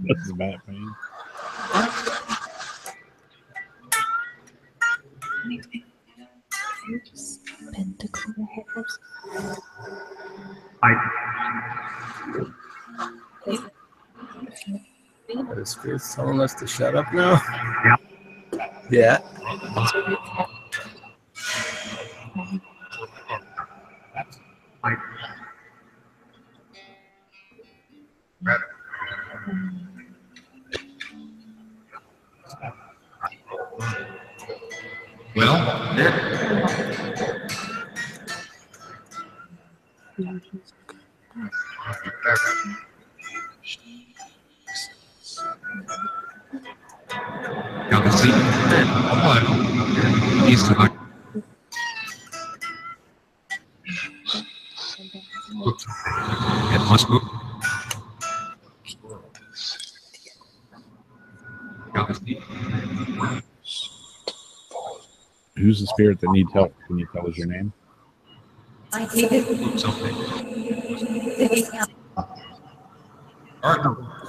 What's that mean? Pentacles. Are the spirits telling us to shut up now? Yeah. Well, jag vill se. He's like. It must move. Who's the spirit that needs help? Can you tell us your name? I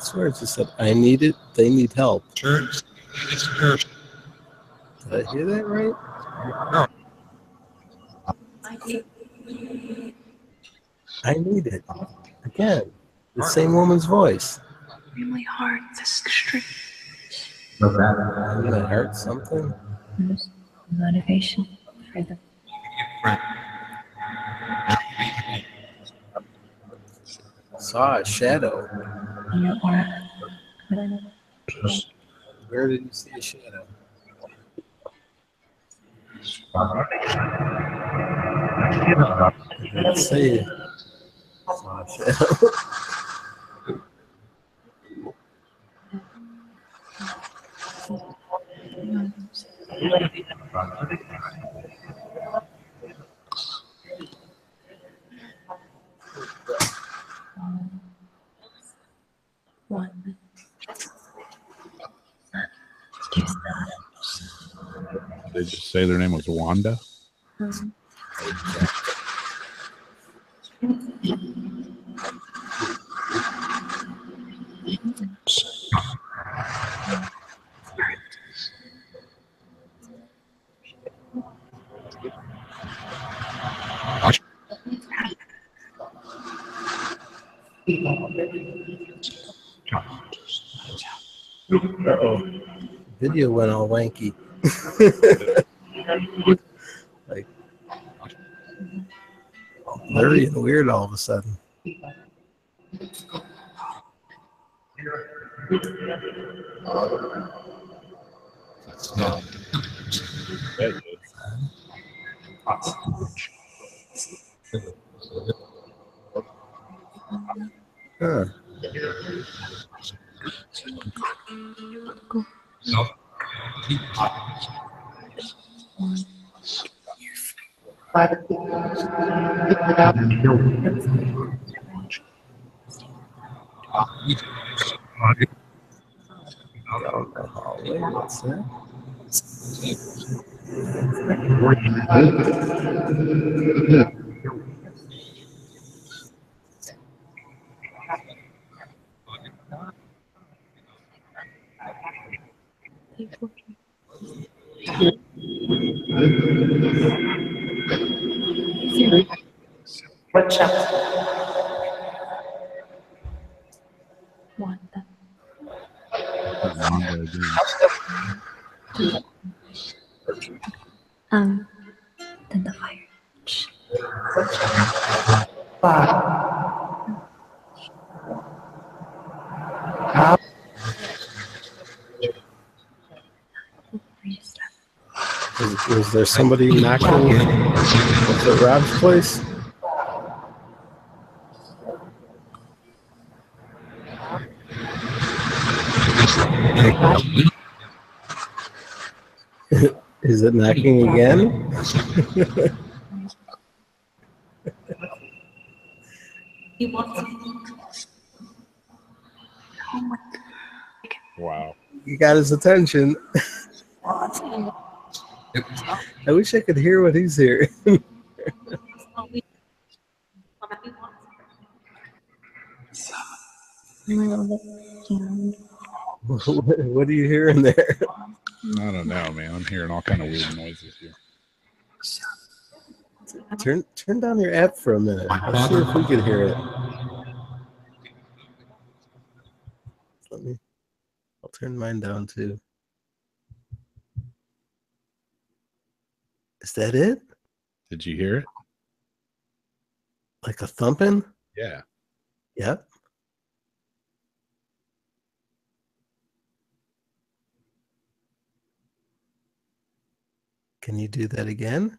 swear it just said, I need it, they need help. Church. It's church. Did I hear that right? No. I need it. Again, the same woman's voice. My heart is extreme. I'm gonna hurt something. Motivation for the Saw a shadow. in your aura. Where did you see a shadow? Let's see. Saw a shadow. One. They just say their name was Wanda. Uh-oh. Video went all wanky. Like blurry and weird all of a sudden. That's not. Huh. No. Down the hallway. What's that? Watch out. One. Then the fire. Shh. Is there somebody knocking at Rob's place? Is it knocking again? Wow. You got his attention. I wish I could hear what he's hearing. What are you hearing there? I don't know, man. I'm hearing all kind of weird noises here. Turn down your app for a minute. Let's see if we can hear it. I'll turn mine down too. Is that it? Did you hear it? Like a thumping? Yeah. Yep. Can you do that again?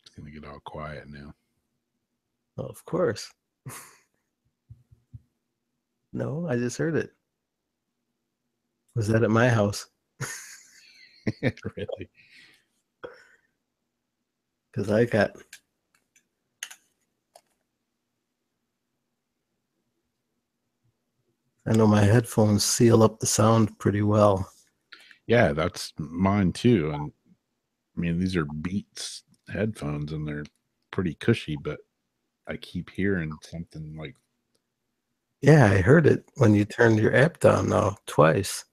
It's going to get all quiet now. Oh, of course. No, I just heard it. Was that at my house? Really? Because I know my headphones seal up the sound pretty well. Yeah, that's mine too. And I mean, these are Beats headphones and they're pretty cushy, but I keep hearing something like. Yeah, I heard it when you turned your app down now twice.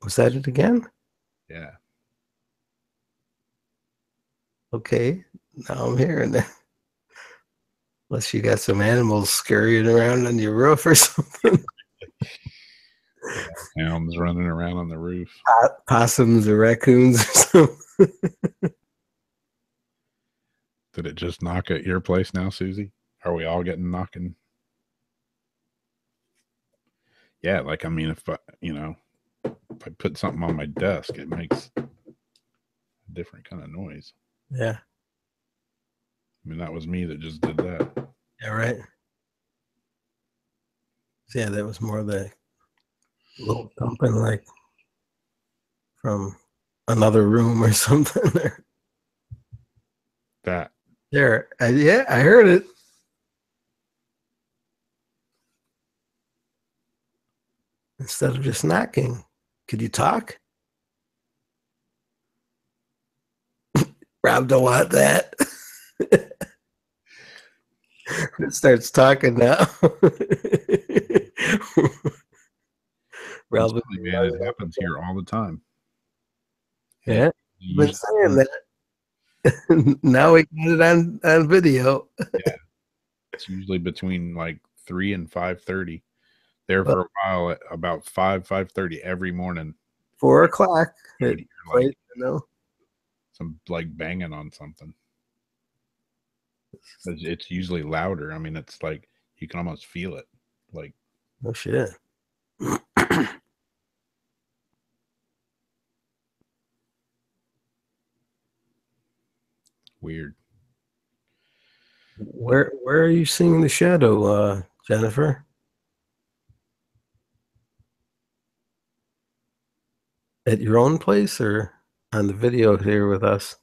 Was that it again? Yeah. Okay, now I'm hearing it. Unless you got some animals scurrying around on your roof or something. Hounds running around on the roof. Possums or raccoons or something. Did it just knock at your place now, Susie? Are we all getting knocking? Yeah, like, I mean, if I put something on my desk, it makes a different kind of noise. Yeah. I mean, that was me that just did that. Yeah, right. Yeah, that was more the little thumping like from another room or something there. That. There. Yeah, I heard it. Instead of just knocking. Could you talk? Rob don't want that. It starts talking now. Rob, man, it happens here all the time. Yeah, you've been saying that. Now we got it on video. Yeah, it's usually between like 3 and 5:30. There for a while at about 5:30 every morning. 4 o'clock. Like, some like banging on something. It's usually louder. I mean, it's like you can almost feel it. Like, oh shit. weird. Where are you seeing the shadow, Jennifer? At your own place or on the video here with us?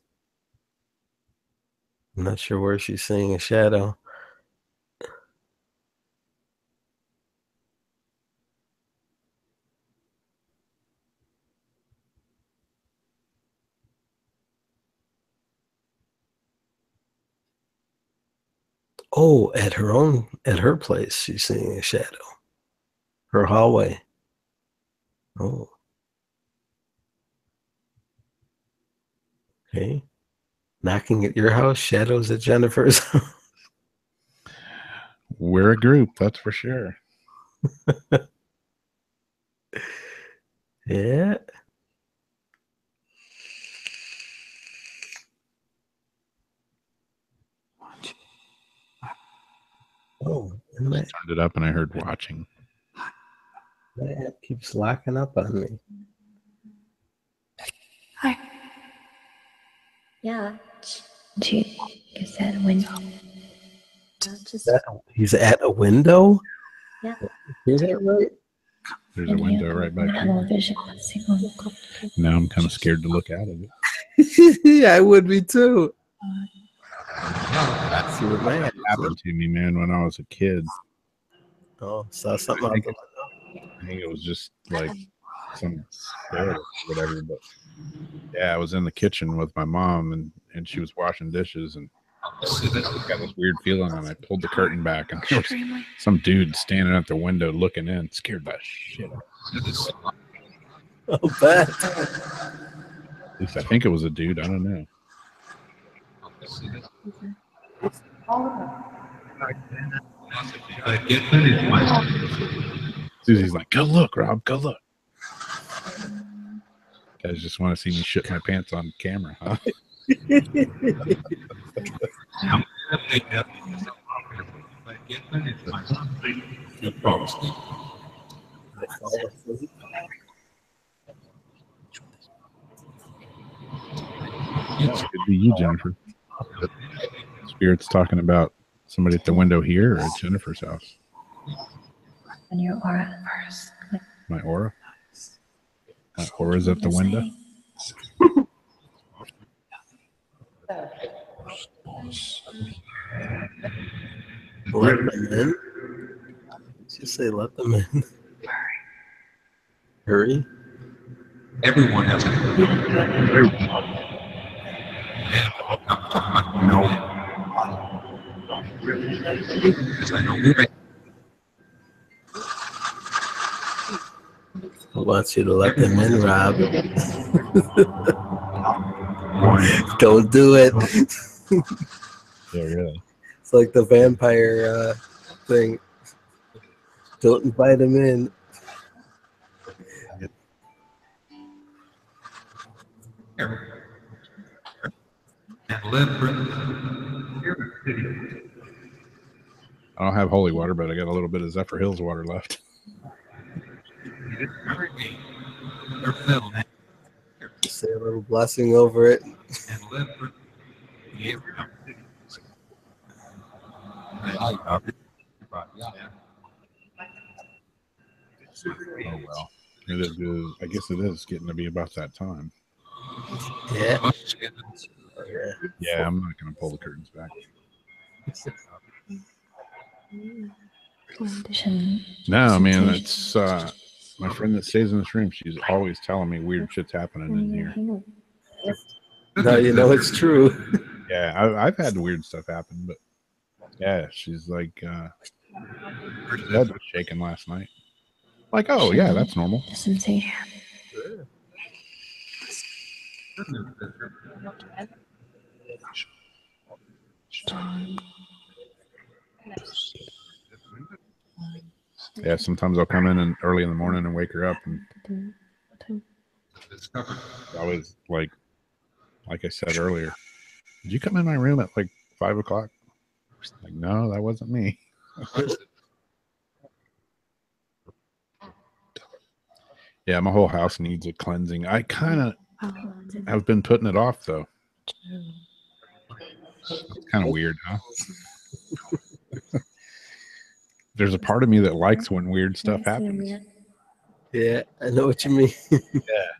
I'm not sure where she's seeing a shadow. Oh, at her place, she's seeing a shadow. Her hallway. Oh. Okay. Knocking at your house, shadows at Jennifer's house. We're a group, that's for sure. Yeah. Oh, and Turned it up and I heard watching. that app keeps locking up on me. Hi. Yeah. She is that a window? He's at a window? Yeah. Is that right? There's a window right back here. Television. Now I'm kind of scared to look out of it. Yeah, I would be too. See what my That happened to me, man, when I was a kid. Oh, saw something out the window. I think it was just like some spirit or whatever. But yeah, I was in the kitchen with my mom and she was washing dishes and I got this weird feeling and I pulled the curtain back and there was some dude standing at the window looking in. Scared the shit out of me. Oh, bad. At least I think it was a dude. I don't know. Susie's like, go look, Rob, go look. Guys just want to see me shit my pants on camera, huh? It could be you, Jennifer. Spirit's talking about somebody at the window here or at Jennifer's house. And your aura first. My aura? My aura's at the window? Let them in? Just say let them in. Hurry. Everyone has a no. I want you to let them in, Rob. Don't do it. Yeah, really. It's like the vampire thing. Don't invite him in. I don't have holy water, but I got a little bit of Zephyr Hills water left. Say a little blessing over it. Oh well. It is, I guess it is getting to be about that time. Yeah. Yeah, I'm not going to pull the curtains back. No, man, it's my friend that stays in this room. She's always telling me weird shit's happening in here. Now you know it's true. Yeah, I've had weird stuff happen, but yeah, she's like, her head was shaking last night. Like, oh yeah, that's normal. Yeah, sometimes I'll come in and early in the morning and wake her up, and always like I said earlier, did you come in my room at like 5 o'clock? Like, no, that wasn't me. Yeah, my whole house needs a cleansing. I kind of have been putting it off though. It's kind of weird, huh? There's a part of me that likes when weird stuff happens. Yeah, I know what you mean. Yeah.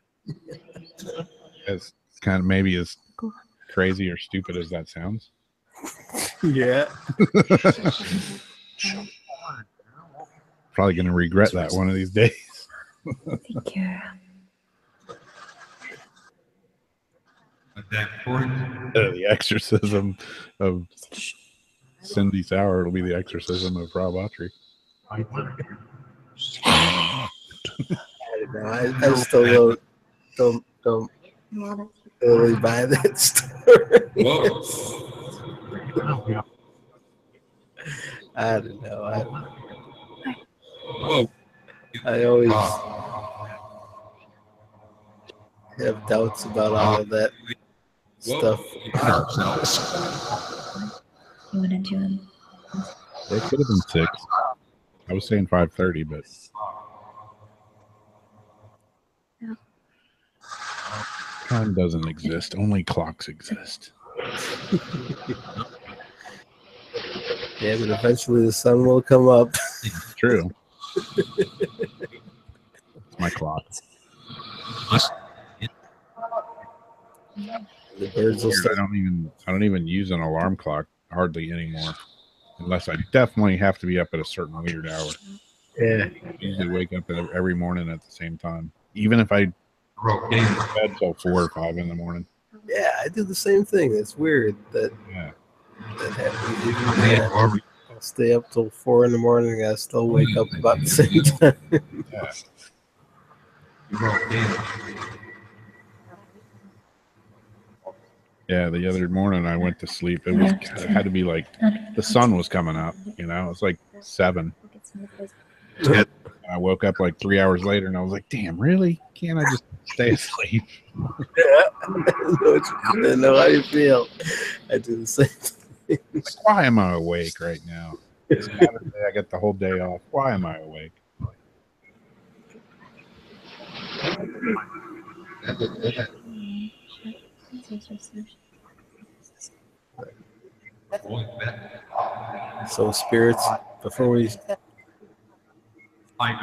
It's kind of maybe as crazy or stupid as that sounds. Yeah. Probably going to regret that one of these days. Thank you. The exorcism of Cindy Sauer will be the exorcism of Rob Autry. I still don't. totally buy that story. Whoa. I don't know. Whoa. I always have doubts about all of that stuff. You want to do them? It could have been 6. I was saying 5:30, but time doesn't exist. Only clocks exist. Yeah, but eventually the sun will come up. True. It's my clock. The birds will Weird, start. I don't even use an alarm clock hardly anymore, unless I definitely have to be up at a certain weird hour. Yeah. I usually wake up every morning at the same time, even if I go to bed till 4 or 5 in the morning. Yeah, I do the same thing. It's weird that that happens. I'll stay up till 4 in the morning. I still wake up about the same time. Yeah. Yeah, the other morning I went to sleep. It had to be like the sun was coming up. It's like 7. And I woke up like 3 hours later, and I was like, "Damn, really? Can't I just stay asleep?" I know how you feel. I do the same thing. Like, why am I awake right now? It's Saturday. I got the whole day off. Why am I awake? So, spirits, before we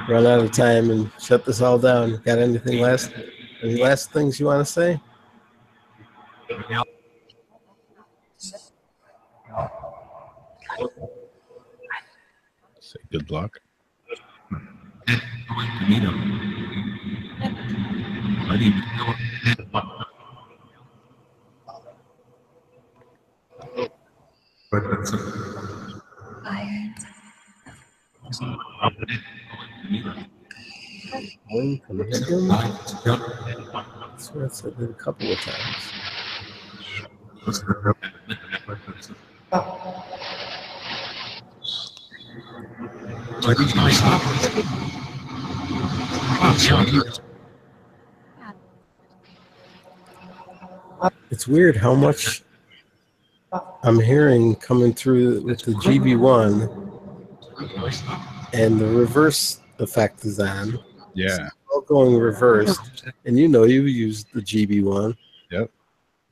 run out of time and shut this all down, got any last things you want to say? Say good luck. I swear I said it a couple of times. It's weird how much I'm hearing coming through with the GB1 and the reverse effect is on. Yeah. All going reversed. And you used the GB1. Yep.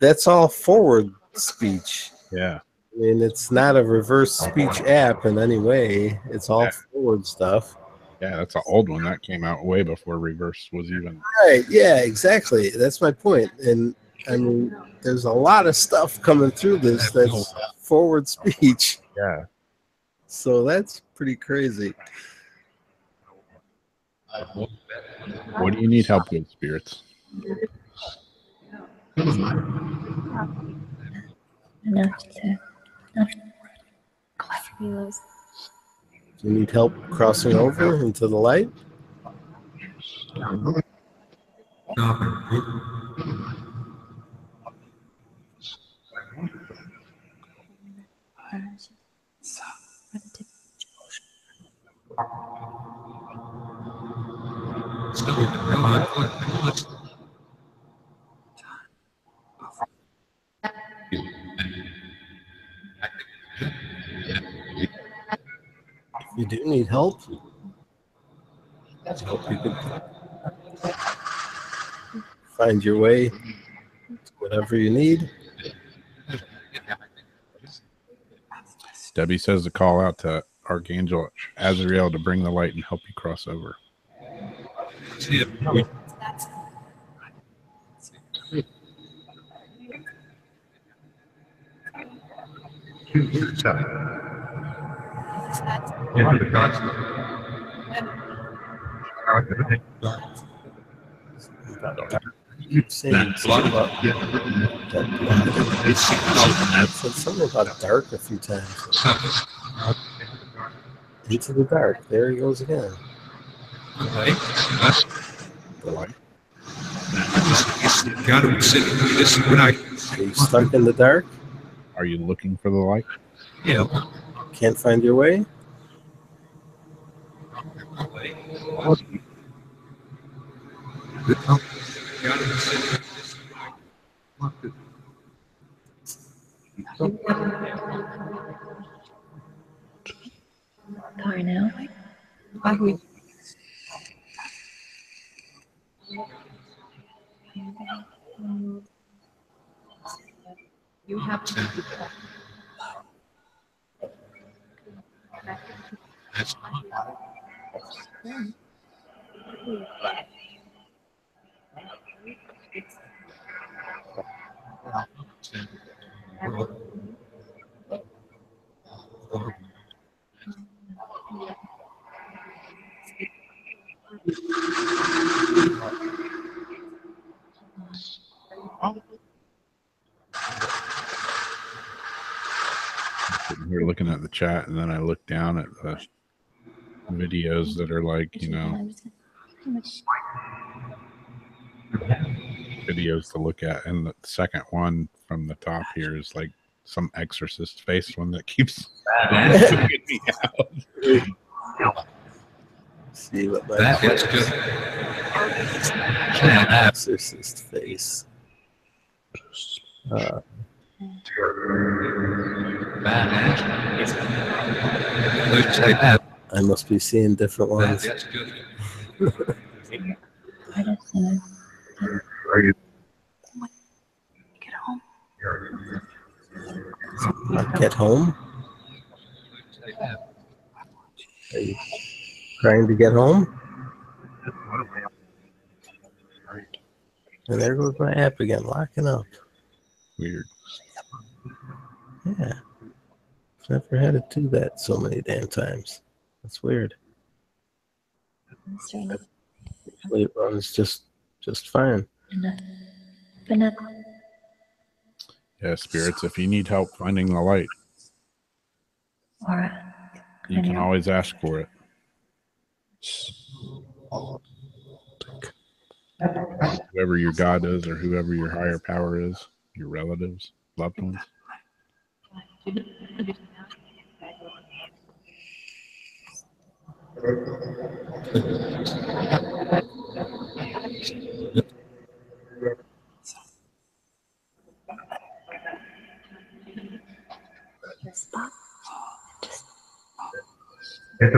That's all forward speech. Yeah. I mean, it's not a reverse speech app in any way. It's all forward stuff. Yeah, that's an old one. That came out way before reverse was even. Right. Yeah, exactly. That's my point. And I mean, there's a lot of stuff coming through this that's forward speech. Yeah. So that's pretty crazy. What do you need help with, spirits? Enough to realize. Do you need help crossing over into the light? If you do need help, I hope you can find your way to whatever you need. Debbie says to call out to Archangel Azrael to bring the light and help you cross over. Saying something about dark a few times. Into the dark. There he goes again. The light. God would sit. This when I. Are you stuck in the dark? Are you looking for the light? Yeah. Can't find your way? Car now. You have to. That's Sitting here looking at the chat, and then I look down at the videos that are like, you know, videos to look at, and the second one from the top here is like some exorcist face one that keeps freaking me out. See what my that's good. exorcist face. I must be seeing different ones. That's good. Get home. Get home? Are you trying to get home? And there goes my app again, locking up. Weird. Yeah. I've never had it do that so many damn times. That's weird. Usually it runs just fine. But not. Yeah, spirits, if you need help finding the light, you can always ask for it. Whoever your God is, or whoever your higher power is, your relatives, loved ones. Into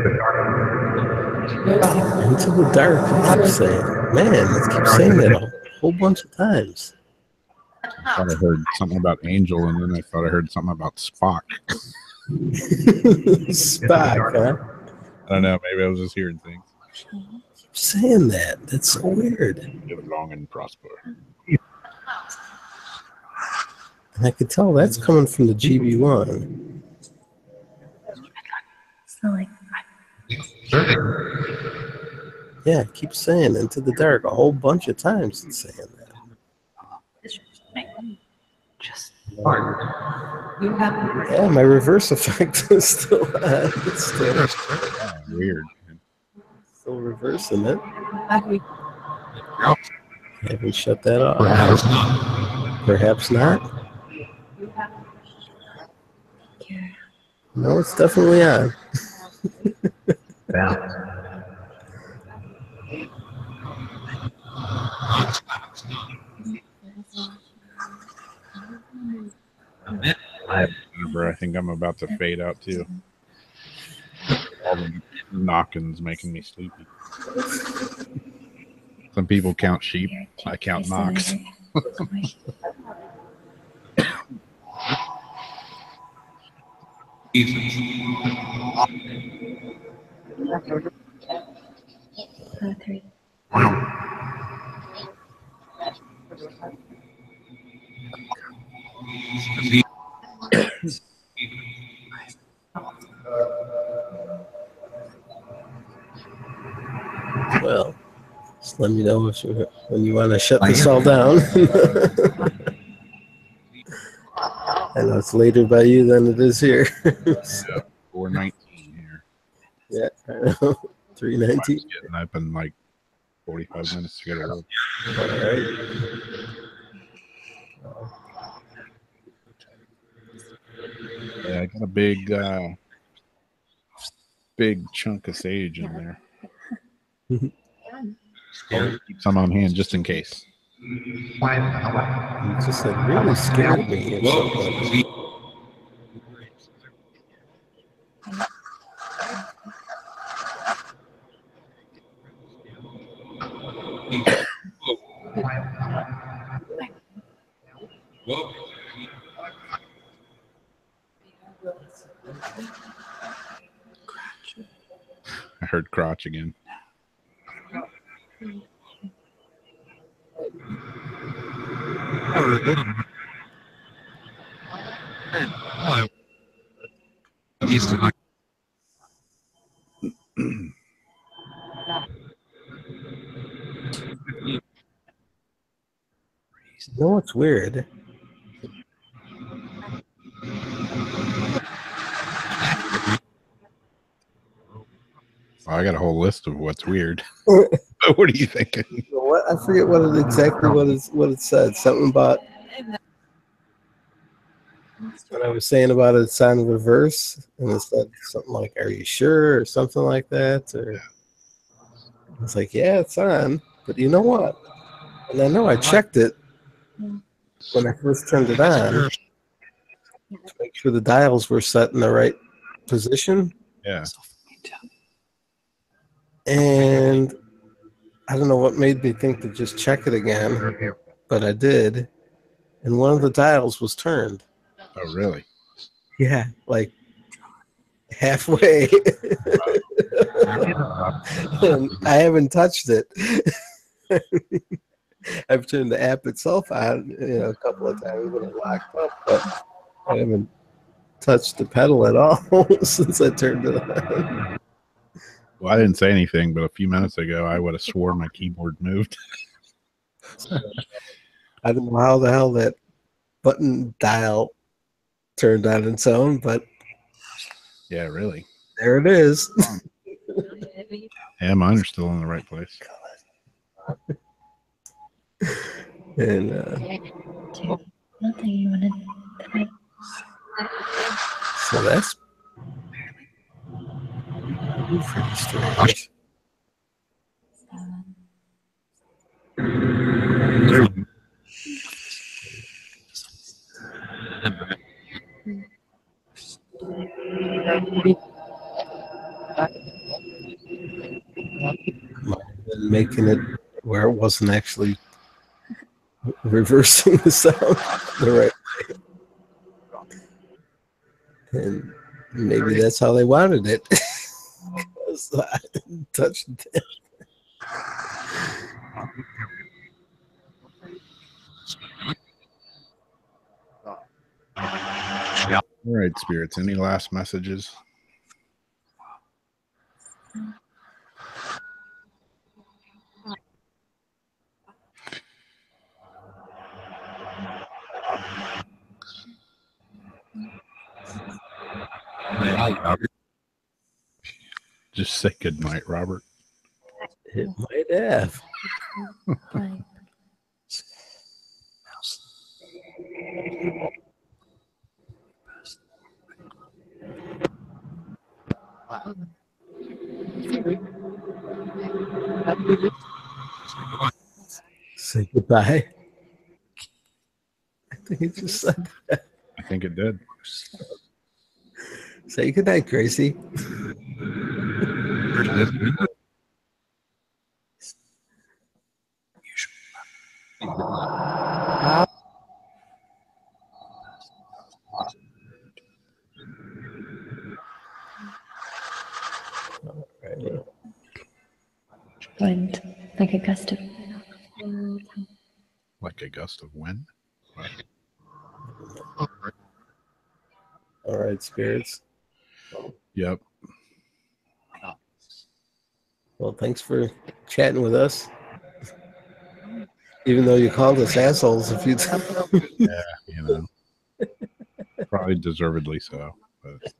the dark. Into the dark, I keep saying. Man, I keep saying that a whole bunch of times. I thought I heard something about Angel, and then I thought I heard something about Spock. Spock, huh? I don't know. Maybe I was just hearing things. Keep saying that. That's so weird. Live long and prosper. And I could tell that's coming from the GB1. Smelling. Yeah, I keep saying into the dark a whole bunch of times. It's saying that. Just. Yeah, my reverse effect is still on. It's still Weird. still reversing it. Haven't shut that off. Perhaps not. No, it's definitely on. Remember, I think I'm about to fade out too. All the knocking's making me sleepy. Some people count sheep. I count knocks. Well, just let me know when you want to shut this all down. I know it's later by you than it is here. Yeah, 4:19 here. Yeah, I know. 3:19. Getting up in like 45 minutes to go to work. All right. Got a big chunk of sage in there. Keep some on hand just in case. You just like really scared me or something. I heard crotch again. You know what's weird? I got a whole list of what's weird. What are you thinking? You know what? I forget what it said. Something about what I was saying about it sounded reverse, and it said something like, "Are you sure?" or something like that. Or it's like, "Yeah, it's on." But you know what? And I know I checked it when I first turned it on to make sure the dials were set in the right position. Yeah. And I don't know what made me think to just check it again, but I did. And one of the dials was turned. Oh, really? Yeah, like halfway. And I haven't touched it. I've turned the app itself on, a couple of times when it locked up, but I haven't touched the pedal at all since I turned it on. Well, I didn't say anything, but a few minutes ago, I would have sworn my keyboard moved. I don't know how the hell that button dial turned on its own, but Yeah, really. there it is. Yeah, mine are still in the right place. And Nothing you wanted. so that's pretty strange. Making it where it wasn't actually reversing the sound the right way. And maybe that's how they wanted it. I didn't touch it. All right, spirits. Any last messages? Just say good night, Robert. It might have. Say goodbye. I think it just said that. I think it did. Say goodnight, Gracie. Wind, like a gust of. Like a gust of wind? All right, spirits. Yep. Well, thanks for chatting with us. Even though you called us assholes a few times. Yeah, probably deservedly so. But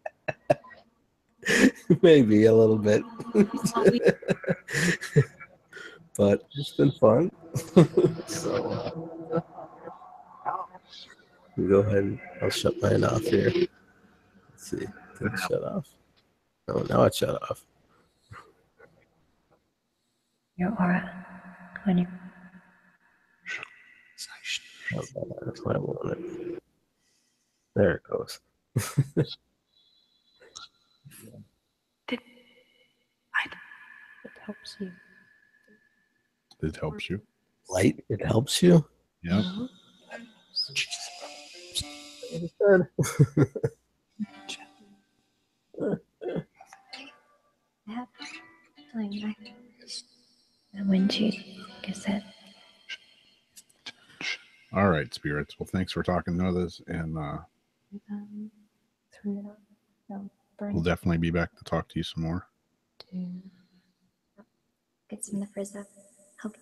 maybe a little bit. But it's been fun. So we'll go ahead and I'll shut mine off here. Let's see. Did it shut off? Oh, now it shut off. Your aura when you. That's what I wanted. There it goes. It helps you. It helps you. Light, it helps you? Yeah. When she said. All right, spirits. Well, thanks for talking with us, and we'll definitely be back to talk to you some more. Get some of the frizz up. Help.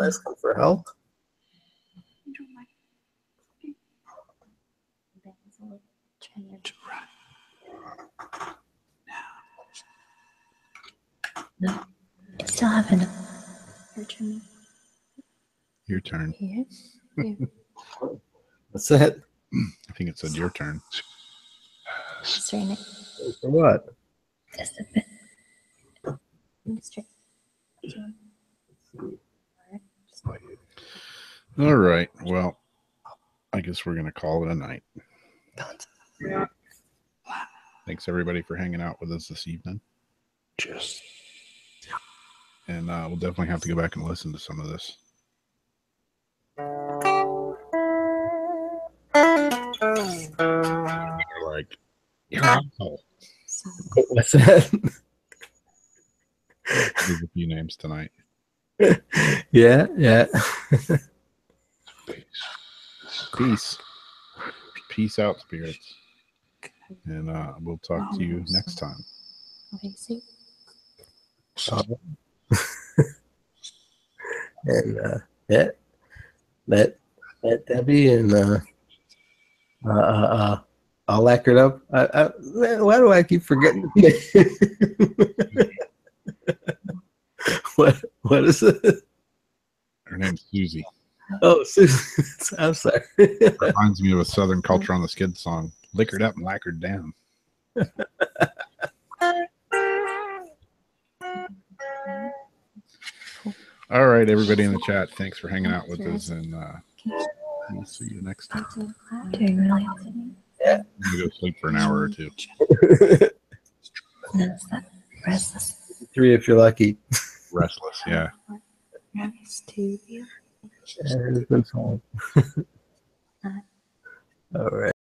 Asking for help? No, still haven't. Your turn. Your turn. Yes. What's that? I think it said your turn. Straighten it. For what? Just a bit. Straight. All right. Well, I guess we're going to call it a night. Thanks, everybody, for hanging out with us this evening. And we'll definitely have to go back and listen to some of this. You're like, you're an asshole. What's that? There's a few names tonight. Yeah. Peace. Peace out, spirits. And we'll talk to you next time. Okay, see. And let Debbie and I'll lacquer it up. Why do I keep forgetting? What is it? Her name's Susie. Oh, Susie. I'm sorry. Reminds me of a Southern Culture on the Skid song. Liquored up and lacquered down. All right, everybody in the chat, thanks for hanging out with us, and we'll see you next time. Doing really. Yeah. I'm going to go sleep for an hour or two. That's that restless. 3 if you're lucky. Restless, yeah. Nice to you. It's been fun. All right.